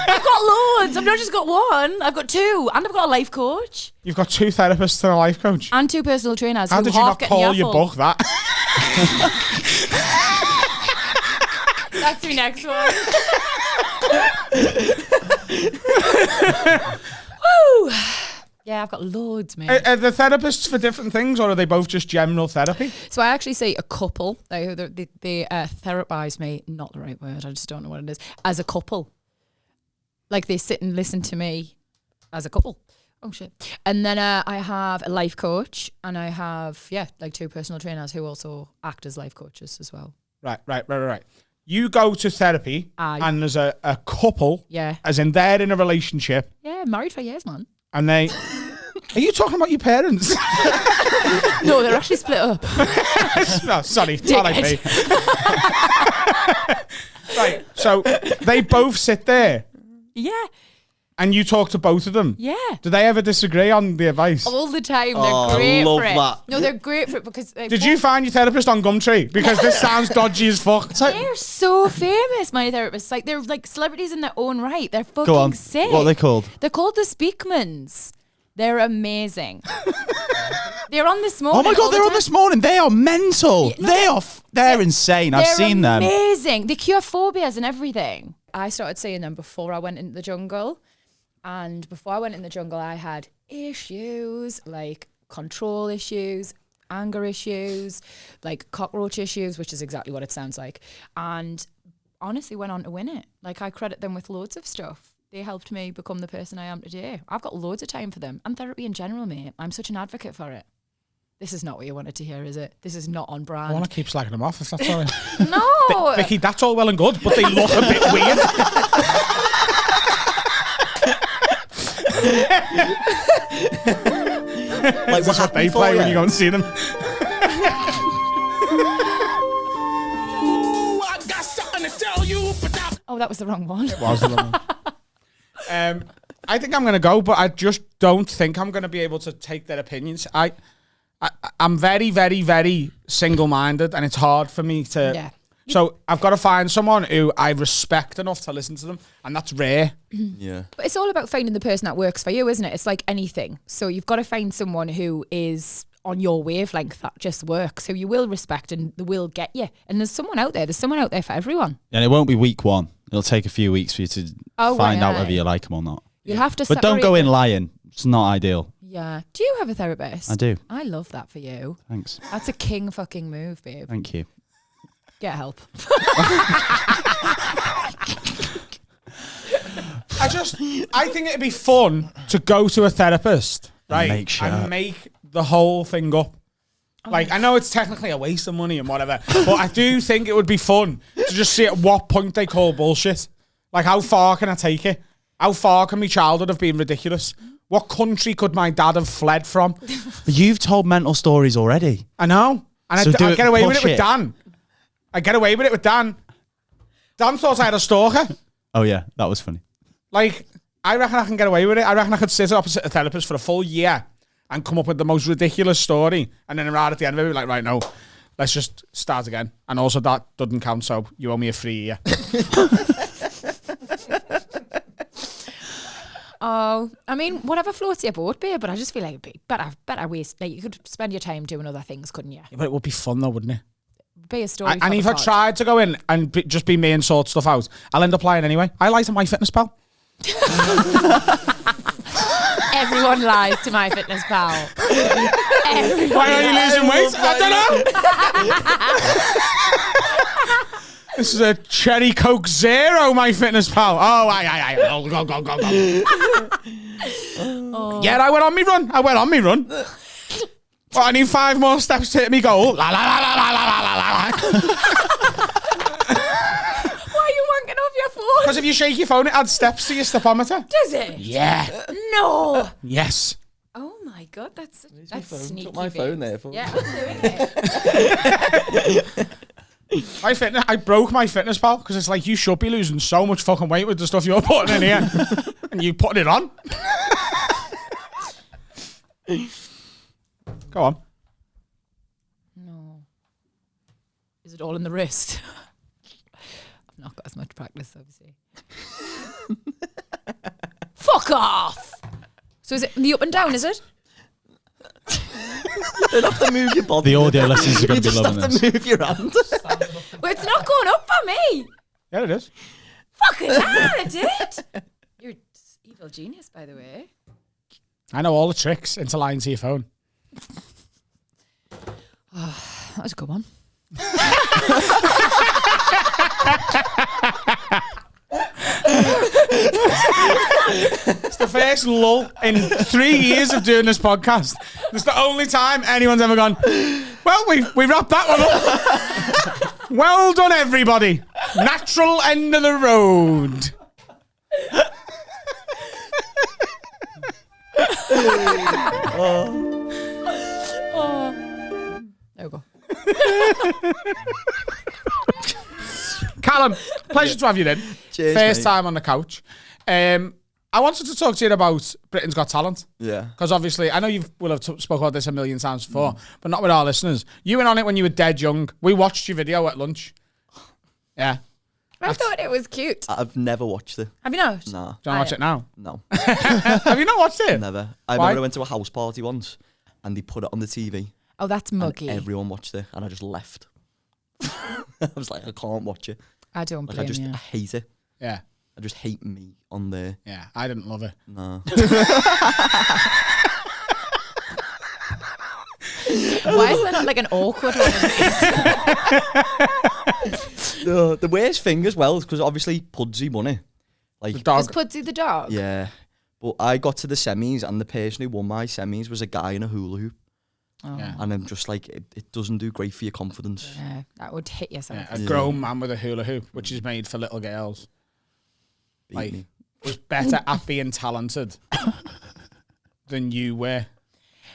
I've got loads. I've not just got one. I've got two. And I've got a life coach. You've got 2 therapists and a life coach. And 2 personal trainers. How who did you half not get me call off your full. book that? That's my next one. Woo! Yeah, I've got loads, mate. Are the therapists for different things, or are they both just general therapy? So I actually see a couple. They therapize me. Not the right word. I just don't know what it is. As a couple, like they sit and listen to me as a couple. Oh shit! And then I have a life coach, and I have like 2 personal trainers who also act as life coaches as well. Right. You go to therapy, and there's a couple. Yeah. As in they're in a relationship. Yeah, married for years, man. And they. Are you talking about your parents? No, they're actually split up. No, sorry. RIP. Right. So they both sit there. Yeah. And you talk to both of them? Yeah. Do they ever disagree on the advice? All the time. They're Oh, great I love for it. that. No, they're great for it because... Did you find your therapist on Gumtree? Because this sounds dodgy as fuck. They're so famous, my therapists. Like, they're like celebrities in their own right. They're fucking Go on. sick. What are they called? They're called the Speakmans. They're amazing. They're on this morning. Oh my God, all the they're on time. this morning. They are mental. Yeah, no, They're insane. I've seen them. They're amazing. They cure phobias and everything. I started seeing them before I went into the jungle. And before I went in the jungle, I had issues, like control issues, anger issues, like cockroach issues, which is exactly what it sounds like. And honestly went on to win it. Like, I credit them with loads of stuff. They helped me become the person I am today. I've got loads of time for them. And therapy in general, mate. I'm such an advocate for it. This is not what you wanted to hear, is it? This is not on brand. I want to keep slagging them off if that's all right. No! Vicky, that's all well and good, but they look a bit weird. Like, That's what they play when you go and see them. Oh, that was the wrong one. I think I'm going to go, but I just don't think I'm going to be able to take their opinions. I'm very, very, very single-minded, and it's hard for me to... Yeah. So I've got to find someone who I respect enough to listen to them, and that's rare. Yeah. But it's all about finding the person that works for you, isn't it? It's like anything. So you've got to find someone who is on your wavelength that just works, who you will respect and they will get you. And there's someone out there. There's someone out there for everyone. And it won't be week 1. It'll take a few weeks for you to find out right. whether you like them or not. You'll have to But don't separate go in them. lying. It's not ideal. Yeah. Do you have a therapist? I do. I love that for you. Thanks. That's a king fucking move, babe. Thank you. Get help. I think it'd be fun to go to a therapist, right? And make the whole thing up. Like, I know it's technically a waste of money and whatever, but I do think it would be fun to just see at what point they call bullshit. Like, how far can I take it? How far can my childhood have been ridiculous? What country could my dad have fled from? But you've told mental stories already. I know. And So I get away with it push with it. Dan. I get away with it with Dan. Dan thought I had a stalker. Oh, yeah. That was funny. Like, I reckon I can get away with it. I reckon I could sit opposite a therapist for a full year and come up with the most ridiculous story. And then right at the end of it, be like, right, no, let's just start again. And also that doesn't count, so you owe me a free year. Oh, I mean, whatever floats your boat, babe, but I just feel like it'd be better waste. Like, you could spend your time doing other things, couldn't you? Yeah, but it would be fun though, wouldn't it? Be a story. And if I tried to go in and just be me and sort stuff out, I'll end up lying anyway. I lie to MyFitnessPal. Everyone lies to MyFitnessPal. Everyone. Why are you losing weight? I don't know. This is a Cherry Coke Zero, MyFitnessPal. Oh, aye. Go. Yeah, I went on me run. Well, I need 5 more steps to hit me goal. La la la la la la la la. Why are you wanking off your phone? Because if you shake your phone, it adds steps to your stepometer. Does it? Yeah. No. Yes. Oh my god, that's sneaky. Took my babe. phone there for. Yeah, I'm doing it. I broke my fitness pal because it's like you should be losing so much fucking weight with the stuff you're putting in here, and you putting it on. Go on. it all in the wrist. I've not got as much practice, obviously. Fuck off! So is it the up and down, is it? You don't have to move your body. The audio listeners are going to be loving You just this. have to move your hand. Well, it's not going up for me. Yeah, it is. Fucking hell, it did. You're evil genius, by the way. I know all the tricks into lying to your phone. That was a good one. It's the first lull in 3 years of doing this podcast. It's the only time anyone's ever gone, well, we wrapped that one up. Well done, everybody. Natural end of the road. There we go. Callum, pleasure to have you then. Cheers, First mate. time on the couch. I wanted to talk to you about Britain's Got Talent. Yeah. Because obviously, I know you will have spoke about this a million times before, but not with our listeners. You went on it when you were dead young. We watched your video at lunch. Yeah. I thought it was cute. I've never watched it. Have you not? Nah. Do you want to watch it now? No. Have you not watched it? Never. I Why? remember I went to a house party once and they put it on the TV. Oh, that's And muggy. everyone watched it and I just left. I was like, I can't watch it. I don't Like, blame I just you. hate it. Yeah. I just hate me on there. Yeah. I didn't love it. No. Why is there not like an awkward one? The worst thing as well is because obviously Pudsey won it. Like, The dog. Is Pudsey the dog? yeah. But I got to the semis and the person who won my semis was a guy in a hula hoop. Oh. Yeah. And I'm just like, it doesn't do great for your confidence. Yeah, that would hit yourself. Yeah, a grown man with a hula hoop, which is made for little girls, Beat like, me. was better at being talented than you were.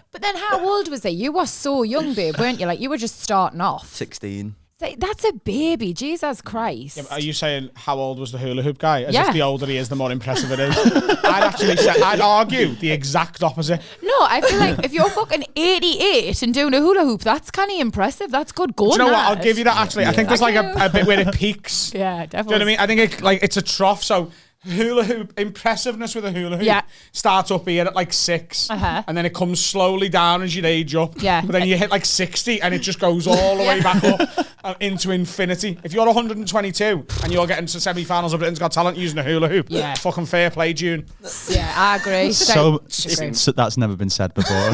But then how old was he? You were so young, babe, weren't you? Like, you were just starting off. 16. Like, that's a baby. Jesus Christ. Yeah, but are you saying how old was the hula hoop guy? As Yeah. if the older he is, the more impressive it is. I'd argue the exact opposite. No, I feel like if you're fucking 88 and doing a hula hoop, that's kind of impressive. That's good going. Do you know what? lad. I'll give you that actually. I think there's like a bit where it peaks. Yeah, Do definitely. you know what I mean? I think it's a trough. So hula hoop impressive with a hula hoop Yeah. starts up here at like 6, Uh-huh. and then it comes slowly down as you age up. Yeah. But then you hit like 60, and it just goes all the way back up into infinity. If you're 122 and you're getting to semi-finals of Britain's Got Talent using a hula hoop, Yeah. fucking fair play, June. Yeah, I agree. So, Agree. so that's never been said before.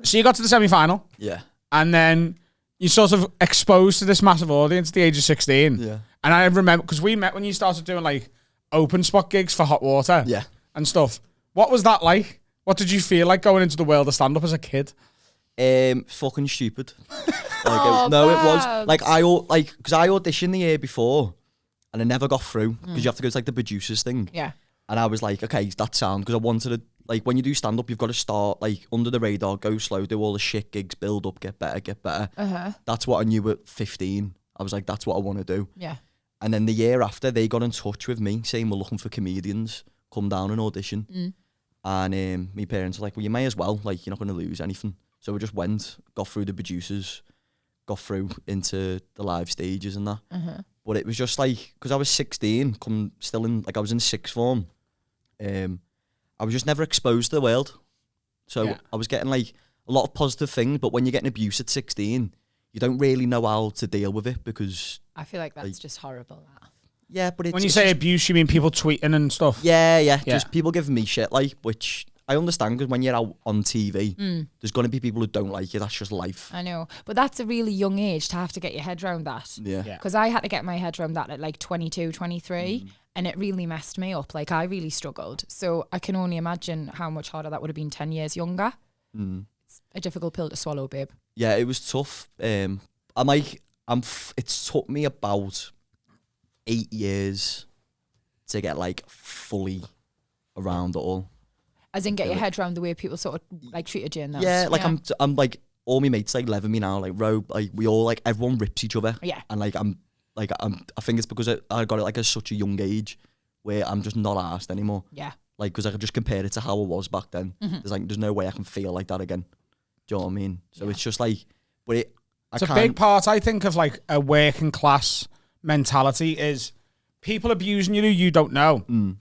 So you got to the semi-final, Yeah. and then you sort of exposed to this massive audience at the age of 16. Yeah. And I remember, because we met when you started doing like open spot gigs for Hot Water Yeah. and stuff. What was that like? What did you feel like going into the world of stand-up as a kid? Fucking stupid. Like, Oh, no, it Babs. was like because I auditioned the year before, and I never got through because you have to go to like the producers thing. Yeah. And I was like, okay, that sound because I wanted to like when you do stand up, you've got to start like under the radar, go slow, do all the shit gigs, build up, get better, get better. That's what I knew at 15. I was like, that's what I want to do. Yeah. And then the year after, they got in touch with me saying we're looking for comedians. Come down and audition. And my parents were like, well, you may as well. Like, you're not going to lose anything. So we just went, got through the producers, got through into the live stages and that. But it was just like, because I was 16, I was in sixth form. I was just never exposed to the world. So Yeah. I was getting like a lot of positive things, but when you're getting abuse at 16, you don't really know how to deal with it because, I feel like that's just horrible. That. yeah, but it's When you it's say just- abuse, you mean people tweeting and stuff? yeah, Yeah. just people giving me shit, like, which I understand because when you're out on TV, there's going to be people who don't like you. That's just life. I know. But that's a really young age to have to get your head around that. Yeah. Yeah. Because I had to get my head around that at like 22, 23. And it really messed me up. Like, I really struggled. So I can only imagine how much harder that would have been 10 years younger. It's a difficult pill to swallow, babe. Yeah, it was tough. It's took me about 8 years to get like fully around it all. As in, get your head around the way people sort of like treated you and that. Yeah, like I'm like all my mates like loving me now. Like ROWE, like we all like everyone rips each other. Yeah. And like I think it's because I got it like at such a young age where I'm just not asked anymore. Yeah. Like, because I could just compare it to how I was back then. There's no way I can feel like that again. Do you know what I mean? So it's just like, but it's a big part, I think, of like a working class mentality is people abusing you who you don't know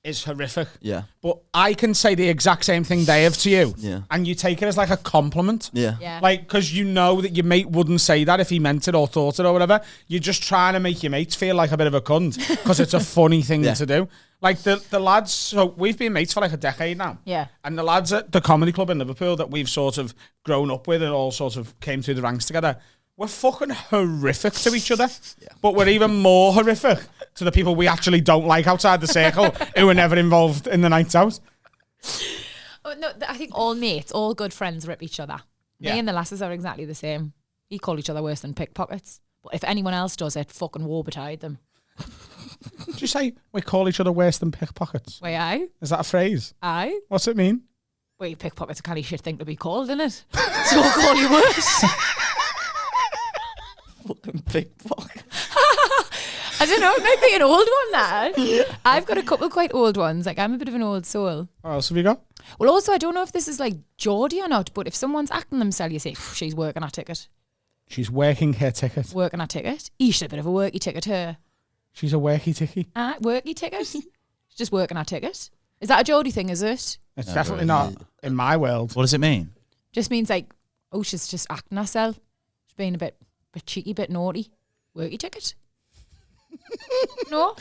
is horrific. Yeah. But I can say the exact same thing they have to you. Yeah. And you take it as like a compliment. Yeah. Like, because you know that your mate wouldn't say that if he meant it or thought it or whatever. You're just trying to make your mates feel like a bit of a cunt because it's a funny thing to do. Like the lads, so we've been mates for like a decade now. Yeah. And the lads at the comedy club in Liverpool that we've sort of grown up with and all sort of came through the ranks together, we're fucking horrific to each other. But we're even more horrific to the people we actually don't like outside the circle who are never involved in the nights out. Oh, no, I think all mates, all good friends rip each other. Yeah. Me and the lasses are exactly the same. We call each other worse than pickpockets. But if anyone else does it, fucking woe betide them. Did you say we call each other worse than pickpockets? Wait, aye? Is that a phrase? Aye? What's it mean? Well, pickpockets a kind of shit thing to be called, isn't it? So we'll call you worse. Fucking pickpocket. I don't know, it might be an old one, that. I've got a couple quite old ones. Like, I'm a bit of an old soul. What else have you got? Well, also, I don't know if this is like Geordie or not, but if someone's acting themselves, you say, she's working her ticket. She's working her ticket. Working her ticket. She's a bit of a worky ticket, her. She's a worky ticky. Worky ticket. She's just working her ticket. Is that a Geordie thing, is it? It's definitely not in my world. What does it mean? Just means like, oh, she's just acting herself. She's being a bit cheeky, bit naughty. Worky ticket. No?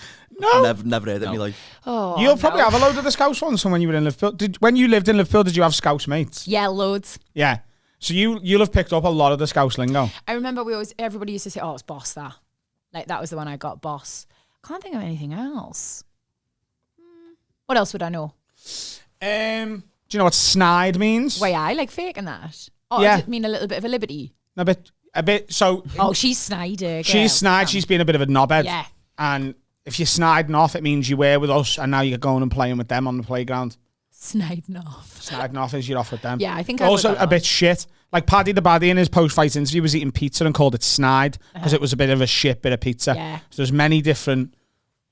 Never heard it in my life. Oh, You'll probably have a load of the Scouse ones from when you were in Liverpool. When you lived in Liverpool, did you have Scouse mates? Yeah, loads. Yeah. So you'll have picked up a lot of the Scouse lingo. I remember everybody used to say, oh, it's boss, that. Like, that was the one I got, boss. Can't think of anything else. What else would I know? Do you know what snide means? Wait, I like faking that. Oh, Yeah. does it mean a little bit of a liberty? A bit. So Oh, she's snide. she's snide. She's being a bit of a knobhead. Yeah. And if you're sniding off, it means you were with us, and now you're going and playing with them on the playground. Sniding off. Sniding off is you're off with them. Yeah, I think I also would a bit shit. Like Paddy the Baddie in his post-fight interview was eating pizza and called it snide because it was a bit of a shit bit of pizza. Yeah. So there's many different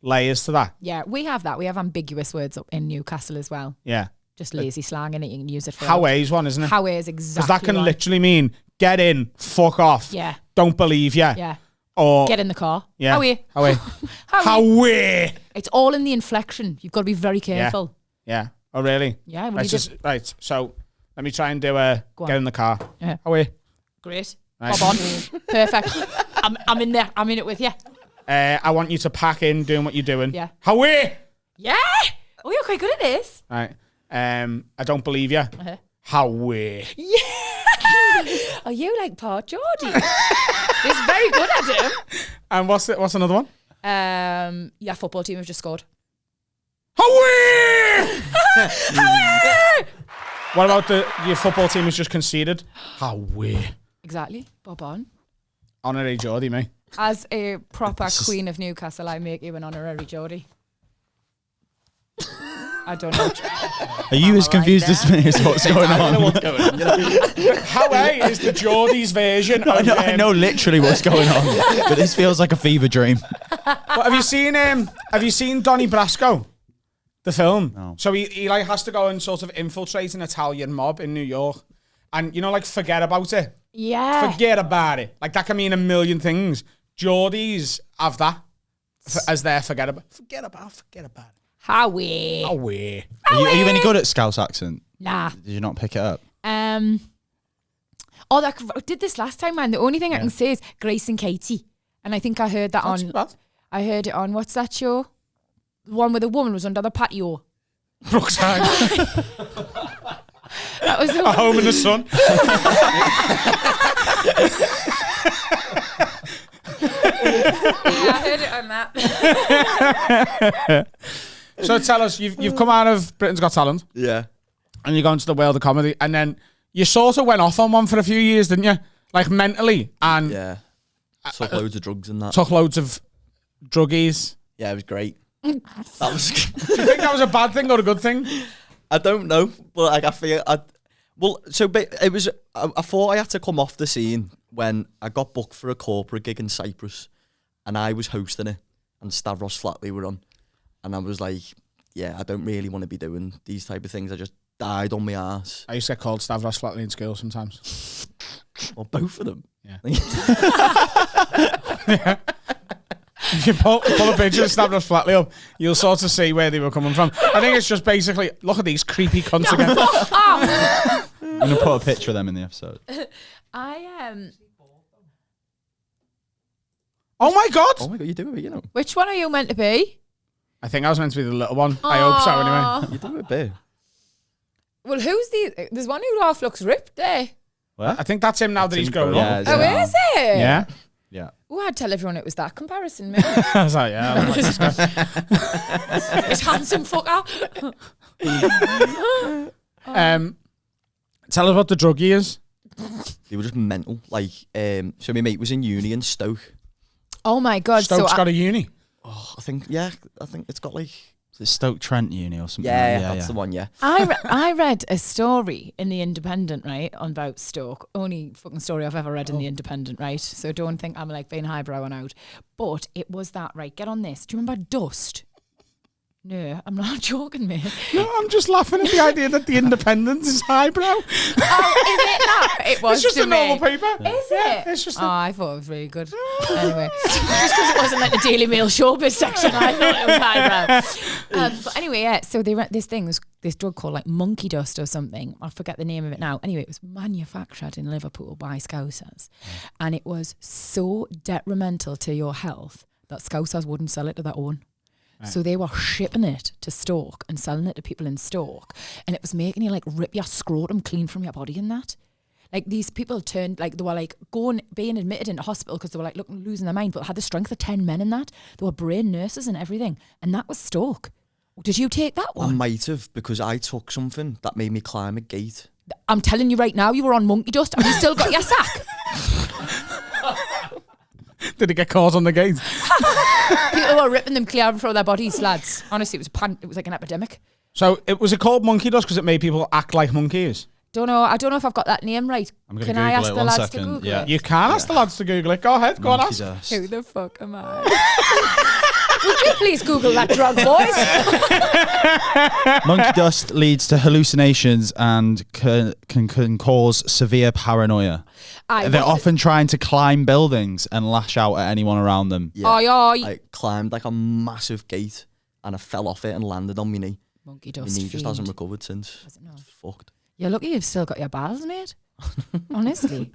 layers to that. Yeah, we have that. We have ambiguous words up in Newcastle as well. Yeah. Just lazy slang in it. You can use it for How is one, isn't it? How is exactly. Because that can right. literally mean get in, fuck off. Yeah. Don't believe you. Yeah. Or Get in the car. yeah. How are you? How are you? How are How you? we? It's all in the inflection. You've got to be very careful. Yeah. Oh really? Yeah. Well, Right, you just, right. So let me try and do a Go on. get in the car. Yeah. How are you? Great. Right. Bob on. Perfect. I'm in there. I'm in it with you. I want you to pack in doing what you're doing. Yeah. How are you? Yeah. Oh, you're quite good at this. Right. I don't believe you. Uh-huh. How we? Oh, you like part Geordie. He's very good at him. And what's another one? Yeah, football team have just scored. How we? What about your football team has just conceded? How we? Exactly. Bob on. Honorary Geordie, mate. As a proper queen of Newcastle, I make you an honorary Geordie. I don't know. Are you as confused as me as what's going on? How is the Geordie's version of... I know literally what's going on, but this feels like a fever dream. Well, have you seen Donnie Brasco, the film? No. So he like has to go and sort of infiltrate an Italian mob in New York, and like forget about it. Yeah. Forget about it. Like that can mean a million things. Geordies have that as their forget about it. Howie. How we? Are you any good at Scouse accent? Nah. Did you not pick it up? Oh, I did this last time, man. The only thing I can say is Grace and Katie. And I think I heard that Not too on... bad. I heard it on, what's that show? The one where the woman was under the patio. Brookside. That was the A one. Home in the Sun. Yeah, I heard it on that. So tell us, you've come out of Britain's Got Talent, Yeah. and you're going to the world of comedy, and then you sort of went off on one for a few years, didn't you? Like mentally, and Yeah. Took loads of drugs and that. took loads of druggies. Yeah, it was great. That was. Do you think that was a bad thing or a good thing? I don't know, but like I feel it was. I thought I had to come off the scene when I got booked for a corporate gig in Cyprus, and I was hosting it, and Stavros Flatley were on, and I was like, I don't really want to be doing these type of things. I just died on my ass. I used to get called Stavros Flatley in school sometimes. Or both of them. Yeah. You pull a picture of Stavros Flatley up, you'll sort of see where they were coming from. I think it's just basically, look at these creepy cunts again. I'm going to put a picture of them in the episode. Oh my God! Oh my God, you do it, you know. Which one are you meant to be? I think I was meant to be the little one. I hope so anyway. You do it, babe. Well, who's the... There's one who half looks ripped there. What? I think that's him now that he's grown up. Oh, is it? Yeah. Yeah. Oh, I'd tell everyone it was that comparison, mate. I was like, yeah. I like this guy. It's handsome fucker. Tell us what the drug is. They were just mental. Like, so my mate was in uni in Stoke. Oh my God. Stoke's got a uni. Oh, I think it's got like... Is it Stoke Trent Uni or something? Yeah, that's the one, yeah. I read a story in The Independent, right, on about Stoke. Only fucking story I've ever read in The Independent, right? So don't think I'm like being highbrow and out. But it was that, right, get on this. Do you remember Dust? No, I'm not joking, mate. No, I'm just laughing at the idea that The Independent is highbrow. Oh, is it not? It was It's just a normal paper. Is Yeah, it? it's just I thought it was really good. Anyway, just because it wasn't like the Daily Mail showbiz section, I thought it was highbrow. But anyway, yeah, so they read this thing, this drug called like monkey dust or something. I forget the name of it now. Anyway, it was manufactured in Liverpool by Scousers. And it was so detrimental to your health that Scousers wouldn't sell it to their own. Right. So they were shipping it to Stoke and selling it to people in Stoke, and it was making you like rip your scrotum clean from your body and that. Like these people turned, like they were like being admitted into hospital because they were like losing their mind, but had the strength of 10 men in that. They were brain nurses and everything, and that was Stoke. Did you take that one? I might have, because I took something that made me climb a gate. I'm telling you right now, you were on monkey dust and you still got your sack. Did it get caught on the gate? People were ripping them clear from their bodies, lads. Honestly, it was like an epidemic. So was it called monkey dust because it made people act like monkeys? I don't know if I've got that name right. Can I ask the lads to Google it? You can ask the lads to Google it. Go ahead, go on, ask. Dust. Who the fuck am I? Would you please Google that drug, boys? Monkey dust leads to hallucinations and can cause severe paranoia. They're often trying to climb buildings and lash out at anyone around them. Yeah. I climbed like a massive gate and I fell off it and landed on my knee. Monkey dust. My knee just hasn't recovered since. It's fucked. You're lucky you've still got your balls, mate. Honestly.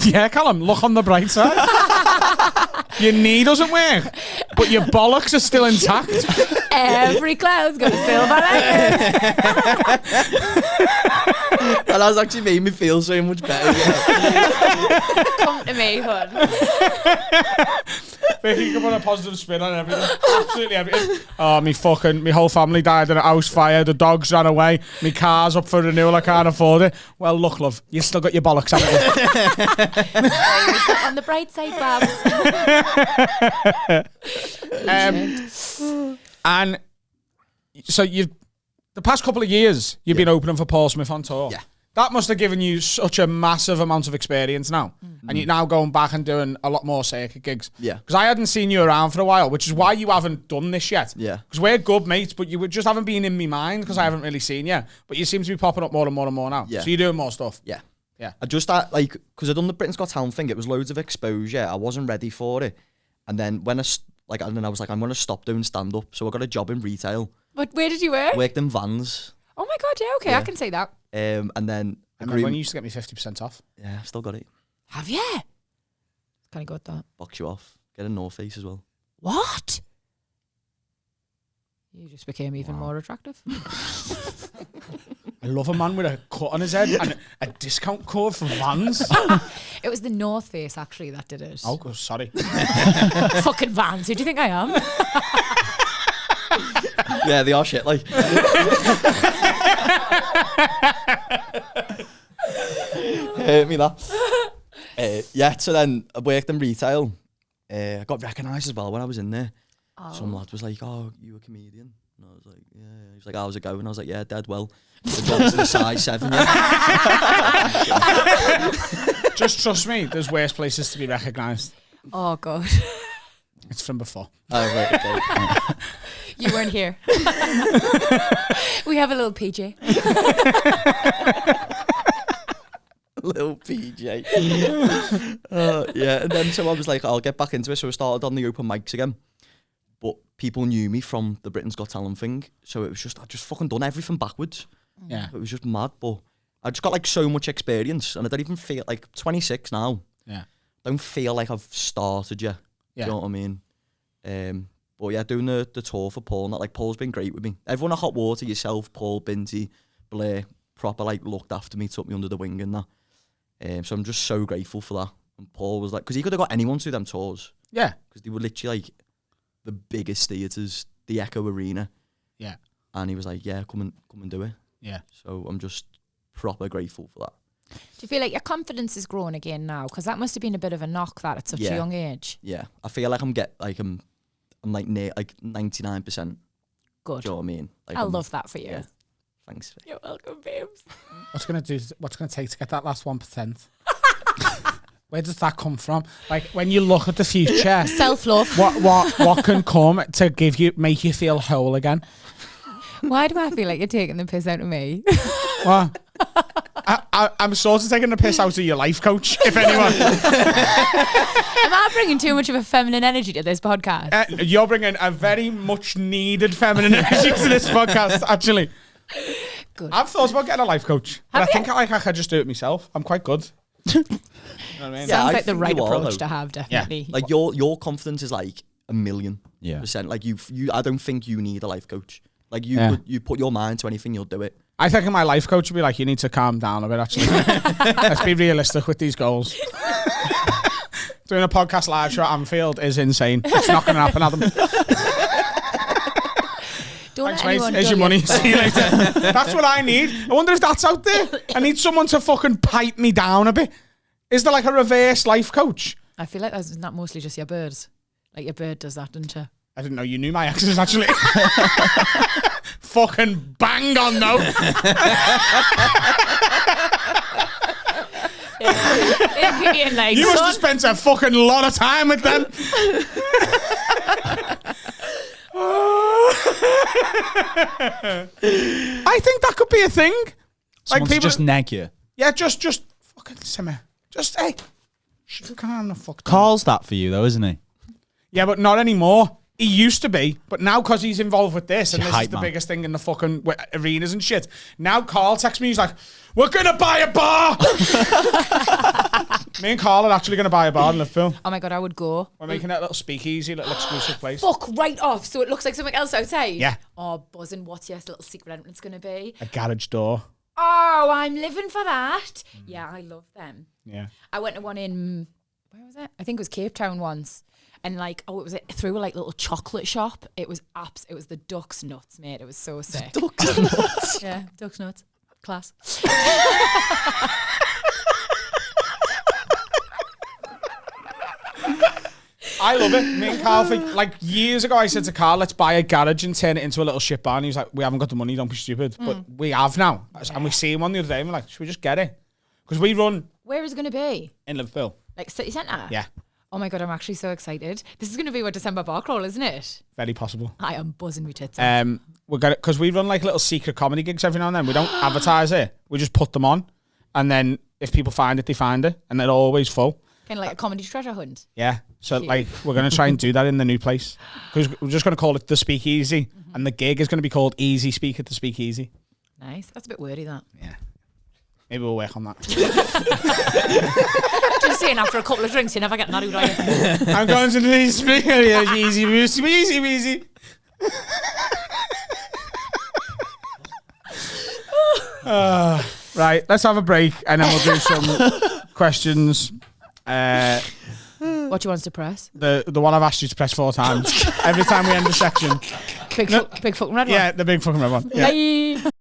Yeah, Callum, look on the bright side. Your knee doesn't work, but your bollocks are still intact. Every cloud's got a silver lining. That has actually made me feel so much better. Come to me, hon. Vicky, you can put a positive spin on everything. Absolutely everything. Oh, my whole family died in a house fire. The dogs ran away. My car's up for renewal. I can't afford it. Well, look, love, you still got your bollocks, haven't you? On the bright side, Babs. And so the past couple of years, you've been opening for Paul Smith on tour. Yeah. That must have given you such a massive amount of experience now. And you're now going back and doing a lot more circuit gigs. Yeah. Because I hadn't seen you around for a while, which is why you haven't done this yet. Yeah. Because we're good mates, but you just haven't been in my mind because I haven't really seen you. But you seem to be popping up more and more and more now. Yeah. So you're doing more stuff. Yeah. Yeah. I just because I'd done the Britain's Got Talent thing, it was loads of exposure. I wasn't ready for it. And then I was like, I'm going to stop doing stand-up. So I got a job in retail. But where did you work? Worked in vans. Oh my God, yeah, okay, I can say that. And then... I remember when you used to get me 50% off. Yeah, I've still got it. Have you? It's kind of good, that. Box you off. Get a North Face as well. What? You just became even more attractive. I love a man with a cut on his head and a discount code for Vans. It was the North Face, actually, that did it. Oh, sorry. Fucking Vans, who do you think I am? Yeah, they are shit, like. Hurt me that. Yeah, so then I worked in retail. I got recognised as well when I was in there. Oh. Some lad was like, "Oh, you a comedian?" And I was like, "Yeah." He was like, "How's it going?" I was like, "Yeah, dead well." The job's in a size 7. Yeah. Just trust me, there's worse places to be recognised. Oh, God. It's from before. Oh, right, okay. You weren't here. We have a little PJ. Little PJ. Yeah, and then so I was like, I'll get back into it. So I started on the open mics again. But people knew me from the Britain's Got Talent thing. So it was just, I just fucking done everything backwards. Yeah. It was just mad. But I just got like so much experience. And I don't even feel like 26 now. Yeah. Don't feel like I've started yet. Yeah. Do you know what I mean? But yeah, doing the tour for Paul, like Paul's been great with me. Everyone at Hot Water, yourself, Paul, Binty, Blair, proper like looked after me, took me under the wing and that. So I'm just so grateful for that. And Paul was like, because he could have got anyone to them tours. Yeah. Because they were literally like the biggest theatres, the Echo Arena. Yeah. And he was like, yeah, come and do it. Yeah. So I'm just proper grateful for that. Do you feel like your confidence is growing again now? Because that must have been a bit of a knock that at such a young age. Yeah. I feel like I'm like near like 99%. Good. Do you know what I mean? Like I love that for you. Yeah. Thanks. You're welcome, babes. What's it going to take to get that last 1%? Where does that come from? Like when you look at the future, Self-love. What can come to make you feel whole again? Why do I feel like you're taking the piss out of me? What? I'm sort of taking the piss out of your life coach, if anyone. Am I bringing too much of a feminine energy to this podcast? You're bringing a very much needed feminine energy to this podcast, actually. Good. I've thought about getting a life coach, but I think I could just do it myself. I'm quite good. You know what I mean? Sounds I like the think right you are, approach though. to have, definitely. Like your confidence is like 1,000,000%. Yeah. Like you I don't think you need a life coach. Like you put your mind to anything, you'll do it. I think my life coach would be like, you need to calm down a bit, actually. Let's be realistic with these goals. Doing a podcast live show at Anfield is insane. It's not going to happen, Adam. Thanks, mate. Here's your money. See you later. That's what I need. I wonder if that's out there. I need someone to fucking pipe me down a bit. Is there like a reverse life coach? I feel like that's not mostly just your birds. Like your bird does that, doesn't you? I didn't know you knew my exes, actually. Fucking bang on, though. Like, You must have spent a fucking lot of time with them. I think that could be a thing. Someone to just nag you. Yeah, just fucking simmer. Just, hey. Come on, the fuck. Carl's that for you, though, isn't he? Yeah, but not anymore. He used to be, but now because he's involved with this, and this is the man. biggest thing in the fucking arenas and shit. Now Carl texts me, he's like, "We're gonna buy a bar." Me and Carl are actually gonna buy a bar in Liverpool. oh my God, I would go. We're making that little speakeasy, little exclusive place. Fuck right off, so it looks like something else outside. Yeah. Oh, buzzing. What's your little secret entrance going to be? A garage door. Oh, I'm living for that. Yeah, I love them. Yeah. I went to one in, where was it? I think it was Cape Town once. And like, it was through a like little chocolate shop. It was it was the Duck's Nuts, mate. It was so sick. Duck's nuts. Yeah, Duck's Nuts. Class. I love it. Me and Carl think, like years ago, I said to Carl, let's buy a garage and turn it into a little shit bar. And he was like, we haven't got the money, don't be stupid. But we have now. And we see him one the other day and we're like, should we just get it? Because we run Where is it going to be? in Liverpool. Like city centre? Yeah, Oh my God, I'm actually so excited. This is going to be what December bar crawl, isn't it? very possible. I am buzzing with tits. We're gonna, because we run like little secret comedy gigs every now and then. We don't advertise it. We just put them on. And then if people find it, they find it. And they're always full. Kind of like a comedy treasure hunt. Yeah. So like we're going to try and do that in the new place. Because we're just going to call it The Speakeasy. And the gig is going to be called Easy Speak at the Speakeasy. Nice. That's a bit wordy, that. Yeah. Maybe we'll work on that. Just saying, after a couple of drinks, you never get married, are you? I'm going to the speaker. Easy, easy. Right, let's have a break and then we'll do some questions. What do you want us to press? The one I've asked you to press 4 times. Every time we end the section. Big fucking red one? Yeah, the big fucking red one. Yeah. Bye.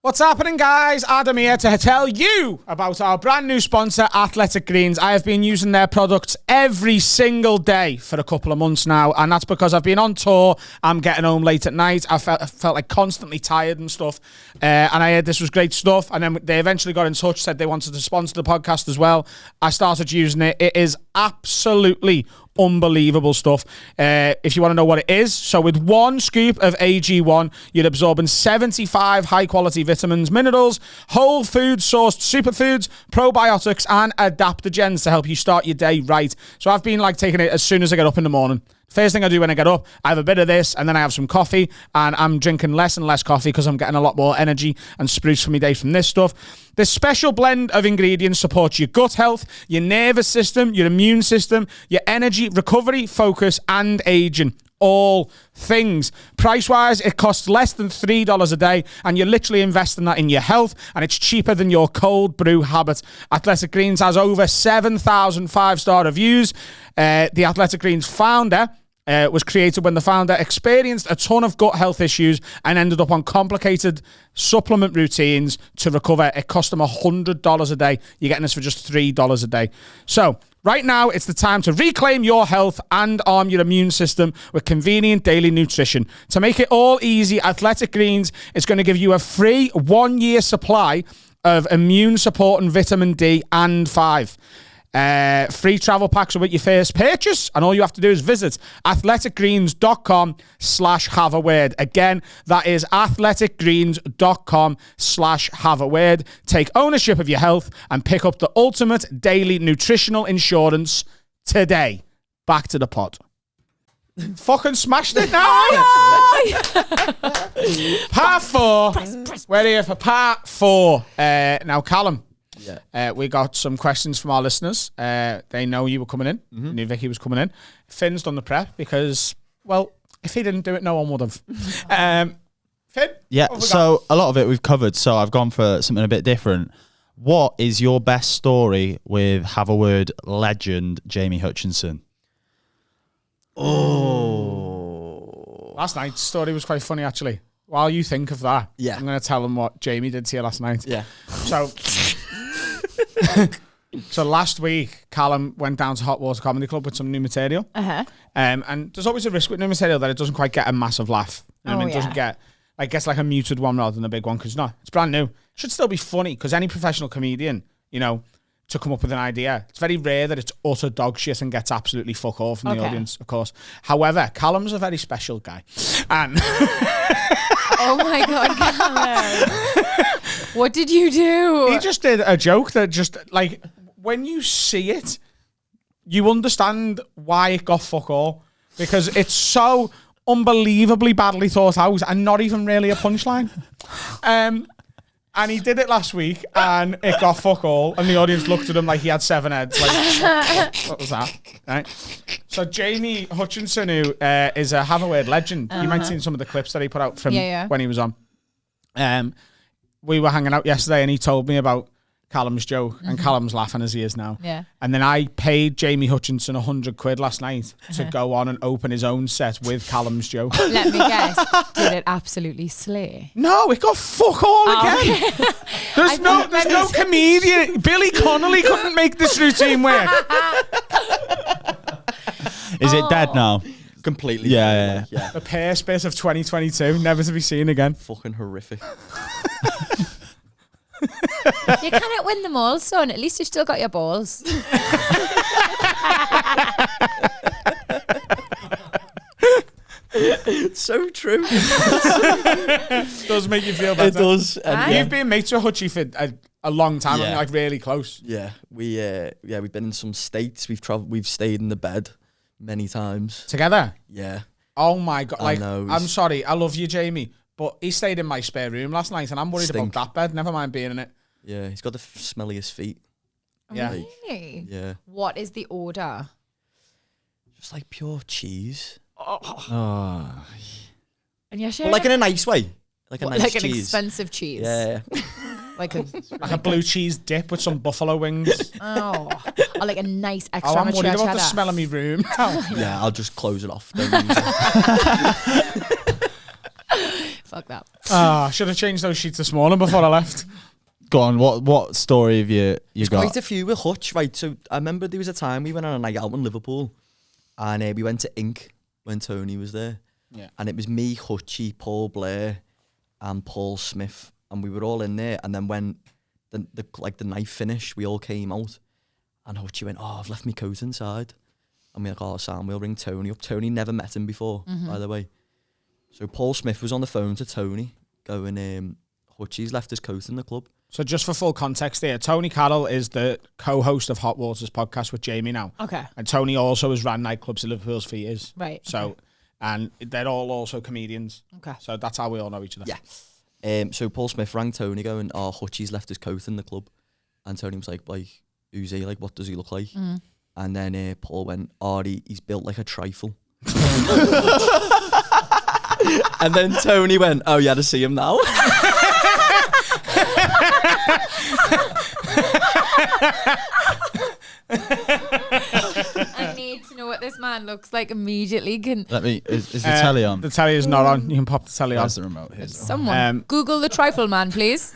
What's happening, guys? Adam here to tell you about our brand new sponsor, Athletic Greens. I have been using their products every single day for a couple of months now, and that's because I've been on tour. I'm getting home late at night. I felt like constantly tired and stuff, and I heard this was great stuff, and then they eventually got in touch, said they wanted to sponsor the podcast as well. I started using it. It is absolutely unbelievable stuff. If you want to know what it is, so with 1 scoop of AG1, you're absorbing 75 high-quality vitamins, minerals, whole food-sourced superfoods, probiotics, and adaptogens to help you start your day right. So I've been taking it as soon as I get up in the morning. First thing I do when I get up, I have a bit of this, and then I have some coffee, and I'm drinking less and less coffee because I'm getting a lot more energy and spruce for my day from this stuff. This special blend of ingredients supports your gut health, your nervous system, your immune system, your energy, recovery, focus, and aging. All things. Price-wise, it costs less than $3 a day, and you're literally investing that in your health, and it's cheaper than your cold brew habit. Athletic Greens has over 7,000 5-star reviews. The Athletic Greens founder was created when the founder experienced a ton of gut health issues and ended up on complicated supplement routines to recover. It cost them $100 a day. You're getting this for just $3 a day. So right now, it's the time to reclaim your health and arm your immune system with convenient daily nutrition. To make it all easy, Athletic Greens is going to give you a free 1-year supply of immune supporting vitamin D and 5. Free travel packs are with your first purchase, and all you have to do is visit athleticgreens.com/have-a-word. Again, that is athleticgreens.com/have-a-word. Take ownership of your health and pick up the ultimate daily nutritional insurance today. Back to the pod. Fucking smashed it now. Part 4. We're here for part 4. Now, Callum. Yeah. We got some questions from our listeners. They know you were coming in. Mm-hmm. Knew Vicky was coming in. Finn's done the prep because, well, if he didn't do it, no one would have. Finn? Yeah, so a lot of it we've covered, so I've gone for something a bit different. What is your best story with Have a Word legend Jamie Hutchinson? Oh. Last night's story was quite funny, actually. While you think of that, I'm going to tell them what Jamie did to you last night. Yeah. So last week, Callum went down to Hot Water Comedy Club with some new material. And there's always a risk with new material that it doesn't quite get a massive laugh. You know what I mean? It doesn't get, gets like a muted one rather than a big one, because it's brand new. It should still be funny, because any professional comedian, to come up with an idea, it's very rare that it's utter dog shit and gets absolutely fuck all from the audience, of course. However, Callum's a very special guy. And oh my God, Callum. What did you do? He just did a joke that just, when you see it, you understand why it got fuck all. Because it's so unbelievably badly thought out and not even really a punchline. And he did it last week, and it got fuck all, and the audience looked at him like he had 7 heads. What was that? Right? So Jamie Hutchinson, who is a Have a Word legend, you might have seen some of the clips that he put out from when he was on. We were hanging out yesterday, and he told me about Callum's joke, and Callum's laughing as he is now. Yeah. And then I paid Jamie Hutchinson £100 last night to go on and open his own set with Callum's joke. Let me guess. Did it absolutely slay? No, it got fuck all again. Okay. There's no comedian. Billy Connolly couldn't make this routine work. Is it dead now? Completely. Yeah. The pear space of 2022, never to be seen again. Fucking horrific. You cannot win them all, son. At least you've still got your balls. It's so true. It does make you feel better. It does. You've been mates with Hutchie for a long time, and really close. Yeah, we've been in some states. We've traveled. We've stayed in the bed many times together. Yeah. Oh my God! I'm sorry. I love you, Jamie, but he stayed in my spare room last night, and I'm worried about that bed. Never mind being in it. Yeah, he's got the smelliest feet. Yeah. Really? Yeah. What is the order? Just like pure cheese. Oh. And you're sure? But like in a nice way. Like a nice cheese. Like an expensive cheese. Yeah. like a blue cheese dip with some buffalo wings. Or like a nice extra I'm worried about the smell of my room. Yeah, I'll just close it off. Don't use it. Fuck that. I should have changed those sheets this morning before I left. Go on, what story have you got? Quite a few with Hutch, right? So I remember there was a time we went on a night out in Liverpool, and we went to Ink when Tony was there. Yeah. And it was me, Hutchie, Paul Blair, and Paul Smith, and we were all in there. And then when the night finished, we all came out, And Hutchie went, oh, I've left my coat inside. And we're like, oh, Sam, we'll ring Tony up. Tony never met him before, by the way. So Paul Smith was on the phone to Tony going, Hutchie's left his coat in the club. So just for full context here, Tony Carroll is the co-host of Hot Waters podcast with Jamie now. Okay. And Tony also has ran nightclubs in Liverpool for years. Right. So, and they're all also comedians. Okay. So that's how we all know each other. Yeah. So Paul Smith rang Tony going, oh, Hutchie's left his coat in the club. And Tony was like, who's he? Like, what does he look like? And then Paul went, oh, he's built like a trifle. And then Tony went, oh, you had to see him now. I need to know what this man looks like immediately. Is the telly on? The telly is not on. You can pop the telly on. Where's the remote? Here's the remote. Someone Google the trifle man, please.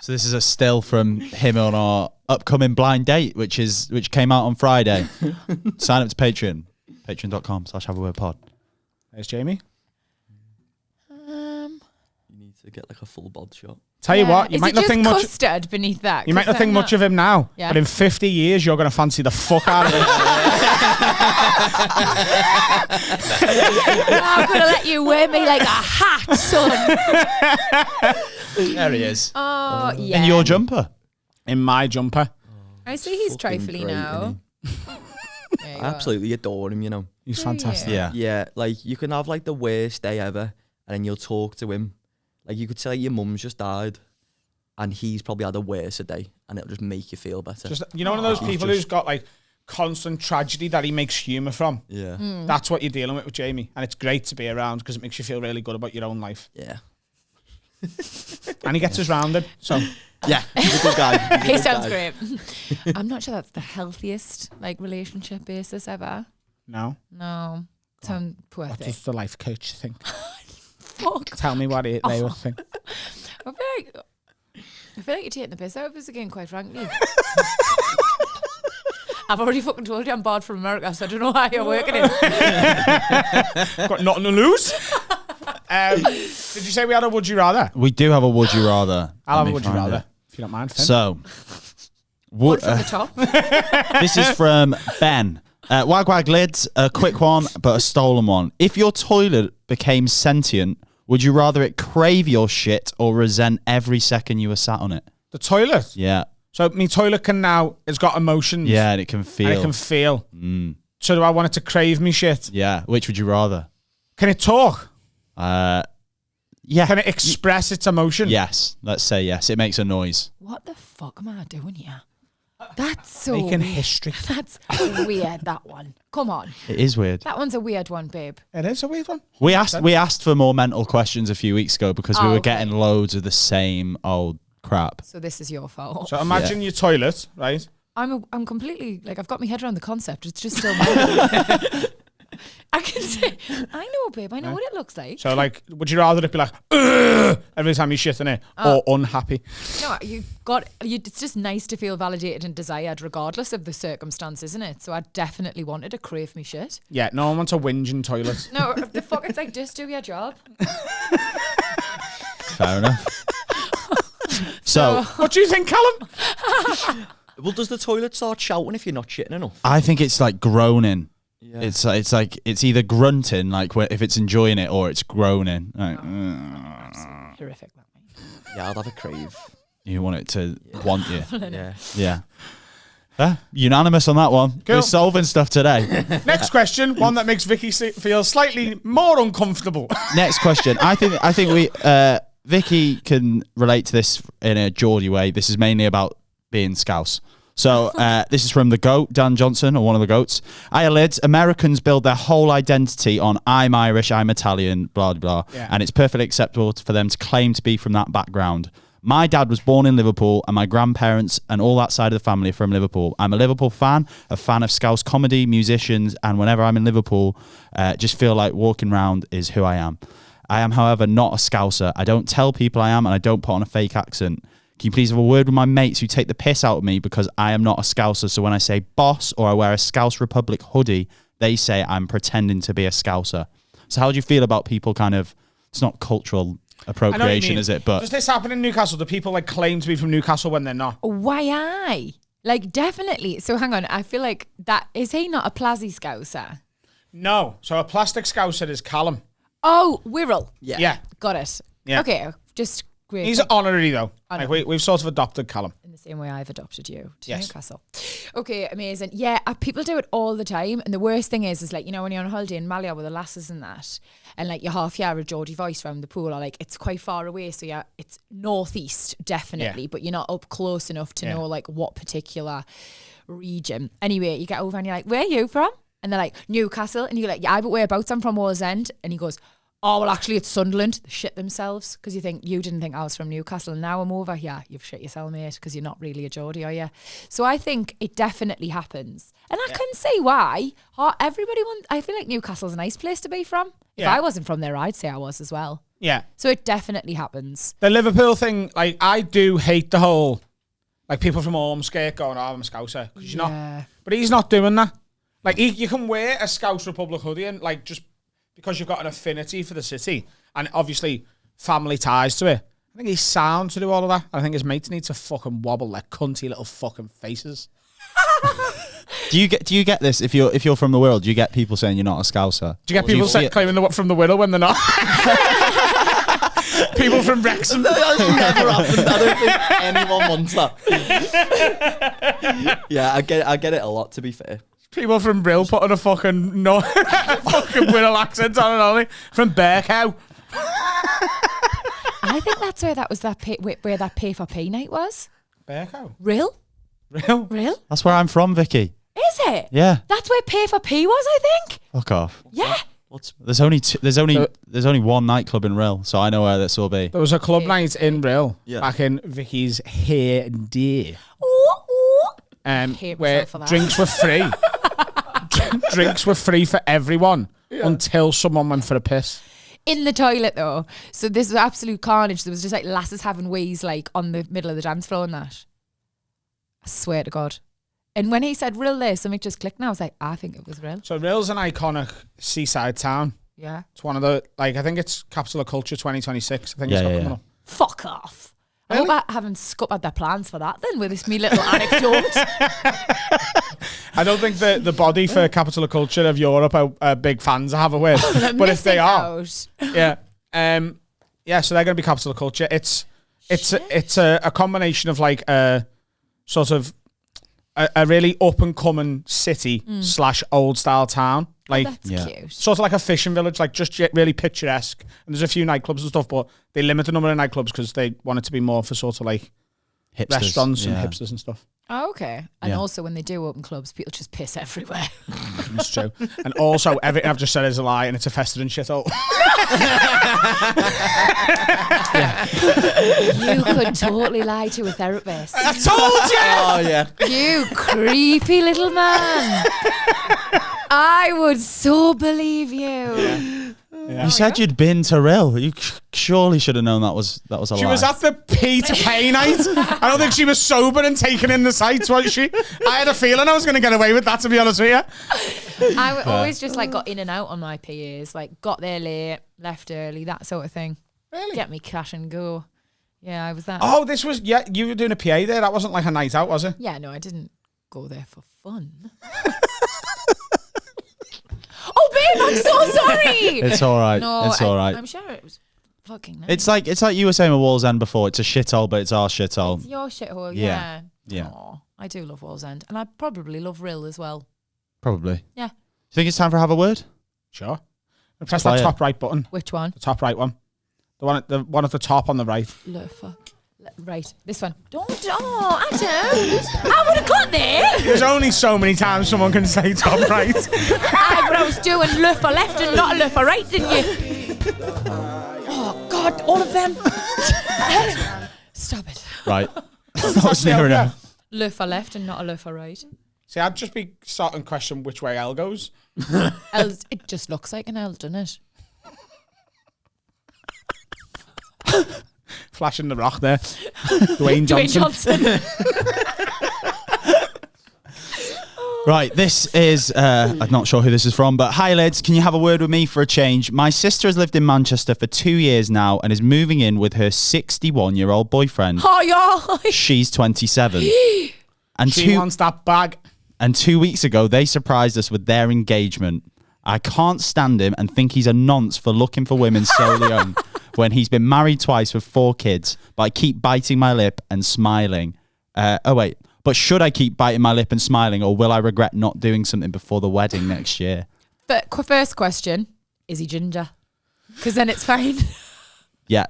So this is a still from him on our upcoming blind date, which came out on Friday. Sign up to Patreon. Patreon.com/haveawordpod. There's Jamie. You need to get like a full bod shot. Tell you what, you might not think much. Custard beneath that. You might not think much of him now, Yeah. but in 50 years, you're going to fancy the fuck out of him. I'm gonna let you wear me like a hat, son. There he is. Oh yeah. In your jumper. In my jumper. I see he's Fucking trifly great, now. I absolutely adore him, you know. He's fantastic. Yeah. Yeah, like you can have like the worst day ever, and then you'll talk to him. Like you could say your mum's just died, and he's probably had a worse day, and it'll just make you feel better. Just, you know, one of those He's people who's got like constant tragedy that he makes humour from. Yeah. That's what you're dealing with Jamie, and it's great to be around because it makes you feel really good about your own life. Yeah. And he gets us rounded. So Yeah, he's a good guy. He's a He good sounds guy. great. I'm not sure that's the healthiest like relationship basis ever. no, No. Sound what poetic. does the life coach think? Fuck. Tell me what they would think. I feel like you're taking the piss out of us again, quite frankly. I've already fucking told you I'm barred from America, so I don't know how you're working it. Got nothing to lose. Did you say we had a would you rather? We do have a would you rather. I'll have Let a me would you find rather, it. if you don't mind. Finn. So, One from the top. this is from Ben. Wag wag lids, a quick one, but a stolen one. If your toilet became sentient, would you rather it crave your shit or resent every second you were sat on it? The toilet. Yeah. So my toilet it's got emotions. Yeah, and it can feel. And it can feel. So do I want it to crave me shit? Yeah. Which would you rather? Can it talk? Yeah. Can it express its emotion? Yes. Let's say yes. It makes a noise. What the fuck am I doing here? That's so Making weird. history. That's weird, that one. Come on. It is weird. That one's a weird one, babe. It is a weird one. We asked for more mental questions a few weeks ago because we Oh, were okay. getting loads of the same old crap. So this is your fault. So imagine your toilet, right? I'm completely, like, I've got my head around the concept. It's just still mine. I can say, I know, babe. I know what it looks like. So, like, would you rather it be like, "Ugh," every time you shit in it, or unhappy? No, it's just nice to feel validated and desired regardless of the circumstance, isn't it? So I definitely wanted to crave me shit. Yeah, no one wants a whinging toilet. No, the fuck, it's like, just do your job. Fair enough. So What do you think, Callum? Well, does the toilet start shouting if you're not shitting enough? I think it's like groaning. Yeah. It's like it's either grunting, like if it's enjoying it, or it's groaning. Like, Horrific, that one. Yeah, I'd have a crave. you want it to want you. Yeah. Yeah. Unanimous on that one. Cool. We're solving stuff today. Next question, one that makes Vicky feel slightly more uncomfortable. Next question. I think we Vicky can relate to this in a Geordie way. This is mainly about being Scouse. So this is from the GOAT, Dan Johnson, or one of the GOATs. Hiya, lids. Americans build their whole identity on I'm Irish, I'm Italian, blah, blah, blah. Yeah. And it's perfectly acceptable for them to claim to be from that background. My dad was born in Liverpool, and my grandparents and all that side of the family are from Liverpool. I'm a Liverpool fan, a fan of Scouse comedy, musicians, and whenever I'm in Liverpool, just feel like walking around is who I am. I am, however, not a Scouser. I don't tell people I am, and I don't put on a fake accent. Can you please have a word with my mates who take the piss out of me because I am not a Scouser? So when I say boss or I wear a Scouse Republic hoodie, they say I'm pretending to be a Scouser. So how do you feel about people kind of, it's not cultural appropriation, is it? But does this happen in Newcastle? Do people like claim to be from Newcastle when they're not? Why? Like, definitely. So hang on, I feel like that, is he not a Plasy Scouser? No. So a plastic Scouser is Callum. Oh, Wirral. Yeah. Got it. Yeah. Okay, just great. He's honorary though. Like Honorary. we've sort of adopted Callum. In the same way I've adopted you to Yes. Newcastle. Okay, amazing. Yeah, people do it all the time. And the worst thing is like, you know, when you're on holiday in Malia with the lasses and that, and like your half hour of Geordie voice from the pool, or like it's quite far away. So yeah, it's northeast, definitely, but you're not up close enough to know like what particular region. Anyway, you get over and you're like, where are you from? And they're like, Newcastle. And you're like, yeah, but whereabouts? I'm from Wallsend. And he goes, oh, well, actually, it's Sunderland. They shit themselves because you didn't think I was from Newcastle. And now I'm over here. You've shit yourself, mate, because you're not really a Geordie, are you? So I think it definitely happens. And I can see why. I feel like Newcastle's a nice place to be from. If I wasn't from there, I'd say I was as well. Yeah. So it definitely happens. The Liverpool thing, like, I do hate the whole, like, people from Ormskirk going, oh, I'm a Scouser. Because you're not. But he's not doing that. Like, you can wear a Scouse Republic hoodie and, like, just because you've got an affinity for the city and obviously family ties to it. I think he's sound to do all of that. I think his mates need to fucking wobble their cunty little fucking faces. Do you get this if you're from the world? Do you get people saying you're not a Scouser? Do you get people claiming they're from the Wirral when they're not? People from Wrexham. That's never happened. I don't think anyone wants that. Yeah, I get it a lot, to be fair. People from Brill putting a fucking Wirral accent on and on. From Berkhow. I think that's where where that pay for P night was. Berkhow. Real? That's where I'm from, Vicky. Is it? Yeah. That's where pay for P was, I think. Fuck off. Yeah. There's only one nightclub in Rill, so I know where this will be. There was a club night in Brill back in Vicky's heyday. Where drinks were free. Drinks were free for everyone until someone went for a piss. In the toilet though. So this was absolute carnage. There was just like lasses having wheeze like on the middle of the dance floor and that. I swear to God. And when he said Rill there, something just clicked and I was like, I think it was Rill. So Rill's an iconic seaside town. Yeah. It's one of the, like, I think it's Capital of Culture 2026. I think it's coming up. Fuck off. Really? I hope I haven't scuppered their plans for that then with this me little anecdote. I don't think the body for Capital of Culture of Europe are big fans I have a word. But if they are, so they're going to be Capital of Culture. It's a combination of like a sort of a really up and coming city / old style town. Like, that's cute. Sort of like a fishing village, like just really picturesque. And there's a few nightclubs and stuff, but they limit the number of nightclubs because they want it to be more for sort of like hipsters, restaurants and hipsters and stuff. Oh, okay. And also when they do open clubs, people just piss everywhere. That's true. And also everything I've just said is a lie and it's a festering shithole. You could totally lie to a therapist. I told you! Oh, yeah. You creepy little man. I would so believe you. Yeah. You said you'd been to Rill. You surely should have known that was a lie. She was at the P to pay night. I don't think she was sober and taking in the sights, was she? I had a feeling I was going to get away with that, to be honest with you. I always just like got in and out on my PAs, like got there late, left early, that sort of thing. Really? Get me cash and go. Yeah, I was that. Oh, this was, you were doing a PA there. That wasn't like a night out, was it? Yeah, no, I didn't go there for fun. Oh, babe, I'm so sorry. It's all right. No, it's all right. I'm sure it was fucking nice. It's like you were saying with Wallsend before. It's a shithole, but it's our shithole. It's your shithole, Yeah. yeah. Aww, I do love Wallsend, and I probably love Rill as well. Probably. Yeah. You think it's time for Have a Word? Sure. Press that top right button. Which one? The top right one. The one at the top on the right. Right, this one. Oh, Adam. I would have got there. There's only so many times someone can say top right. But I was doing left or left and not left or right, didn't you? Oh, God, all of them. Stop it. Right. That was near enough. Left or left and not a left or right. See, I'd just be starting to question which way L goes. It just looks like an L, doesn't it? Flashing the rock there. Dwayne Johnson. Right, this is, I'm not sure who this is from, but hi, lads, can you have a word with me for a change? My sister has lived in Manchester for 2 years now and is moving in with her 61-year-old boyfriend. Oh, yeah. She's 27. And She wants that bag. And 2 weeks ago, they surprised us with their engagement. I can't stand him and think he's a nonce for looking for women so young when he's been married twice with 4 kids, but I keep biting my lip and smiling. But should I keep biting my lip and smiling, or will I regret not doing something before the wedding next year? But first question, is he ginger? Because then it's fine. Yeah,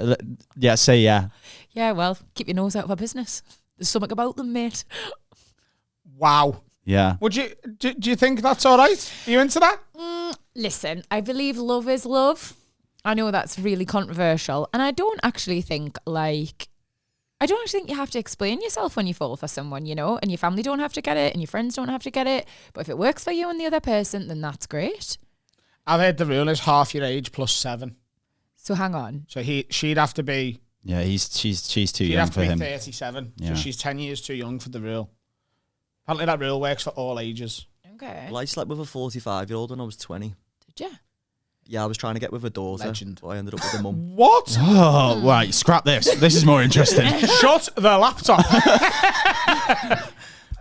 say yeah. Yeah, well, keep your nose out of our business. There's something about them, mate. Wow. Yeah. Would you? Do you think that's all right? Are you into that? Listen, I believe love is love. I know that's really controversial, and I don't actually think you have to explain yourself when you fall for someone, you know, and your family don't have to get it and your friends don't have to get it. But if it works for you and the other person, then that's great. I've heard the rule is half your age plus 7. So hang on. So she'd have to be. Yeah, she's too She'd young have to for be him. 37. Yeah. So she's 10 years too young for the rule. Apparently that rule works for all ages. Okay. Well, I slept with a 45-year-old when I was 20. Did you? Yeah, I was trying to get with a daughter, Legend. but I ended up with a mum. What? Oh, right, scrap this. This is more interesting. Shut the laptop.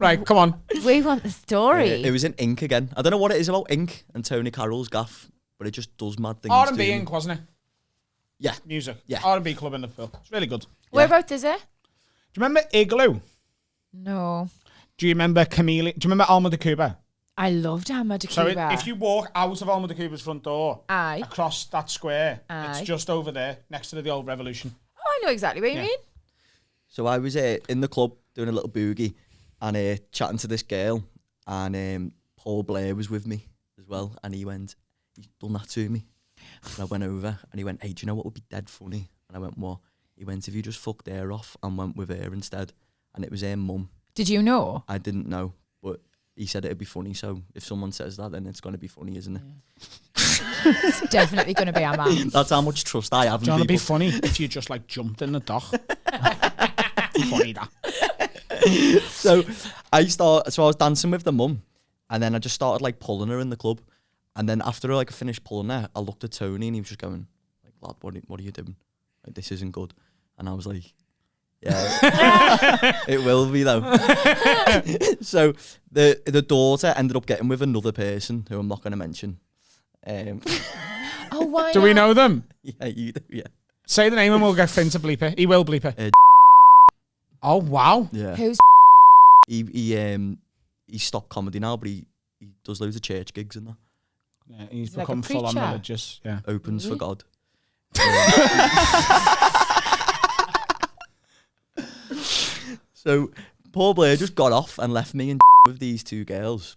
Right, come on. We want the story. It was in Ink again. I don't know what it is about Ink and Tony Carroll's gaff, but it just does mad things. R&B to me. Inc, wasn't it? Yeah. Music. Yeah. R&B club in Liverpool. It's really good. Do Whereabouts is it? you remember Igloo? No. Do you remember Chameleon? Do you remember Alma de Cuba? I loved Hammer de So Cuba. if you walk out of Alma de Cuba's front door, Aye. across that square, Aye. it's just over there, next to the old Revolution. Oh, I know exactly what you Yeah. mean. So I was in the club doing a little boogie and chatting to this girl, and Paul Blair was with me as well, and he's done that to me. And I went over and he went, hey, do you know what would be dead funny? And I went, what? He went, if you just fucked her off and went with her instead. And it was her mum. Did you know? I didn't know, but he said it'd be funny. So if someone says that, then it's going to be funny, isn't it? It's definitely going to be our man. That's how much trust I have Do you in want to be people. funny if you just like jumped in the dock? Funny that. So I was dancing with the mum, and then I just started like pulling her in the club, and then after I finished pulling her, I looked at Tony and he was just going like, lad, what are you doing? Like, this isn't good. And I was like, yeah, it will be though. So the daughter ended up getting with another person who I'm not going to mention. Oh, why Do we know them? Yeah, you do, yeah. Say the name and we'll get Finn to bleep it. He will bleep it. Oh, wow. Yeah. Who's He stopped comedy now, but he does loads of church gigs and that. Yeah, he's like a become full on preacher? religious. Yeah. Opens for Really? God. So Paul Blair just got off and left me and with these two girls,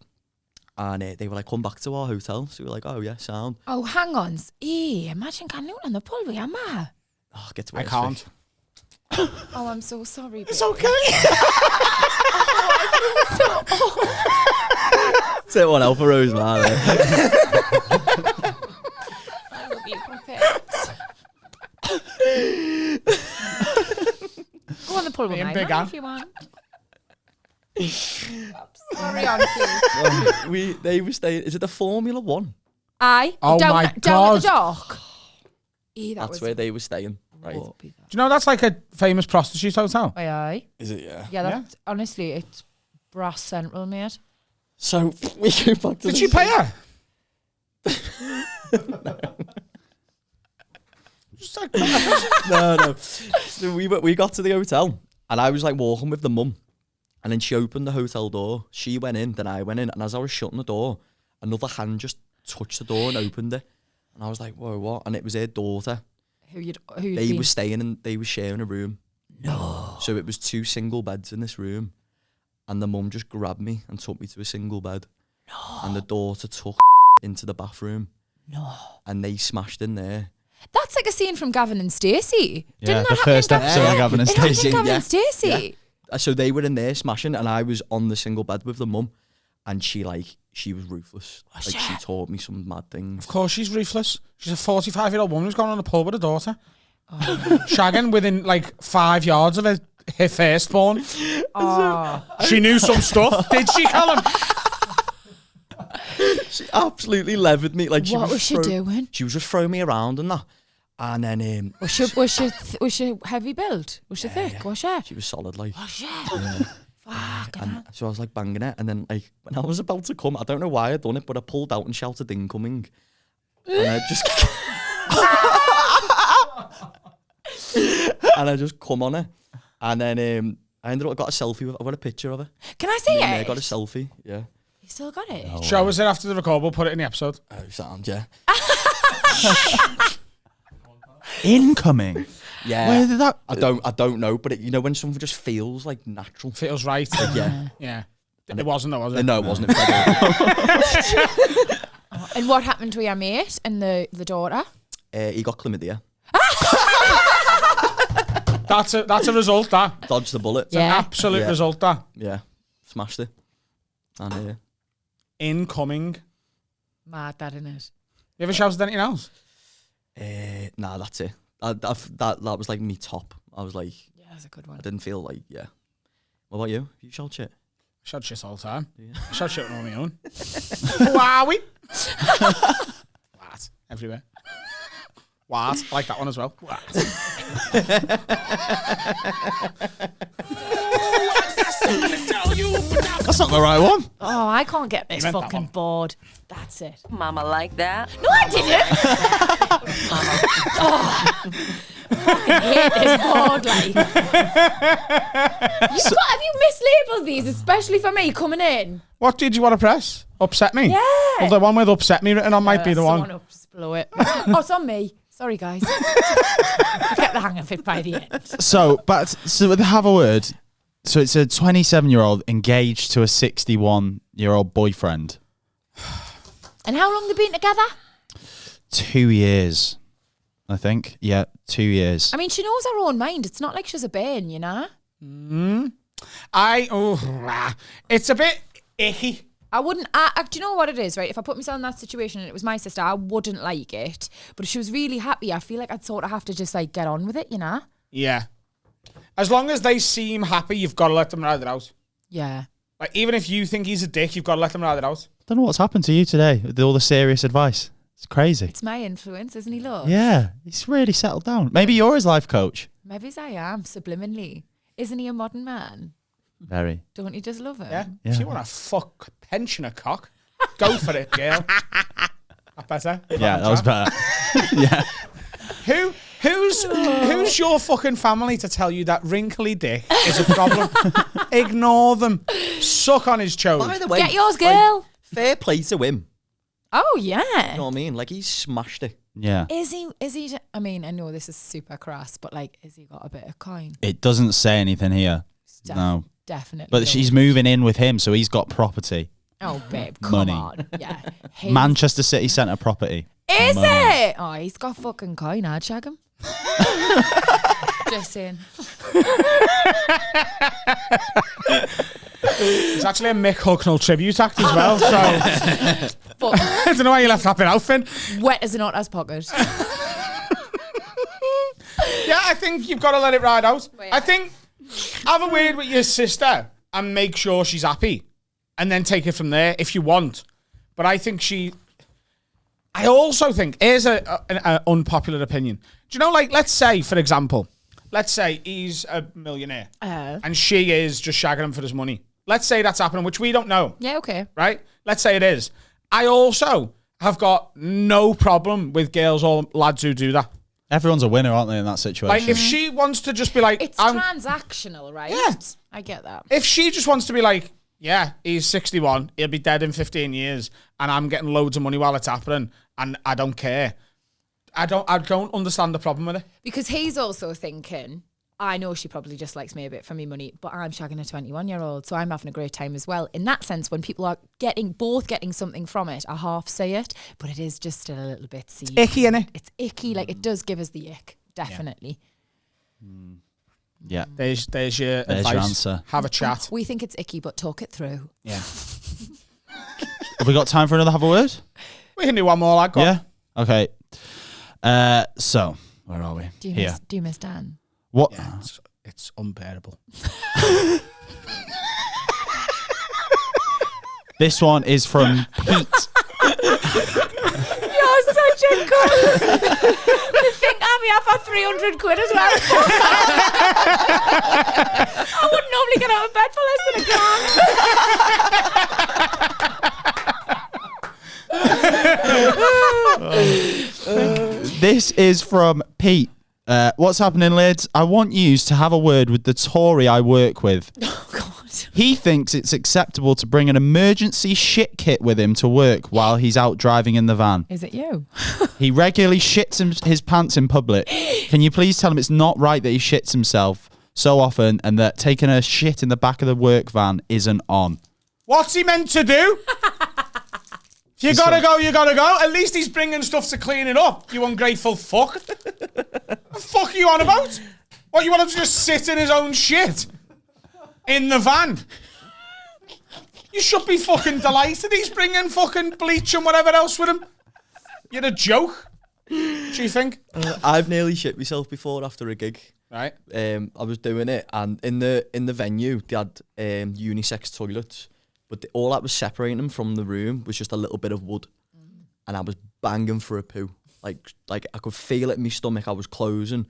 and they were like, come back to our hotel. So we were like, oh yeah, sound. Oh, hang on. Imagine getting out on the pole with your ma. Oh, get to I worse, can't. Vic. Oh, I'm so sorry. It's babe. okay. Take one out for Rose, man. I love you, puppet. Go on the pole with Me and my Big ma Ann. if you want. Sorry, on please. They were staying. Is it the Formula One? Aye. Oh down, my down at the God. dock. That's where they were staying. Right. Do you know that's like a famous prostitute hotel? Aye, aye. Is it? Yeah. Yeah, that's honestly, it's brass central, mate. So we go back to. Did she pay her? Just like, No. So we got to the hotel, and I was like walking with the mum, and then she opened the hotel door. She went in, then I went in, and as I was shutting the door, another hand just touched the door and opened it, and I was like, "Whoa, what?" And it was her daughter. Who'd They been? were staying and they were sharing a room. No. So it was 2 single beds in this room, and the mum just grabbed me and took me to a single bed. No. And the daughter took into the bathroom. No. And they smashed in there. That's like a scene from Gavin and Stacey. Yeah, Didn't the that first happen in episode of Gavin and It happened in Stacey. Gavin Yeah. and Stacey. So they were in there smashing, and I was on the single bed with the mum, and she was ruthless. Like she taught me some mad things. of course, she's ruthless. She's a 45-year-old woman who's gone on a pub with a daughter. Shagging within like 5 yards of her firstborn. Oh. She knew some stuff. Did she, Callum? She absolutely levered me. Like, What was she doing? She was just throwing me around and that. And then Was she heavy built? Was she thick? Was she? she was solid, like. Was she? Fucking And hell. so I was like banging it, and then like when I was about to come, I don't know why I'd done it, but I pulled out and shouted "incoming," and I just come on it, and then I ended up got a selfie with. I got a picture of her. Can I see Yeah, I it? got a selfie. Yeah. You still got it? Show us it after the record. We'll put it in the episode. Oh, sound yeah. Incoming. Yeah. Where did that? I don't know, but you know when something just feels like natural. Feels right. Yeah. Yeah. It wasn't though, was it? No, it wasn't. And what happened to your mate and the daughter? He got chlamydia. That's a result, that. Dodged the bullet. Yeah. Absolute Yeah. result, that. Yeah. Smashed it. And Incoming. Mad, that isn't it? You ever shouted anything else? nah, that's it. That was like me top. I was like, Yeah, that's a good one. I didn't feel like, yeah. What about you? You shout shit. I shout shit all the time. I shout shit on my own. Wowie. What? Everywhere. What? I like that one as well. What? That's not the right one. Oh, I can't get this meant that fucking one. bored. That's it. Mama like that. No, I didn't. I hate this board, like. Have you mislabeled these, especially for me coming in? What did you want to press? Upset me? Yeah. Well, the one with upset me written on might be the one. Someone blow it. Oh, it's on me. Sorry, guys. I get the hang of it by the end. So with have a word. So it's a 27-year-old engaged to a 61-year-old boyfriend. And how long they been together? 2 years, I think. Yeah, 2 years. I mean, she knows her own mind. It's not like she's a bairn, you know? It's a bit icky. I wouldn't. Do you know what it is, right? If I put myself in that situation and it was my sister, I wouldn't like it. But if she was really happy, I feel like I'd sort of have to just like get on with it, you know? Yeah. As long as they seem happy, you've got to let them ride it out. Yeah. Like, even if you think he's a dick, you've got to let them ride it out. Don't know what's happened to you today with all the serious advice. It's crazy. It's my influence, isn't he, love? Yeah, he's really settled down. Maybe you're his life coach. Maybe I am, subliminally. Isn't he a modern man? Very. Don't you just love him? Yeah. Yeah. If you want to fuck pensioner cock, go for it, girl. That better? Yeah, that was better. Yeah. Who's your fucking family to tell you that wrinkly dick is a problem? Ignore them. Suck on his chode. By the way, Get yours, like, girl. fair play to him. Oh, yeah. You know what I mean? Like, he smashed it. Yeah. Is he, I mean, I know this is super crass, but like, has he got a bit of coin? It doesn't say anything here. No. Definitely. But she's moving in with him, so he's got property. Oh, babe, come Money. on. Yeah. Manchester City Centre property. Is Money. it? Oh, he's got fucking coin. I'd shag him. Just saying. It's actually a Mick Hucknall tribute act as well, so But I don't know why you left that bit out, Finn. wet as an otta's pocket. Yeah, I think you've got to let it ride out. Wait. I think have a word with your sister and make sure she's happy, and then take it from there if you want. But I think I also think, here's an unpopular opinion. Do you know, like, let's say, for example, he's a millionaire and she is just shagging him for his money. Let's say that's happening, which we don't know. Yeah, okay. Right? Let's say it is. I also have got no problem with girls or lads who do that. Everyone's a winner, aren't they, in that situation? Like, if she wants to just be like... It's transactional, right? Yeah. I get that. If she just wants to be like, yeah, he's 61, he'll be dead in 15 years, and I'm getting loads of money while it's happening, and I don't care. I don't understand the problem with it. Because he's also thinking, I know she probably just likes me a bit for me money, but I'm shagging a 21-year-old, so I'm having a great time as well. In that sense, when people are both getting something from it, I half say it, but it is just still a little bit seedy. Icky, innit? It's icky, like it does give us the ick, definitely. yeah. There's your There's advice. your answer. Have a chat. We think it's icky, but talk it through. Yeah. Have we got time for another have a word? We can do one more, like. Yeah? Okay. So, where are we? Do you Here. miss Dan? What? Yeah, it's unbearable. This one is from Pete. You're such a cunt. You think I'm here for 300 quid as well? I wouldn't normally get out of bed for less than a grand. This is from Pete. What's happening, lads? I want you to have a word with the Tory I work with. Oh, God. He thinks it's acceptable to bring an emergency shit kit with him to work while he's out driving in the van. Is it you? He regularly shits his pants in public. Can you please tell him it's not right that he shits himself so often and that taking a shit in the back of the work van isn't on? What's he meant to do? If you gotta go, you gotta go. At least he's bringing stuff to clean it up, you ungrateful fuck. The fuck are you on about? What, you want him to just sit in his own shit? In the van? You should be fucking delighted he's bringing fucking bleach and whatever else with him. You're a joke. Do you think? I've nearly shit myself before after a gig. Right. I was doing it, and in the venue they had unisex toilets, but all that was separating them from the room was just a little bit of wood, and I was banging for a poo. Like I could feel it in my stomach. I was closing,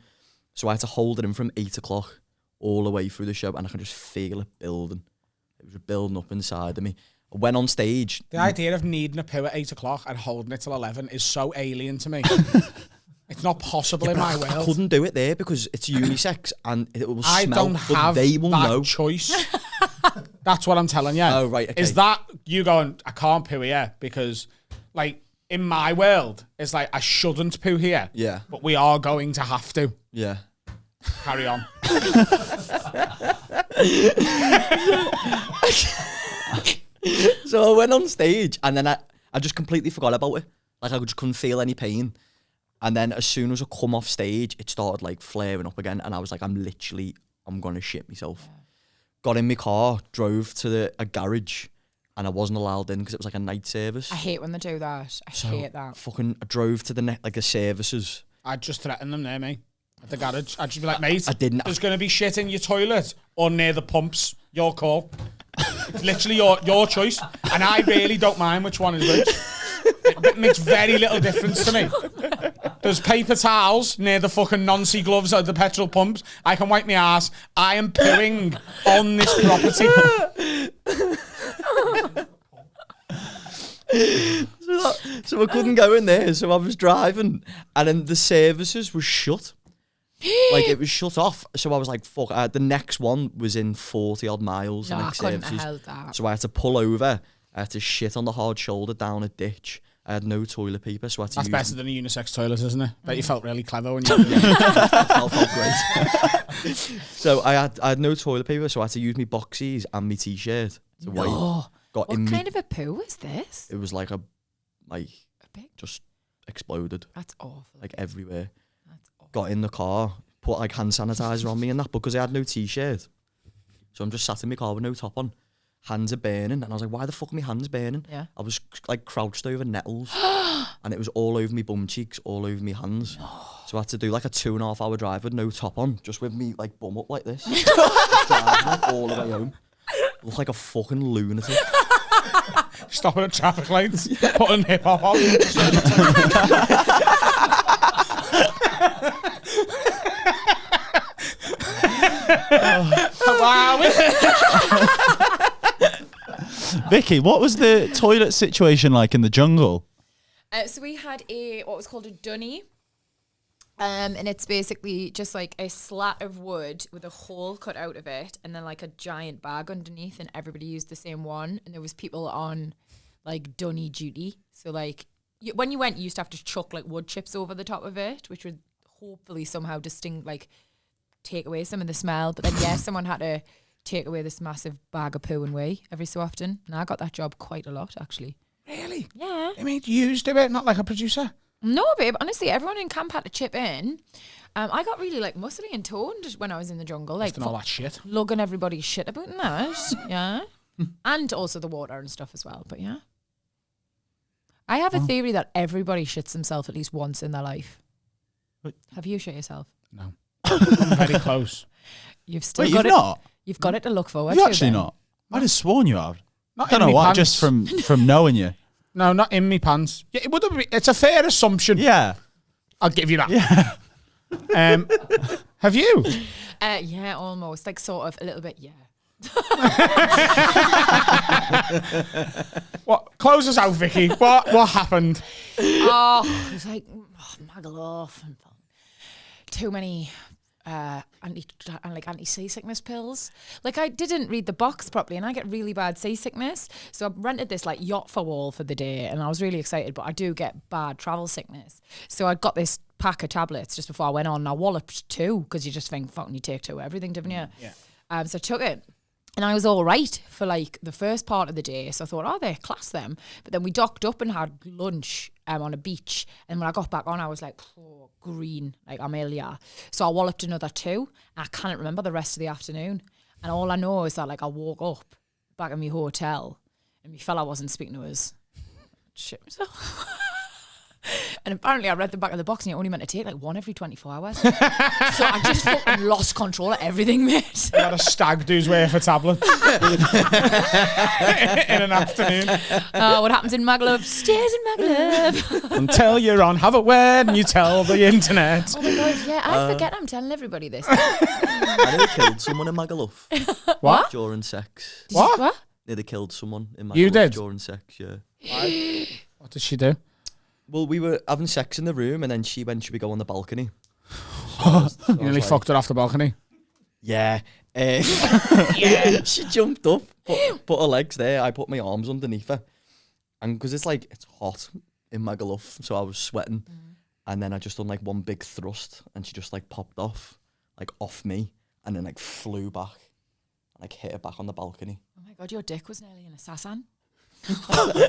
so I had to hold it in from 8 o'clock all the way through the show, and I could just feel it building. It was building up inside of me. I went on stage. The idea of needing a poo at 8 o'clock and holding it till 11 is so alien to me. It's not possible in my world. I couldn't do it there because it's unisex and it will smell. I don't have they will that know. choice. That's what I'm telling you. Oh, right, okay. Is that you going, I can't poo here because, like, in my world, it's like, I shouldn't poo here. Yeah. But we are going to have to. Yeah. Carry on. So I went on stage and then I just completely forgot about it. Like, I just couldn't feel any pain. And then as soon as I come off stage, it started like flaring up again. And I was like, I'm going to shit myself. Yeah. Got in my car, drove to a garage, and I wasn't allowed in because it was like a night service. I hate when they do that. I hate that. I drove to the services. I'd just threaten them there, mate. At the garage. I'd just be like, mate, I didn't. There's going to be shit in your toilet or near the pumps. Your call. It's literally your choice. And I really don't mind which one is which. It makes very little difference to me. There's paper towels near the fucking Nancy gloves at the petrol pumps. I can wipe my ass. I am pooing on this property. So I couldn't go in there. So I was driving, and then the services were shut. Like, it was shut off. So I was like, fuck. The next one was in 40 odd miles. No, the I next couldn't services. have held that. So I had to pull over. I had to shit on the hard shoulder down a ditch. I had no toilet paper, so I had to That's use... better than a unisex toilet, isn't it? Bet you felt really clever when you did it. I felt great. So I had no toilet paper, so I had to use my boxies and my t-shirt to wipe. What kind of a poo was this? It was like just exploded. That's awful. Like everywhere. That's awful. Got in the car, put like hand sanitizer on me and that because I had no t-shirt. So I'm just sat in my car with no top on. Hands are burning, and I was like, why the fuck are my hands burning? Yeah. I was like crouched over nettles and it was all over me bum cheeks, all over me hands. So I had to do like a 2.5 hour drive with no top on, just with me like bum up like this. Driving all the way home. Look like a fucking lunatic. Stopping at traffic lights, putting hip hop on. Wow. Vicky, what was the toilet situation like in the jungle? So we had what was called a dunny. And it's basically just like a slat of wood with a hole cut out of it and then like a giant bag underneath, and everybody used the same one. And there was people on like dunny duty. So like when you went, you used to have to chuck like wood chips over the top of it, which would hopefully somehow take away some of the smell. But then someone had to take away this massive bag of poo and wee every so often. And I got that job quite a lot, actually. Really? Yeah. I mean, you used to it, not like a producer. No, babe. Honestly, everyone in camp had to chip in. I got really like muscly and toned when I was in the jungle, like all that shit, lugging everybody's shit about in that. Yeah, and also the water and stuff as well. But yeah, I have a theory that everybody shits themselves at least once in their life. Have you shit yourself? No, I'm very close. You've still Wait, got you've it. not? You've got it to look forward You to. actually not? I'd have sworn you have. Not I don't know why, just from knowing you. No, not in me pants. Yeah, it would have been. It's a fair assumption. Yeah. I'll give you that. Yeah. Have you? Yeah, almost. Like sort of a little bit, yeah. What? Close us out, Vicky. What happened? Oh, it's like Magaluf and too many anti-seasickness pills. Like I didn't read the box properly, and I get really bad seasickness. So I rented this like yacht for wall for the day, and I was really excited. But I do get bad travel sickness, so I got this pack of tablets just before I went on. And I walloped 2 because you just think, fucking, you take 2 everything, don't you? Yeah. So I took it. And I was all right for like the first part of the day. So I thought, oh, they class them. But then we docked up and had lunch on a beach. And when I got back on, I was like, oh, green, like Amelia. So I walloped another 2. And I can't remember the rest of the afternoon. And all I know is that like I woke up back in my hotel and my fella wasn't speaking to us. Shit myself. And apparently I read the back of the box and you're only meant to take like 1 every 24 hours. So I just fucking lost control of everything, mate. You had a stag do's worth of tablets in an afternoon. What happens in Magaluf stays in Magaluf. Until you're on Have a Word and you tell the internet. Oh my God, yeah, I forget I'm telling everybody this. I nearly killed someone in Magaluf. What? During sex. What? Nearly killed someone in Magaluf. You did? During sex, yeah. What did she do? Well, we were having sex in the room, and then she went, should we go on the balcony? You nearly fucked her off the balcony. Yeah. She jumped up, put her legs there. I put my arms underneath her. And because it's hot in Magaluf, so I was sweating. And then I just done like one big thrust, and she just like popped off me, and then like flew back, and like hit her back on the balcony. Oh my God, your dick was nearly an assassin.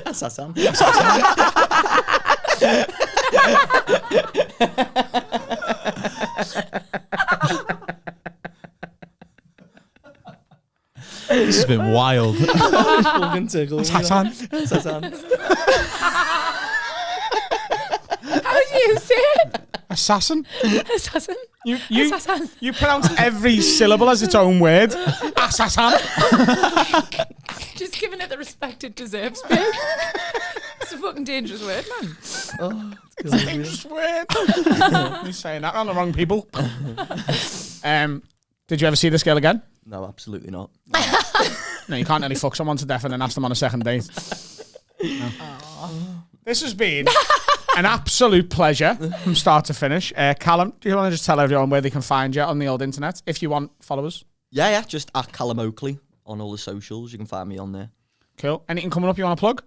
Assassin. This has been wild. Fucking tickle. Assassin. Assassin. How do you say it? Assassin. Assassin. You pronounce every syllable as its own word. Assassin. Just giving it the respect it deserves, babe. It's a fucking dangerous word, man. Oh, It's a dangerous word. You're saying that on the wrong people. Did you ever see this girl again? No, absolutely not. No, you can't really fuck someone to death and then ask them on a second date. No. This has been an absolute pleasure from start to finish. Callum, do you want to just tell everyone where they can find you on the old internet if you want followers? Yeah, just at Callum Oakley on all the socials. You can find me on there. Cool. Anything coming up you want to plug?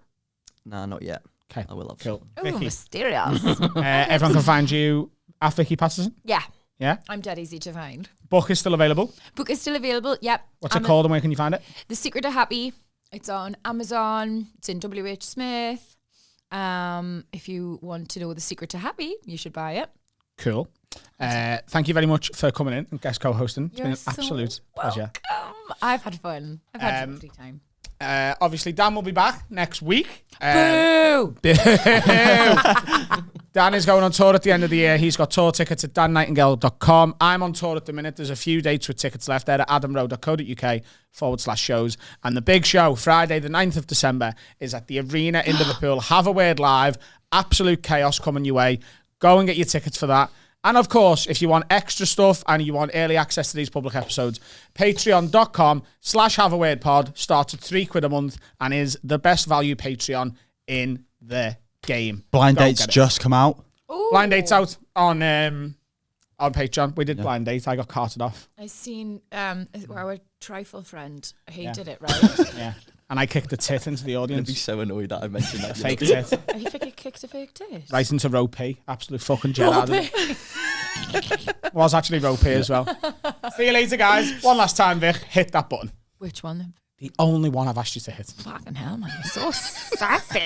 Nah, not yet. Okay. I will have cool. Ooh, Vicky. mysterious. Everyone can find you at Vicky Pattison. Yeah. Yeah. I'm dead easy to find. Book is still available. Book is still available. Yep. What's it called and where can you find it? The Secret of Happy. It's on Amazon. It's in WH Smith. If you want to know the secret to happy, you should buy it. Cool. Thank you very much for coming in and guest co-hosting. It's been an so absolute pleasure. I've had fun. I've had a lovely time. Obviously, Dan will be back next week. Boo! Dan is going on tour at the end of the year. He's got tour tickets at dannightingale.com. I'm on tour at the minute. There's a few dates with tickets left there at adamrowe.co.uk/shows. And the big show, Friday the 9th of December, is at the Arena in Liverpool. Have a Word live. Absolute chaos coming your way. Go and get your tickets for that. And of course, if you want extra stuff and you want early access to these public episodes, patreon.com/haveawordpod starts at £3 a month and is the best value Patreon in the game. Blind Date's just come out. Ooh. Blind Date's out on Patreon. We did Blind Date. I got carted off. I seen our trifle friend. He did it, right? Yeah. And I kicked the tit into the I'd be audience. so annoyed that I mentioned that. Fake tit. Have you kicked a fake tit? Right into row P. Absolute fucking jet out of it. Was actually row P as well. See you later, guys. One last time, Vic. Hit that button. Which one? The only one I've asked you to hit. Fucking hell, man. You're so sassy.